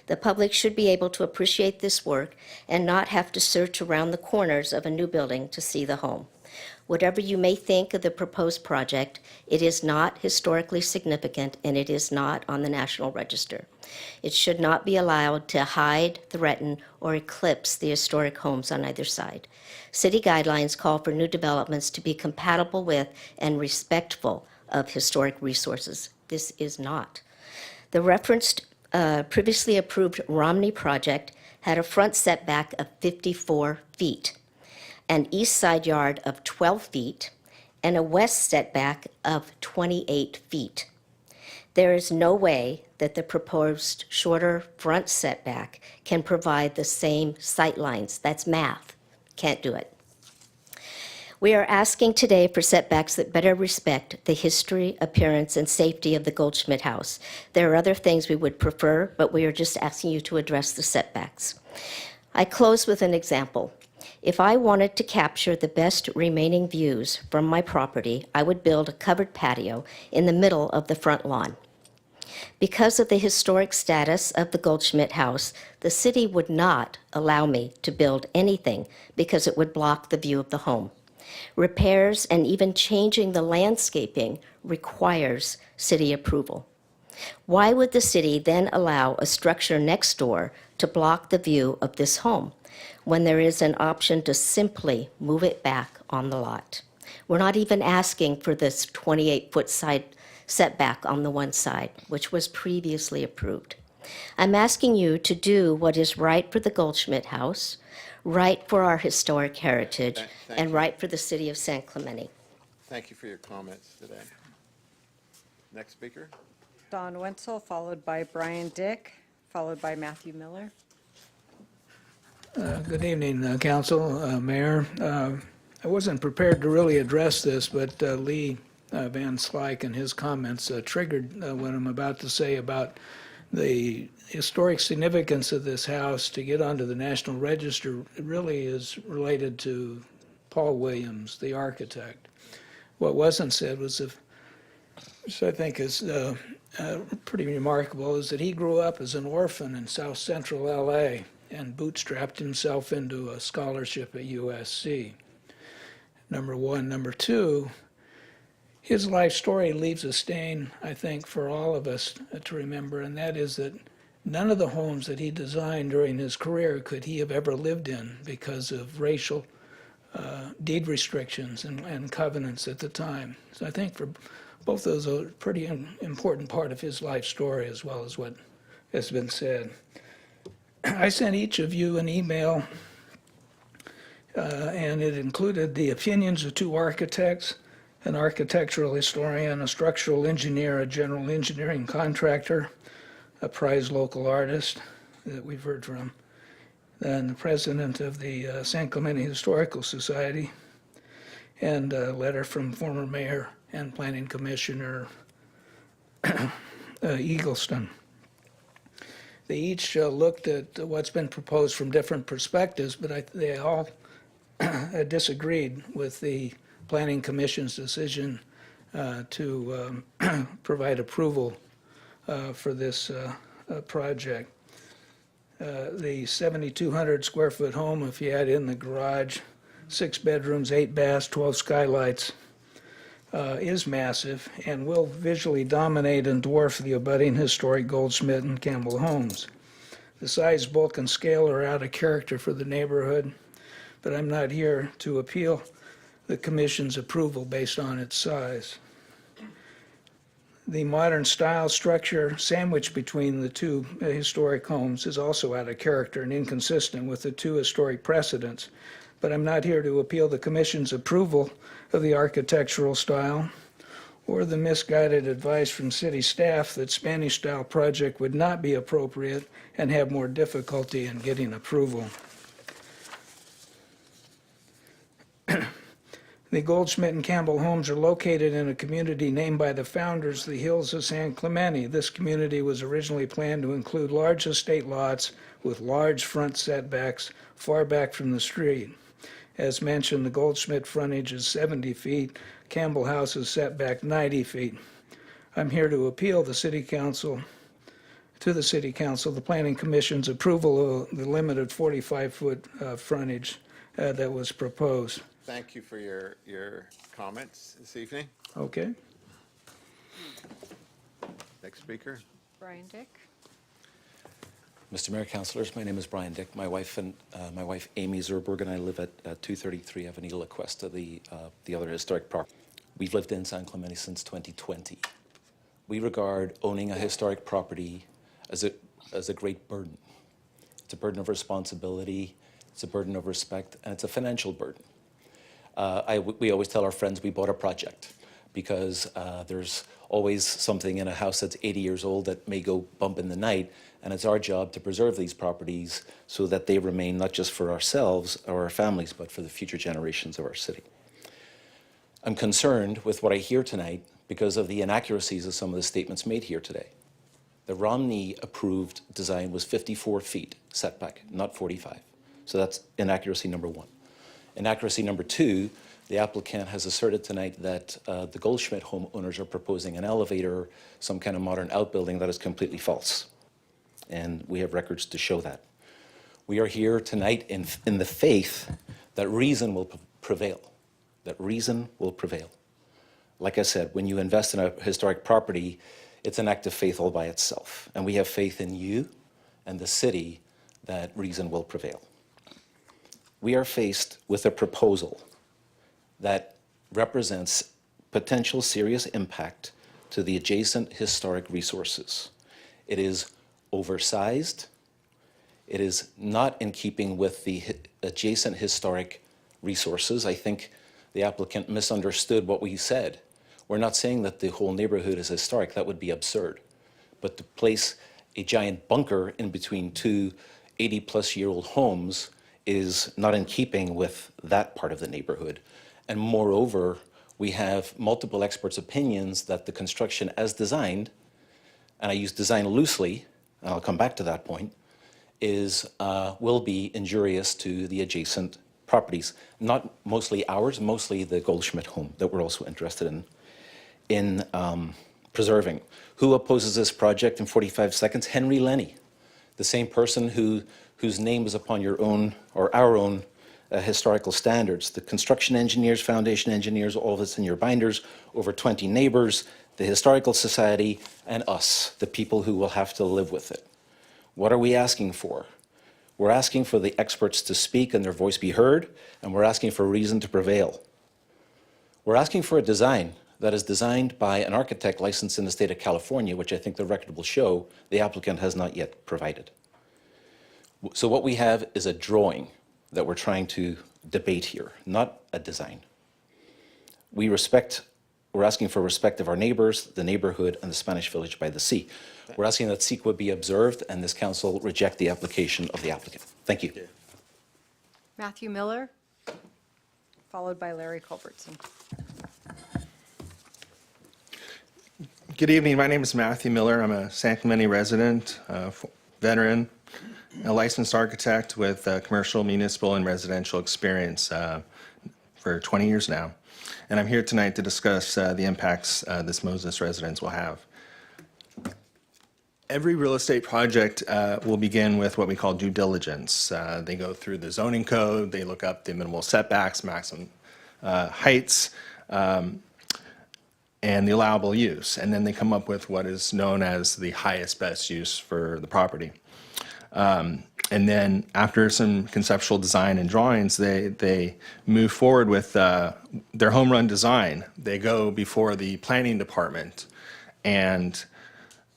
The public should be able to appreciate this work and not have to search around the corners of a new building to see the home. Whatever you may think of the proposed project, it is not historically significant and it is not on the National Register. It should not be allowed to hide, threaten, or eclipse the historic homes on either side. City guidelines call for new developments to be compatible with and respectful of historic resources. This is not. The referenced previously approved Romney project had a front setback of 54 feet, an east side yard of 12 feet, and a west setback of 28 feet. There is no way that the proposed shorter front setback can provide the same sightlines. That's math. Can't do it. We are asking today for setbacks that better respect the history, appearance, and safety of the Goldschmidt House. There are other things we would prefer, but we are just asking you to address the setbacks. I close with an example. If I wanted to capture the best remaining views from my property, I would build a covered patio in the middle of the front lawn. Because of the historic status of the Goldschmidt House, the city would not allow me to build anything because it would block the view of the home. Repairs and even changing the landscaping requires city approval. Why would the city then allow a structure next door to block the view of this home when there is an option to simply move it back on the lot? We're not even asking for this 28-foot side setback on the one side, which was previously approved. I'm asking you to do what is right for the Goldschmidt House, right for our historic heritage, and right for the city of San Clemente. Thank you for your comments today. Next speaker. Don Wenzel, followed by Brian Dick, followed by Matthew Miller. Good evening, Council, Mayor. I wasn't prepared to really address this, but Lee Van Slyke and his comments triggered what I'm about to say about the historic significance of this house to get onto the National Register. It really is related to Paul Williams, the architect. What wasn't said was, which I think is pretty remarkable, is that he grew up as an orphan in South Central LA and bootstrapped himself into a scholarship at USC. Number one. Number two, his life story leaves a stain, I think, for all of us to remember, and that is that none of the homes that he designed during his career could he have ever lived in because of racial deed restrictions and covenants at the time. So I think for both those are a pretty important part of his life story as well as what has been said. I sent each of you an email and it included the opinions of 2 architects, an architectural historian, a structural engineer, a general engineering contractor, a prize local artist that we've heard from, and the president of the San Clemente Historical Society, and a letter from former mayor and planning commissioner Eagleston. They each looked at what's been proposed from different perspectives, but they all disagreed with the Planning Commission's decision to provide approval for this project. The 7,200 square foot home, if you add in the garage, 6 bedrooms, 8 baths, 12 skylights, is massive and will visually dominate and dwarf the abutting historic Goldsmith and Campbell homes. The size, bulk, and scale are out of character for the neighborhood, but I'm not here to appeal the Commission's approval based on its size. The modern style structure sandwiched between the 2 historic homes is also out of character and inconsistent with the 2 historic precedents, but I'm not here to appeal the Commission's approval of the architectural style or the misguided advice from city staff that Spanish-style project would not be appropriate and have more difficulty in getting approval. The Goldschmidt and Campbell homes are located in a community named by the founders the Hills of San Clemente. This community was originally planned to include large estate lots with large front setbacks far back from the street. As mentioned, the Goldschmidt frontage is 70 feet. Campbell House is set back 90 feet. I'm here to appeal the City Council, the Planning Commission's approval of the limited 45-foot frontage that was proposed. Thank you for your comments this evening. Okay. Next speaker. Brian Dick. Mr. Mayor, Councilors, my name is Brian Dick. My wife Amy Zerberg and I live at 233 Avenida La Cuesta, the other historic property. We've lived in San Clemente since 2020. We regard owning a historic property as a great burden. It's a burden of responsibility, it's a burden of respect, and it's a financial burden. We always tell our friends we bought a project because there's always something in a house that's 80 years old that may go bump in the night, and it's our job to preserve these properties so that they remain not just for ourselves or our families, but for the future generations of our city. I'm concerned with what I hear tonight because of the inaccuracies of some of the statements made here today. The Romney-approved design was 54 feet setback, not 45. So that's inaccuracy number 1. Inaccuracy number 2, the applicant has asserted tonight that the Goldschmidt homeowners are proposing an elevator, some kind of modern outbuilding. That is completely false. And we have records to show that. We are here tonight in the faith that reason will prevail, that reason will prevail. Like I said, when you invest in a historic property, it's an act of faith all by itself. And we have faith in you and the city that reason will prevail. We are faced with a proposal that represents potential serious impact to the adjacent historic resources. It is oversized. It is not in keeping with the adjacent historic resources. I think the applicant misunderstood what we said. We're not saying that the whole neighborhood is historic. That would be absurd. But to place a giant bunker in between 2 80-plus-year-old homes is not in keeping with that part of the neighborhood. And moreover, we have multiple experts' opinions that the construction as designed, and I use design loosely, and I'll come back to that point, will be injurious to the adjacent properties. Not mostly ours, mostly the Goldschmidt home that we're also interested in preserving. Who opposes this project in 45 seconds? Henry Lenny, the same person whose name is upon your own or our own historical standards. The construction engineers, foundation engineers, all of this in your binders, over 20 neighbors, the Historical Society, and us, the people who will have to live with it. What are we asking for? We're asking for the experts to speak and their voice be heard, and we're asking for reason to prevail. We're asking for a design that is designed by an architect licensed in the state of California, which I think the record will show the applicant has not yet provided. So what we have is a drawing that we're trying to debate here, not a design. We're asking for respect of our neighbors, the neighborhood, and the Spanish Village by the sea. We're asking that CEQA be observed and this council reject the application of the applicant. Thank you. Matthew Miller, followed by Larry Culbertson. Good evening. My name is Matthew Miller. I'm a San Clemente resident, veteran, a licensed architect with commercial, municipal, and residential experience for 20 years now. And I'm here tonight to discuss the impacts this Moses residence will have. Every real estate project will begin with what we call due diligence. They go through the zoning code, they look up the minimal setbacks, maximum heights, and the allowable use. And then they come up with what is known as the highest best use for the property. And then after some conceptual design and drawings, they move forward with their home run design. They go before the planning department and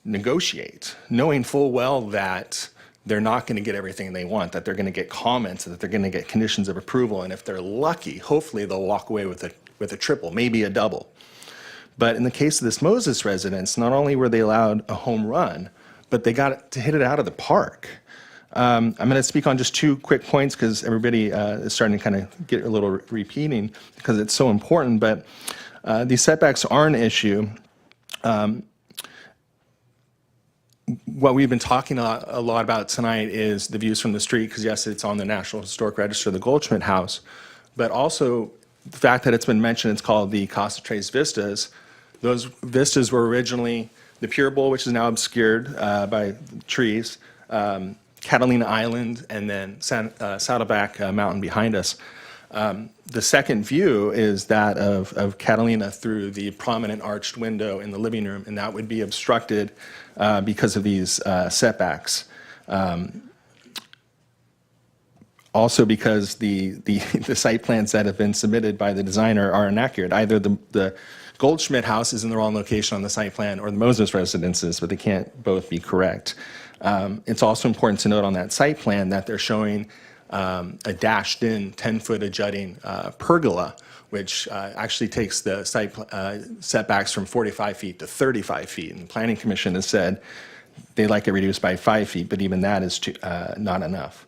negotiate, knowing full well that they're not going to get everything they want, that they're going to get comments, that they're going to get conditions of approval. And if they're lucky, hopefully they'll walk away with a triple, maybe a double. But in the case of this Moses residence, not only were they allowed a home run, but they got to hit it out of the park. I'm going to speak on just two quick points because everybody is starting to kind of get a little repeating because it's so important. But these setbacks are an issue. What we've been talking a lot about tonight is the views from the street because, yes, it's on the National Historic Register, the Goldschmidt House, but also the fact that it's been mentioned, it's called the Casa Tres Vistas. Those vistas were originally the Pure Bowl, which is now obscured by trees, Catalina Island, and then Saddleback Mountain behind us. The second view is that of Catalina through the prominent arched window in the living room, and that would be obstructed because of these setbacks. Also because the site plans that have been submitted by the designer are inaccurate. Either the Goldschmidt house is in the wrong location on the site plan or the Moses residences, but they can't both be correct. It's also important to note on that site plan that they're showing a dashed-in 10-foot adjutting pergola, which actually takes the site setbacks from 45 feet to 35 feet. And the Planning Commission has said they'd like it reduced by 5 feet, but even that is not enough.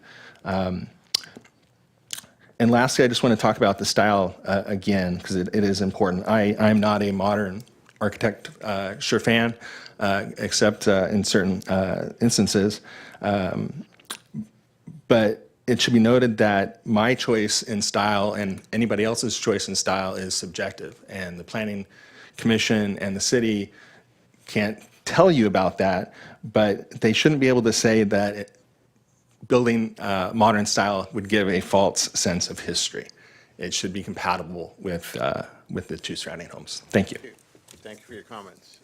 And lastly, I just want to talk about the style again, because it is important. I'm not a modern architect sure fan, except in certain instances. But it should be noted that my choice in style and anybody else's choice in style is subjective. And the Planning Commission and the city can't tell you about that, but they shouldn't be able to say that building modern style would give a false sense of history. It should be compatible with the two surrounding homes. Thank you. Thank you for your comments.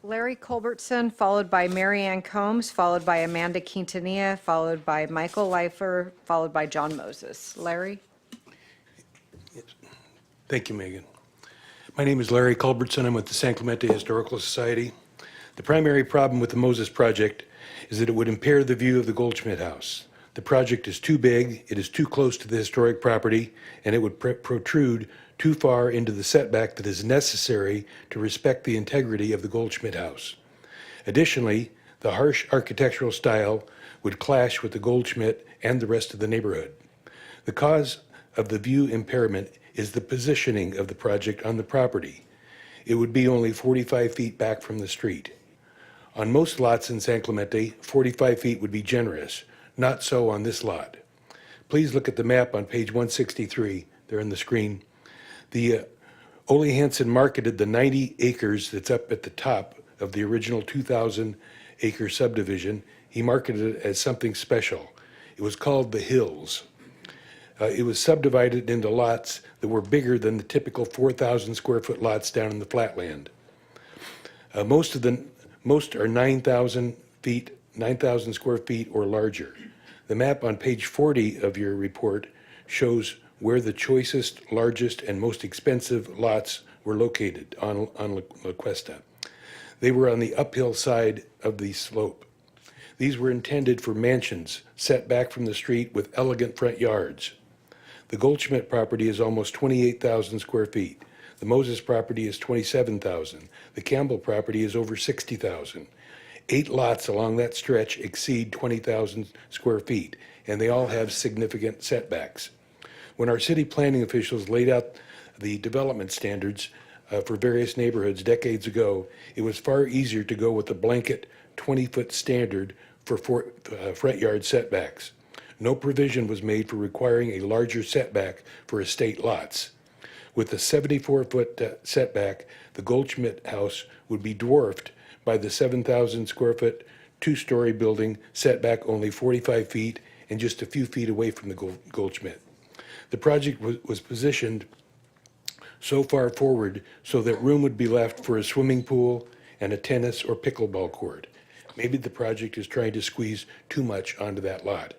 Larry Culbertson, followed by Mary Ann Combs, followed by Amanda Quintanilla, followed by Michael Leifer, followed by John Moses. Larry? Thank you, Megan. My name is Larry Culbertson. I'm with the San Clemente Historical Society. The primary problem with the Moses project is that it would impair the view of the Goldschmidt House. The project is too big, it is too close to the historic property, and it would protrude too far into the setback that is necessary to respect the integrity of the Goldschmidt House. Additionally, the harsh architectural style would clash with the Goldschmidt and the rest of the neighborhood. The cause of the view impairment is the positioning of the project on the property. It would be only 45 feet back from the street. On most lots in San Clemente, 45 feet would be generous. Not so on this lot. Please look at the map on page 163. They're on the screen. The Ole Hansen marketed the 90 acres that's up at the top of the original 2,000-acre subdivision. He marketed it as something special. It was called the Hills. It was subdivided into lots that were bigger than the typical 4,000 square foot lots down in the flatland. Most are 9,000 feet 9,000 square feet or larger. The map on page 40 of your report shows where the choicest, largest, and most expensive lots were located on La Cuesta. They were on the uphill side of the slope. These were intended for mansions set back from the street with elegant front yards. The Goldschmidt property is almost 28,000 square feet. The Moses property is 27,000. The Campbell property is over 60,000. 8 lots along that stretch exceed 20,000 square feet, and they all have significant setbacks. When our city planning officials laid out the development standards for various neighborhoods decades ago, it was far easier to go with the blanket 20-foot standard for front yard setbacks. No provision was made for requiring a larger setback for estate lots. With the 74-foot setback, the Goldschmidt house would be dwarfed by the 7,000 square foot, 2-story building set back only 45 feet and just a few feet away from the Goldschmidt. The project was positioned so far forward so that room would be left for a swimming pool and a tennis or pickleball court. Maybe the project is trying to squeeze too much onto that lot.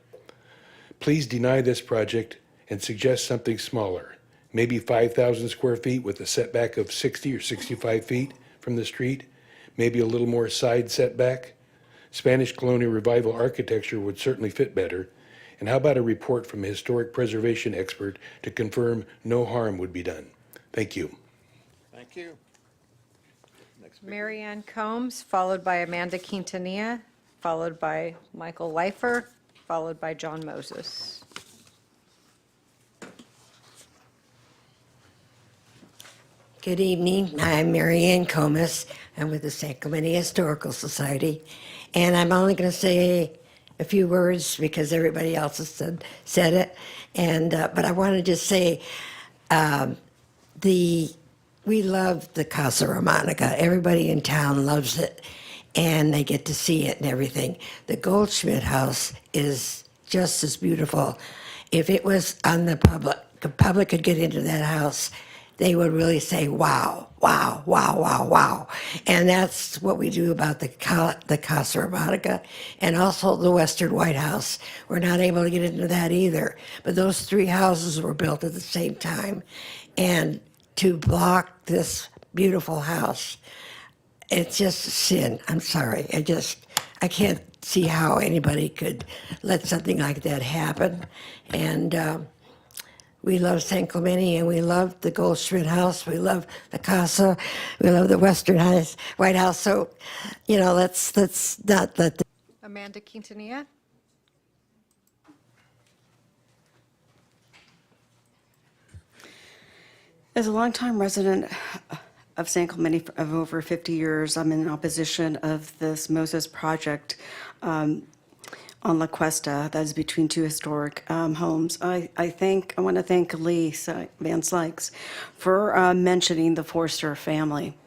Please deny this project and suggest something smaller, maybe 5,000 square feet with a setback of 60 or 65 feet from the street, maybe a little more side setback. Spanish colonial revival architecture would certainly fit better. And how about a report from a historic preservation expert to confirm no harm would be done? Thank you. Thank you. Next speaker. Mary Ann Combs, followed by Amanda Quintanilla, followed by Michael Leifer, followed by John Moses. Good evening. I'm Mary Ann Combs. I'm with the San Clemente Historical Society. And I'm only going to say a few words because everybody else has said it. And but I want to just say we love the Casa Romanica. Everybody in town loves it, and they get to see it and everything. The Goldschmidt house is just as beautiful. If it was on the public could get into that house, they would really say, wow, wow, wow, wow, wow. And that's what we do about the Casa Romanica and also the Western White House. We're not able to get into that either. But those 3 houses were built at the same time. And to block this beautiful house, it's just a sin. I'm sorry. I can't see how anybody could let something like that happen. And we love San Clemente, and we love the Goldschmidt house. We love the Casa. We love the Western White House. So, you know, let's not let the Amanda Quintanilla. As a longtime resident of San Clemente of over 50 years, I'm in opposition of this Moses project on La Cuesta that is between 2 historic homes. I want to thank Lee Van Slikes for mentioning the Forster family,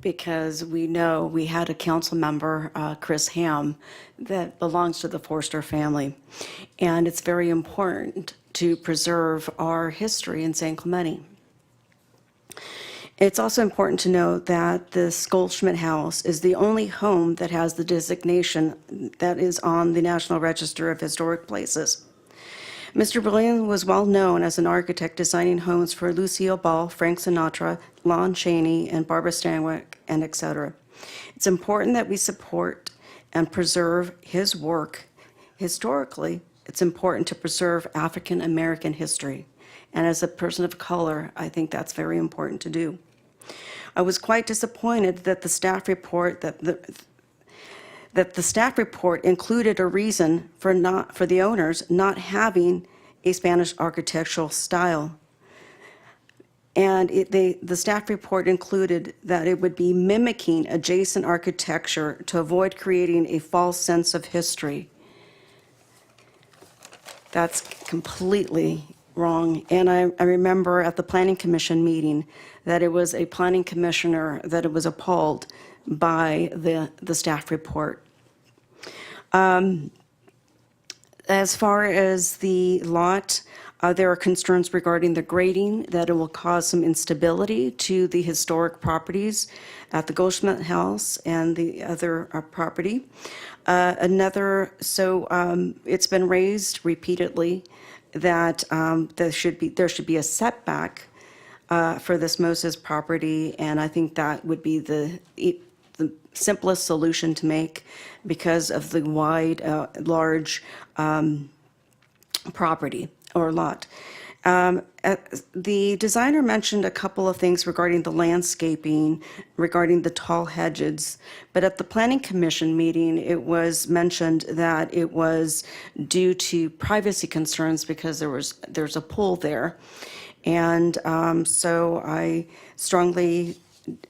because we know we had a council member, Chris Ham, that belongs to the Forster family. And it's very important to preserve our history in San Clemente. It's also important to note that this Goldschmidt house is the only home that has the designation that is on the National Register of Historic Places. Mr. Brilliant was well known as an architect designing homes for Lucille Ball, Frank Sinatra, Lon Chaney, and Barbara Stanwyck, and etc. It's important that we support and preserve his work. Historically, it's important to preserve African American history. And as a person of color, I think that's very important to do. I was quite disappointed that the staff report included a reason for the owners not having a Spanish architectural style. And the staff report included that it would be mimicking adjacent architecture to avoid creating a false sense of history. That's completely wrong. And I remember at the Planning Commission meeting that it was a planning commissioner that it was appalled by the staff report. As far as the lot, There are concerns regarding the grading, that it will cause some instability to the historic properties at the Goldschmidt House and the other property. It's been raised repeatedly that there should be a setback for this Moses property, and I think that would be the simplest solution to make because of the wide, large property or lot. The designer mentioned a couple of things regarding the landscaping, regarding the tall hedges, but at the Planning Commission meeting, it was mentioned that it was due to privacy concerns because there's a pool there. And so I strongly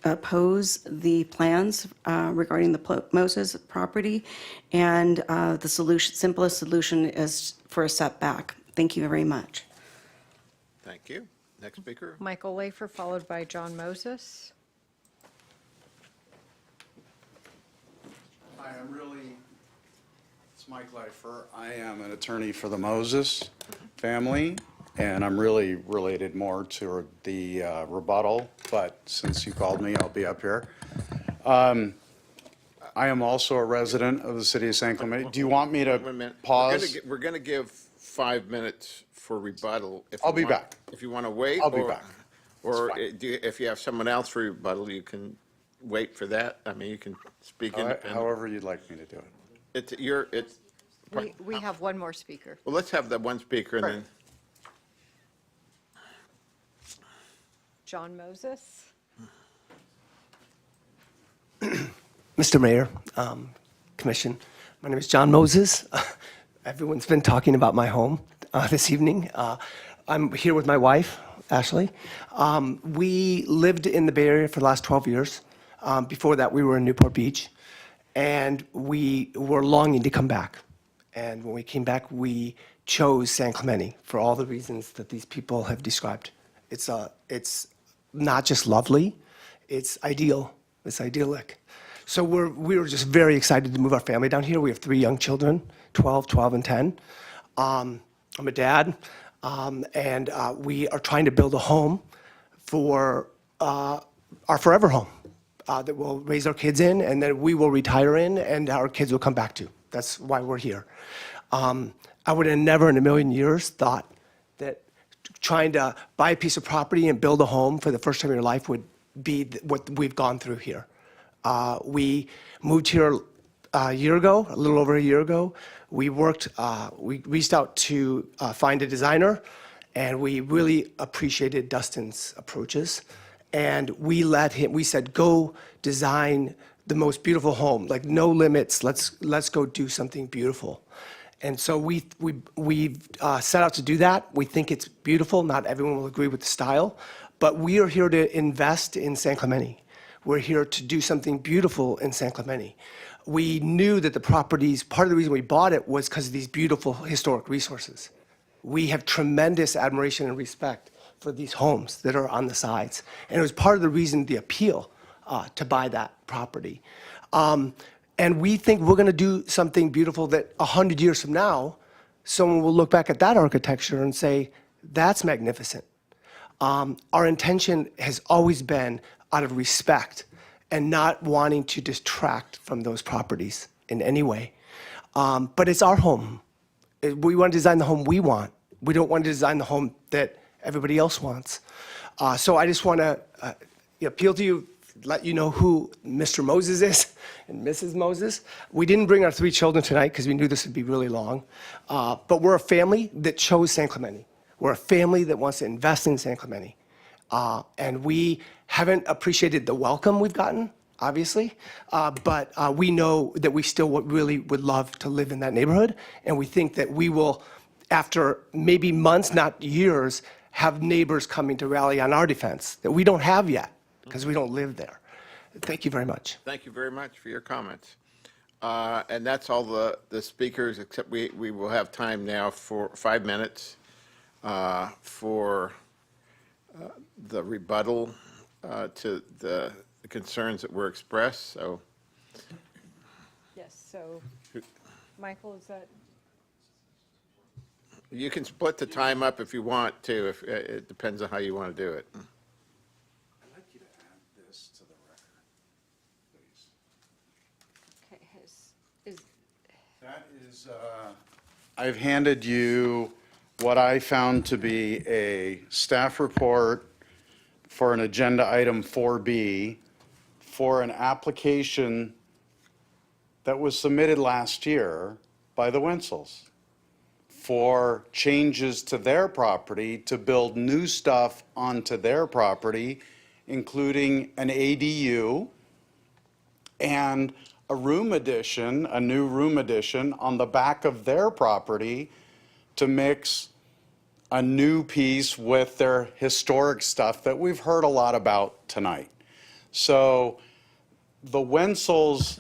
oppose the plans regarding the Moses property, and the simplest solution is for a setback. Thank you very much. Thank you. Next speaker. Michael Lafer, followed by John Moses. Hi, it's Mike Lafer. I am an attorney for the Moses family, and I'm really related more to the rebuttal, but since you called me, I'll be up here. I am also a resident of the city of San Clemente. Do you want me to pause? We're going to give 5 minutes for rebuttal. I'll be back. If you want to wait. I'll be back. Or if you have someone else for rebuttal, you can wait for that. I mean, you can speak independently. However you'd like me to do it. We have one more speaker. Well, let's have that one speaker and then. John Moses. Mr. Mayor, Commission, my name is John Moses. Everyone's been talking about my home this evening. I'm here with my wife, Ashley. We lived in the Bay Area for the last 12 years. Before that, we were in Newport Beach, and we were longing to come back. And when we came back, we chose San Clemente for all the reasons that these people have described. It's not just lovely, it's ideal, it's idyllic. So we were just very excited to move our family down here. We have 3 young children, 12, and 10. I'm a dad, and we are trying to build a home for our forever home that we'll raise our kids in, and then we will retire in, and our kids will come back to. That's why we're here. I would have never in a million years thought that trying to buy a piece of property and build a home for the first time in your life would be what we've gone through here. We moved here a year ago, a little over a year ago. We reached out to find a designer, and we really appreciated Dustin's approaches. And we said, go design the most beautiful home, like no limits, let's go do something beautiful. And so we set out to do that. We think it's beautiful. Not everyone will agree with the style, but we are here to invest in San Clemente. We're here to do something beautiful in San Clemente. We knew that the properties, part of the reason we bought it was because of these beautiful historic resources. We have tremendous admiration and respect for these homes that are on the sides. And it was part of the reason, the appeal to buy that property. And we think we're going to do something beautiful that 100 years from now, someone will look back at that architecture and say, that's magnificent. Our intention has always been out of respect and not wanting to distract from those properties in any way. But it's our home. We want to design the home we want. We don't want to design the home that everybody else wants. So I just want to appeal to you, let you know who Mr. Moses is and Mrs. Moses. We didn't bring our 3 children tonight because we knew this would be really long. But we're a family that chose San Clemente. We're a family that wants to invest in San Clemente. And we haven't appreciated the welcome we've gotten, obviously, but we know that we still really would love to live in that neighborhood, and we think that we will, after maybe months, not years, have neighbors coming to rally on our defense that we don't have yet, because we don't live there. Thank you very much. Thank you very much for your comments. And that's all the speakers, except we will have time now for 5 minutes for the rebuttal to the concerns that were expressed. So, Yes, so, Michael, is that? You can split the time up if you want to, if, it depends on how you want to do it. I'd like you to add this to the record, please. Okay, That is, I've handed you what I found to be a staff report for an agenda item 4B for an application that was submitted last year by the Wensels for changes to their property to build new stuff onto their property, including an ADU and a room addition, a new room addition on the back of their property to mix a new piece with their historic stuff that we've heard a lot about tonight. So the Wensels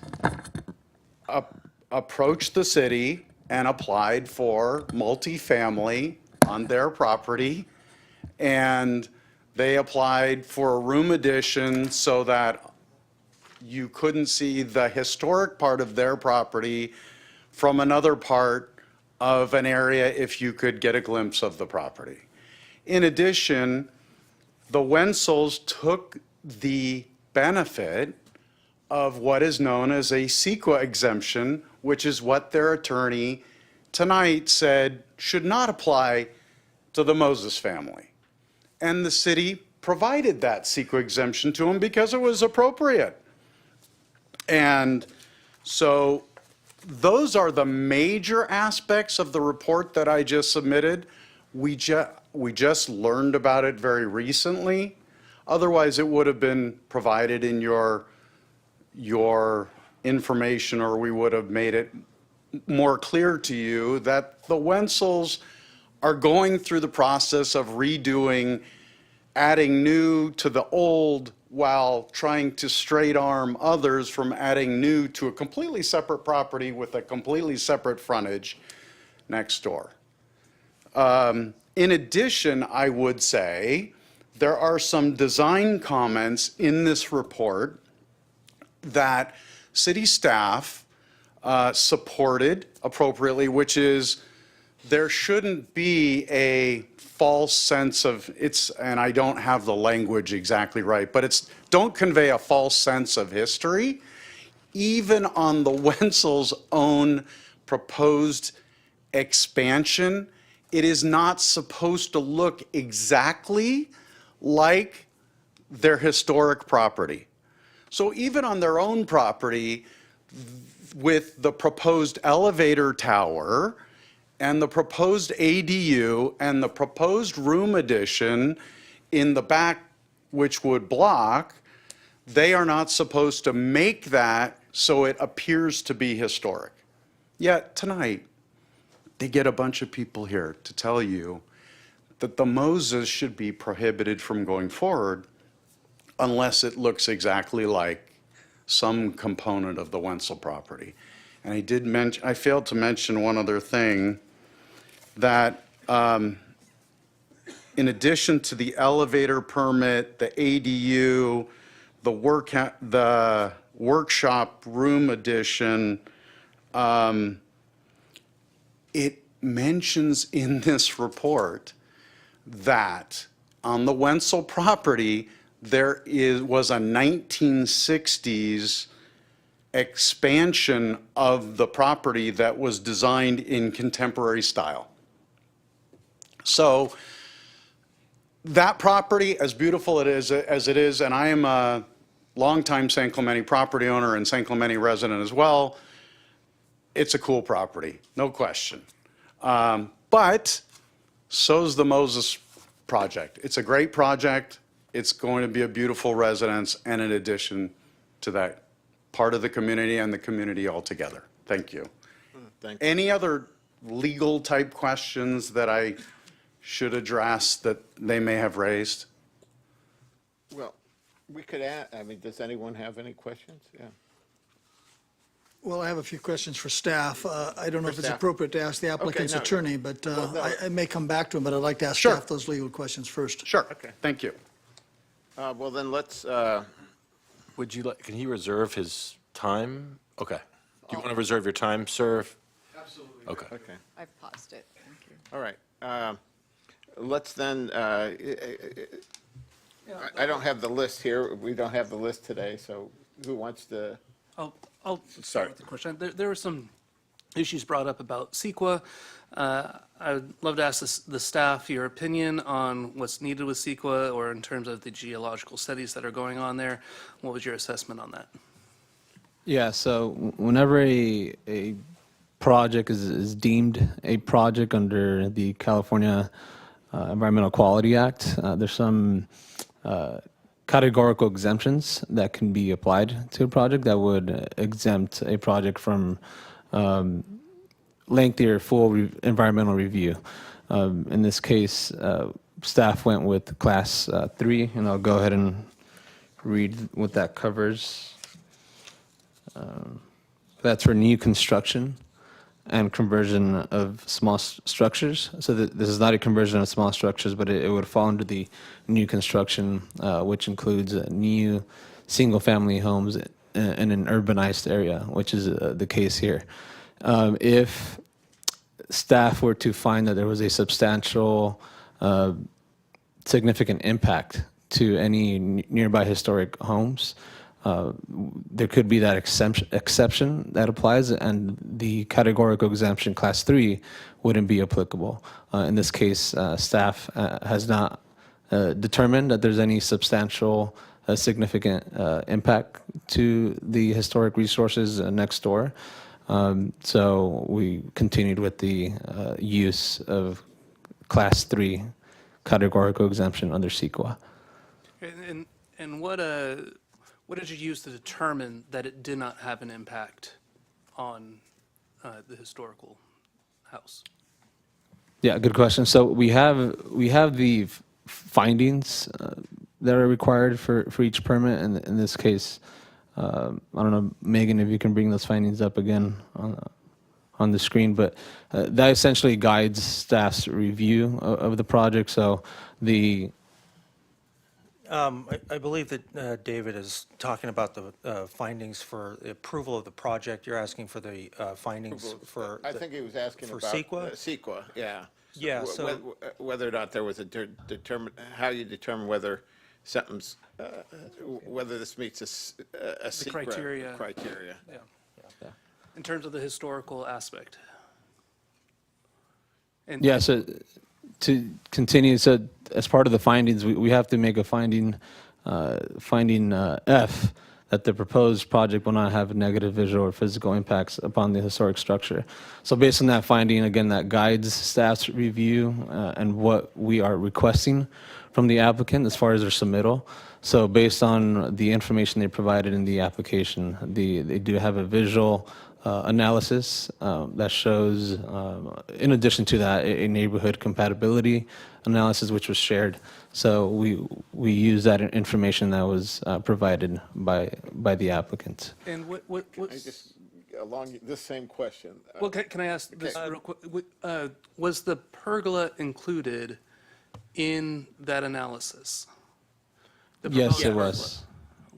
approached the city and applied for multifamily on their property, and they applied for a room addition so that you couldn't see the historic part of their property from another part of an area if you could get a glimpse of the property. In addition, the Wensels took the benefit of what is known as a CEQA exemption, which is what their attorney tonight said should not apply to the Moses family. And the city provided that CEQA exemption to them because it was appropriate. And so those are the major aspects of the report that I just submitted. We just learned about it very recently. Otherwise, it would have been provided in your information, or we would have made it more clear to you that the Wensels are going through the process of redoing, adding new to the old, while trying to straight arm others from adding new to a completely separate property with a completely separate frontage next door. In addition, I would say there are some design comments in this report that city staff supported appropriately, which is there shouldn't be a false sense of and I don't have the language exactly right, but don't convey a false sense of history. Even on the Wensels' own proposed expansion, it is not supposed to look exactly like their historic property. So even on their own property, with the proposed elevator tower and the proposed ADU and the proposed room addition in the back, which would block, they are not supposed to make that so it appears to be historic. Yet tonight, they get a bunch of people here to tell you that the Moses should be prohibited from going forward unless it looks exactly like some component of the Wensel property. And I failed to mention one other thing, that in addition to the elevator permit, the ADU, the workshop room addition, it mentions in this report that on the Wensel property, there was a 1960s expansion of the property that was designed in contemporary style. So that property, as beautiful as it is, and I am a longtime San Clemente property owner and San Clemente resident as well, it's a cool property, no question. But so's the Moses project. It's a great project. It's going to be a beautiful residence and an addition to that part of the community and the community altogether. Thank you. Thank you. Any other legal type questions that I should address that they may have raised? Well, we could add, I mean, does anyone have any questions? Yeah. Well, I have a few questions for staff. I don't know if it's staff. appropriate to ask the applicant's no. attorney, but Well, no. I may come back to him, but I'd like to ask Sure. staff those legal questions first. Sure. Okay. Thank you. Well, then let's, Would you like, can he reserve his time? Okay. Do you want to reserve your time, sir? Absolutely. Okay. okay. I've paused it. Thank you. All right. Let's then, I don't have the list here. We don't have the list today, so who wants to? I'll start with the question. There were some issues brought up about CEQA. I would love to ask the staff your opinion on what's needed with CEQA, or in terms of the geological studies that are going on there. What was your assessment on that? Yeah, so whenever a project is deemed a project under the California Environmental Quality Act, there's some categorical exemptions that can be applied to a project that would exempt a project from lengthier full environmental review. In this case, staff went with class 3, and I'll go ahead and read what that covers. That's for new construction and conversion of small structures. So this is not a conversion of small structures, but it would fall under the new construction, which includes new single-family homes in an urbanized area, which is the case here. If staff were to find that there was a substantial, significant impact to any nearby historic homes, there could be that exception that applies, and the categorical exemption, class 3, wouldn't be applicable. In this case, staff has not determined that there's any substantial, significant impact to the historic resources next door. So we continued with the use of class 3 categorical exemption under CEQA. And what did you use to determine that it did not have an impact on the historical house? Yeah, good question. So we have the findings that are required for each permit, and in this case, I don't know, Megan, if you can bring those findings up again on the screen, but that essentially guides staff's review of the project. So I believe that David is talking about the findings for the approval of the project. You're asking for the findings for. I think he was asking for about CEQA? CEQA, yeah. Yeah, so- Whether or not there was a how you determine whether something's, whether this meets a CEQA criteria. criteria. Yeah. In terms of the historical aspect. Yeah, so to continue, so as part of the findings, we have to make a finding F, that the proposed project will not have negative visual or physical impacts upon the historic structure. So based on that finding, again, that guides staff's review and what we are requesting from the applicant as far as their submittal. So based on the information they provided in the application, they do have a visual analysis that shows, in addition to that, a neighborhood compatibility analysis which was shared. So we use that information that was provided by the applicant. And what I just, along this same question. Well, can I ask this real quick? Was the pergola included in that analysis? Yes, it was.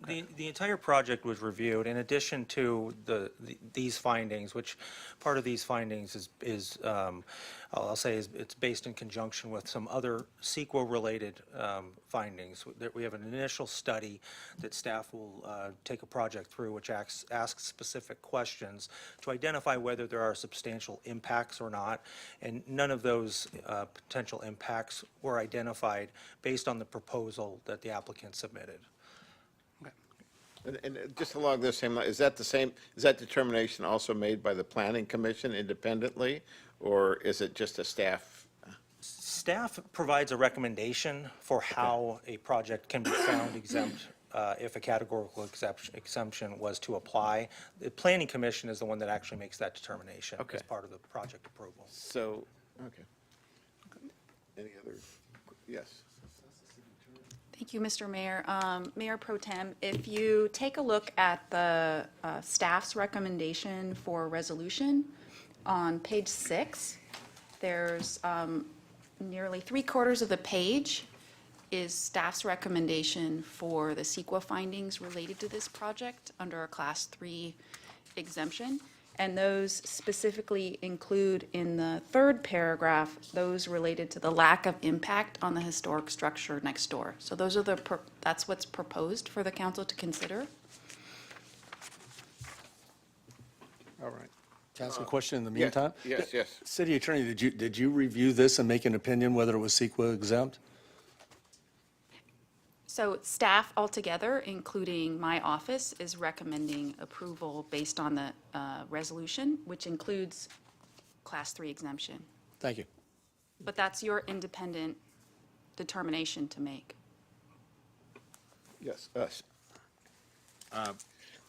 The entire project was reviewed in addition to these findings, which part of these findings is I'll say it's based in conjunction with some other CEQA-related findings. We have an initial study that staff will take a project through, which asks specific questions to identify whether there are substantial impacts or not, and none of those potential impacts were identified based on the proposal that the applicant submitted. And just along this same line, is that determination also made by the Planning Commission independently, or is it just a staff? Staff provides a recommendation for how a project can be found exempt if a categorical exemption was to apply. The Planning Commission is the one that actually makes that determination as part of the project approval. So, okay. Any other, yes. Thank you, Mr. Mayor. Mayor Pro Tem, if you take a look at the staff's recommendation for resolution on page 6, there's nearly 3/4 of the page is staff's recommendation for the CEQA findings related to this project under a class 3 exemption. And those specifically include in the third paragraph, those related to the lack of impact on the historic structure next door. So those are that's what's proposed for the council to consider. All right. Can I ask a question in the yes, meantime? yes. City Attorney, did you review this and make an opinion whether it was CEQA exempt? So staff altogether, including my office, is recommending approval based on the resolution, which includes Class 3 exemption. Thank you. But that's your independent determination to make. Yes, us.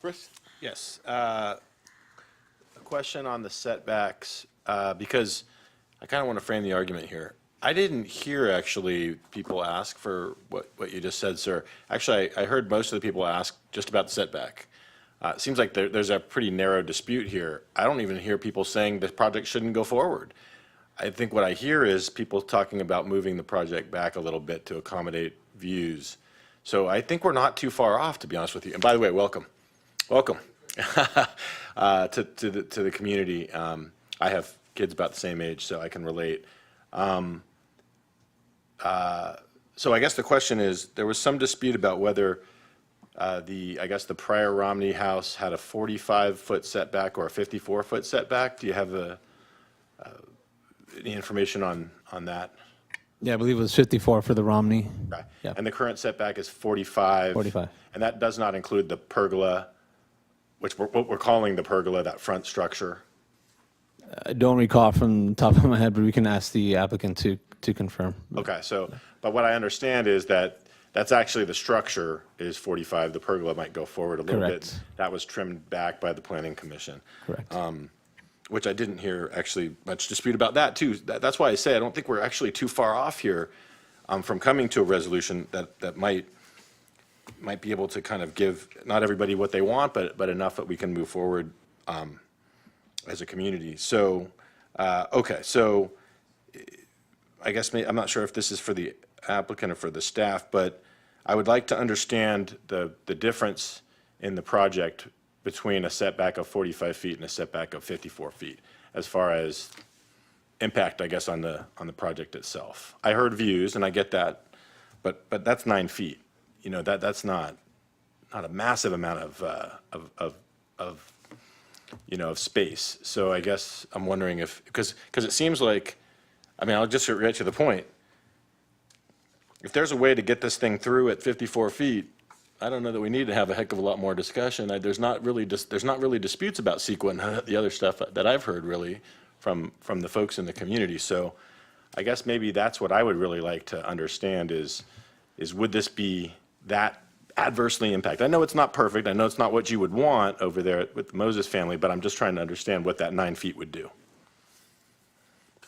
Chris? Yes. A question on the setbacks, because I kind of want to frame the argument here. I didn't hear actually people ask for what you just said, sir. Actually, I heard most of the people ask just about the setback. It seems like there's a pretty narrow dispute here. I don't even hear people saying the project shouldn't go forward. I think what I hear is people talking about moving the project back a little bit to accommodate views. So I think we're not too far off, to be honest with you. And by the way, welcome. Welcome to the community. I have kids about the same age, so I can relate. So I guess the question is, there was some dispute about whether the prior Romney house had a 45-foot setback or a 54-foot setback. Do you have any information on that? Yeah, I believe it was 54 for the Romney. Okay. Yeah. And the current setback is 45? 45. And that does not include the pergola, which what we're calling the pergola, that front structure? I don't recall from the top of my head, but we can ask the applicant to confirm. Okay, so, but what I understand is that that's actually the structure is 45. The pergola might go forward a little bit. Correct. That was trimmed back by the planning commission. Correct. Which I didn't hear actually much dispute about that too. That's why I say I don't think we're actually too far off here from coming to a resolution that might be able to kind of give not everybody what they want, but enough that we can move forward as a community. So, okay, so I guess I'm not sure if this is for the applicant or for the staff, but I would like to understand the difference in the project between a setback of 45 feet and a setback of 54 feet, as far as impact, I guess, on the project itself. I heard views, and I get that, but that's 9 feet. You know, that's not a massive amount of space. So I guess I'm wondering because it seems like, I mean, I'll just get right to the point. If there's a way to get this thing through at 54 feet, I don't know that we need to have a heck of a lot more discussion. There's not really disputes about CEQA and the other stuff that I've heard really from the folks in the community. So I guess maybe that's what I would really like to understand is would this be that adversely impact? I know it's not perfect. I know it's not what you would want over there with the Moses family, but I'm just trying to understand what that 9 feet would do.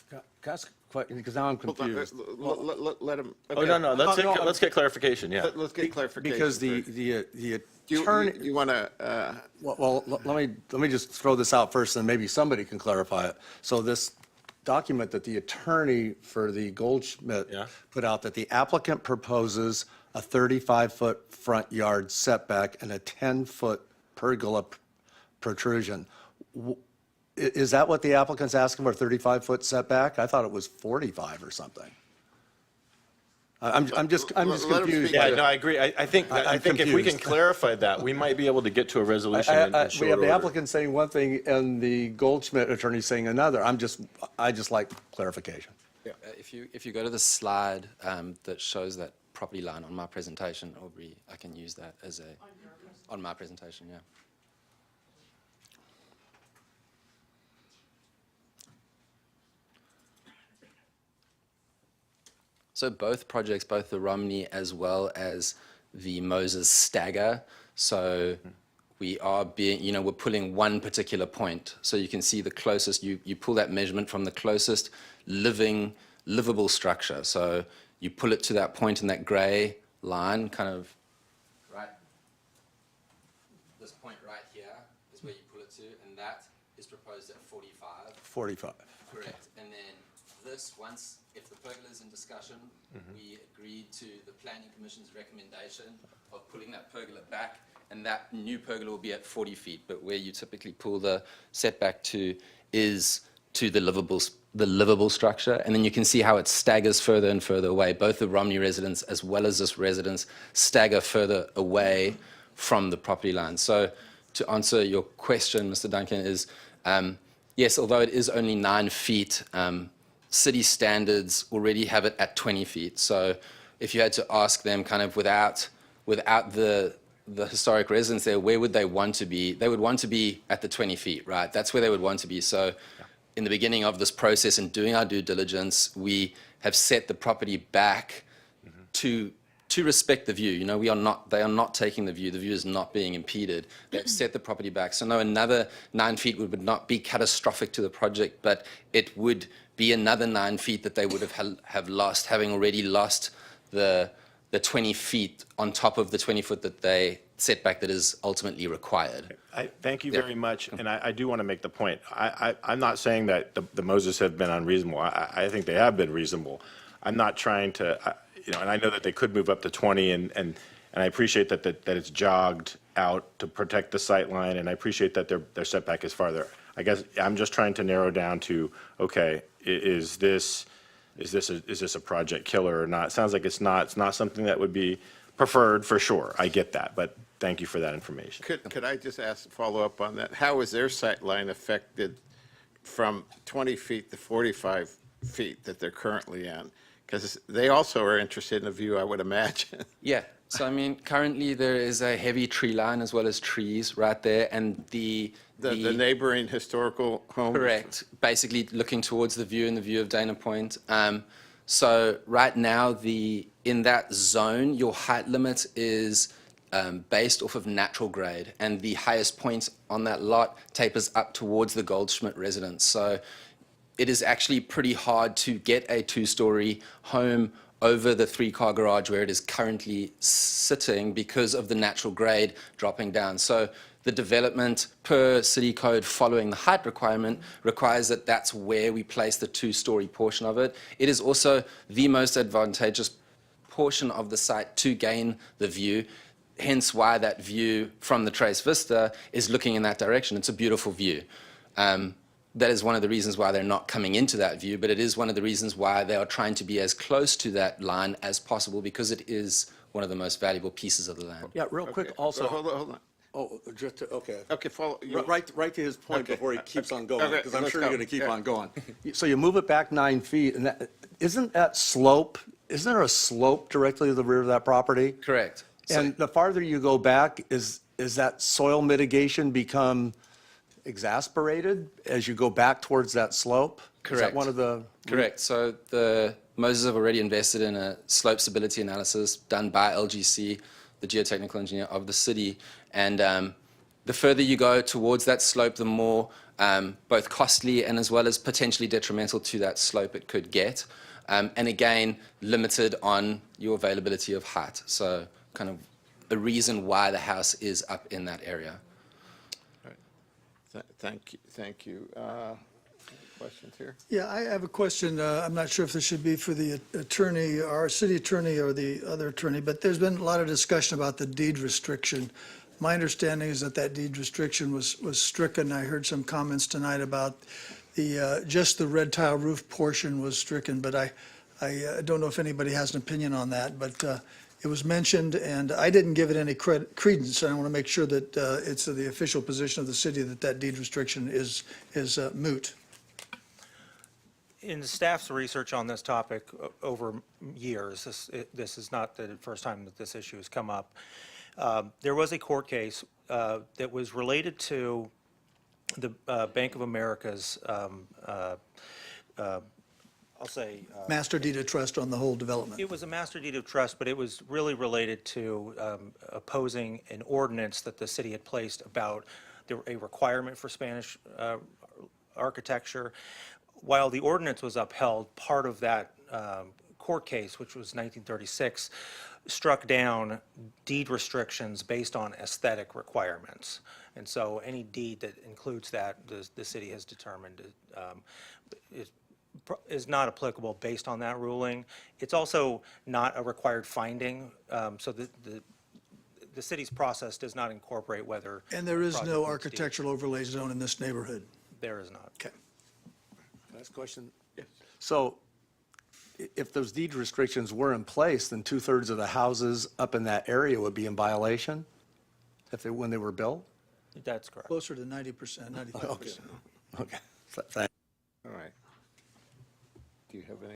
Can I ask a question? Because now I'm confused. Let him. Oh, no, let's get clarification, yeah. Let's get clarification. Because the attorney. You want to, Well, let me just throw this out first, and maybe somebody can clarify it. So this document that the attorney for the Goldschmidt put out, that the applicant proposes a 35-foot front yard setback and a 10-foot pergola protrusion. Is that what the applicant's asking for, a 35-foot setback? I thought it was 45 or something. I'm just confused. Yeah, no, I agree. I think if we can clarify that, we might be able to get to a resolution in short We have the order. applicant saying one thing and the Goldschmidt attorney saying another. I just like clarification. If you go to the slide that shows that property line on my presentation, Aubrey, I can use that as on my presentation, yeah. So both projects, both the Romney as well as the Moses stagger. So we are we're pulling one particular point. So you can see the closest, you pull that measurement from the closest livable structure. So you pull it to that point in that gray line, kind of right. This point right here is where you pull it to, and that is proposed at 45. 45. Correct. And then this, if the pergola is in discussion, we agreed to the Planning Commission's recommendation of pulling that pergola back and that new pergola will be at 40 feet, but where you typically pull the setback to is to the livable structure, and then you can see how it staggers further and further away. Both the Romney residence as well as this residence stagger further away from the property line. So to answer your question, Mr. Duncan, is yes, although it is only 9 feet, city standards already have it at 20 feet. So if you had to ask them kind of without the historic residence there, where would they want to be? They would want to be at the 20 feet, right? That's where they would want to be. So in the beginning of this process and doing our due diligence, we have set the property back to respect the view. You know, they are not taking the view. The view is not being impeded. They've set the property back. So no, another 9 feet would not be catastrophic to the project, but it would be another 9 feet that they would have lost, having already lost the 20 feet on top of the 20 foot that they setback that is ultimately required. Thank you very much, and I do want to make the point. I'm not saying that the Moses have been unreasonable. I think they have been reasonable. I'm not trying to, and I know that they could move up to 20, and I appreciate that it's jogged out to protect the sight line, and I appreciate that their setback is farther. I guess I'm just trying to narrow down to, okay, is this a project killer or not? It sounds like it's not. It's not something that would be preferred for sure. I get that, but thank you for that information. Could I just follow up on that? How is their sight line affected from 20 feet to 45 feet that they're currently in? Because they also are interested in a view, I would imagine. Yeah. So, I mean, currently there is a heavy tree line as well as trees right there, and the neighboring historical homes? Correct. Basically looking towards the view and the view of Dana Point. So right now, in that zone, your height limit is based off of natural grade, and the highest point on that lot tapers up towards the Goldschmidt residence. So it is actually pretty hard to get a 2-story home over the 3-car garage where it is currently sitting because of the natural grade dropping down. So the development per city code following the height requirement requires that that's where we place the 2-story portion of it. It is also the most advantageous portion of the site to gain the view, hence why that view from the Trace Vista is looking in that direction. It's a beautiful view. That is one of the reasons why they're not coming into that view, but it is one of the reasons why they are trying to be as close to that line as possible, because it is one of the most valuable pieces of the land. Yeah, real quick, also. Hold on. Oh, just to, okay. Okay, follow. Right to his point before he keeps on going, because I'm let's sure go. you're going to keep Yeah. on going. So you move it back 9 feet, and isn't there a slope directly to the rear of that property? Correct. And the farther you go back, is that soil mitigation become exasperated as you go back towards that slope? Correct. Is that one of the? Correct. So the Moses have already invested in a slope stability analysis done by LGC, the geotechnical engineer of the city. And the further you go towards that slope, the more both costly and as well as potentially detrimental to that slope it could get. And again, limited on your availability of height. So kind of a reason why the house is up in that area. Thank you. Questions here? Yeah, I have a question. I'm not sure if this should be for the attorney, our city attorney, or the other attorney, but there's been a lot of discussion about the deed restriction. My understanding is that deed restriction was stricken. I heard some comments tonight about just the red tile roof portion was stricken, but I don't know if anybody has an opinion on that, but it was mentioned, and I didn't give it any credence. I want to make sure that it's the official position of the city that deed restriction is moot. In the staff's research on this topic over years, this is not the first time that this issue has come up. There was a court case that was related to the Bank of America's, I'll say. Master deed of trust on the whole development. It was a master deed of trust, but it was really related to opposing an ordinance that the city had placed about a requirement for Spanish architecture. While the ordinance was upheld, part of that court case, which was 1936, struck down deed restrictions based on aesthetic requirements. And so any deed that includes that, the city has determined is not applicable based on that ruling. It's also not a required finding, so the the city's process does not incorporate whether. And there is project no meets deed. architectural overlay zone in this neighborhood. There is not. Okay. Last question. So if those deed restrictions were in place, then 2/3 of the houses up in that area would be in violation when they were built? That's correct. Closer to 90%, 95%. Okay. Thank All right. Do you have any?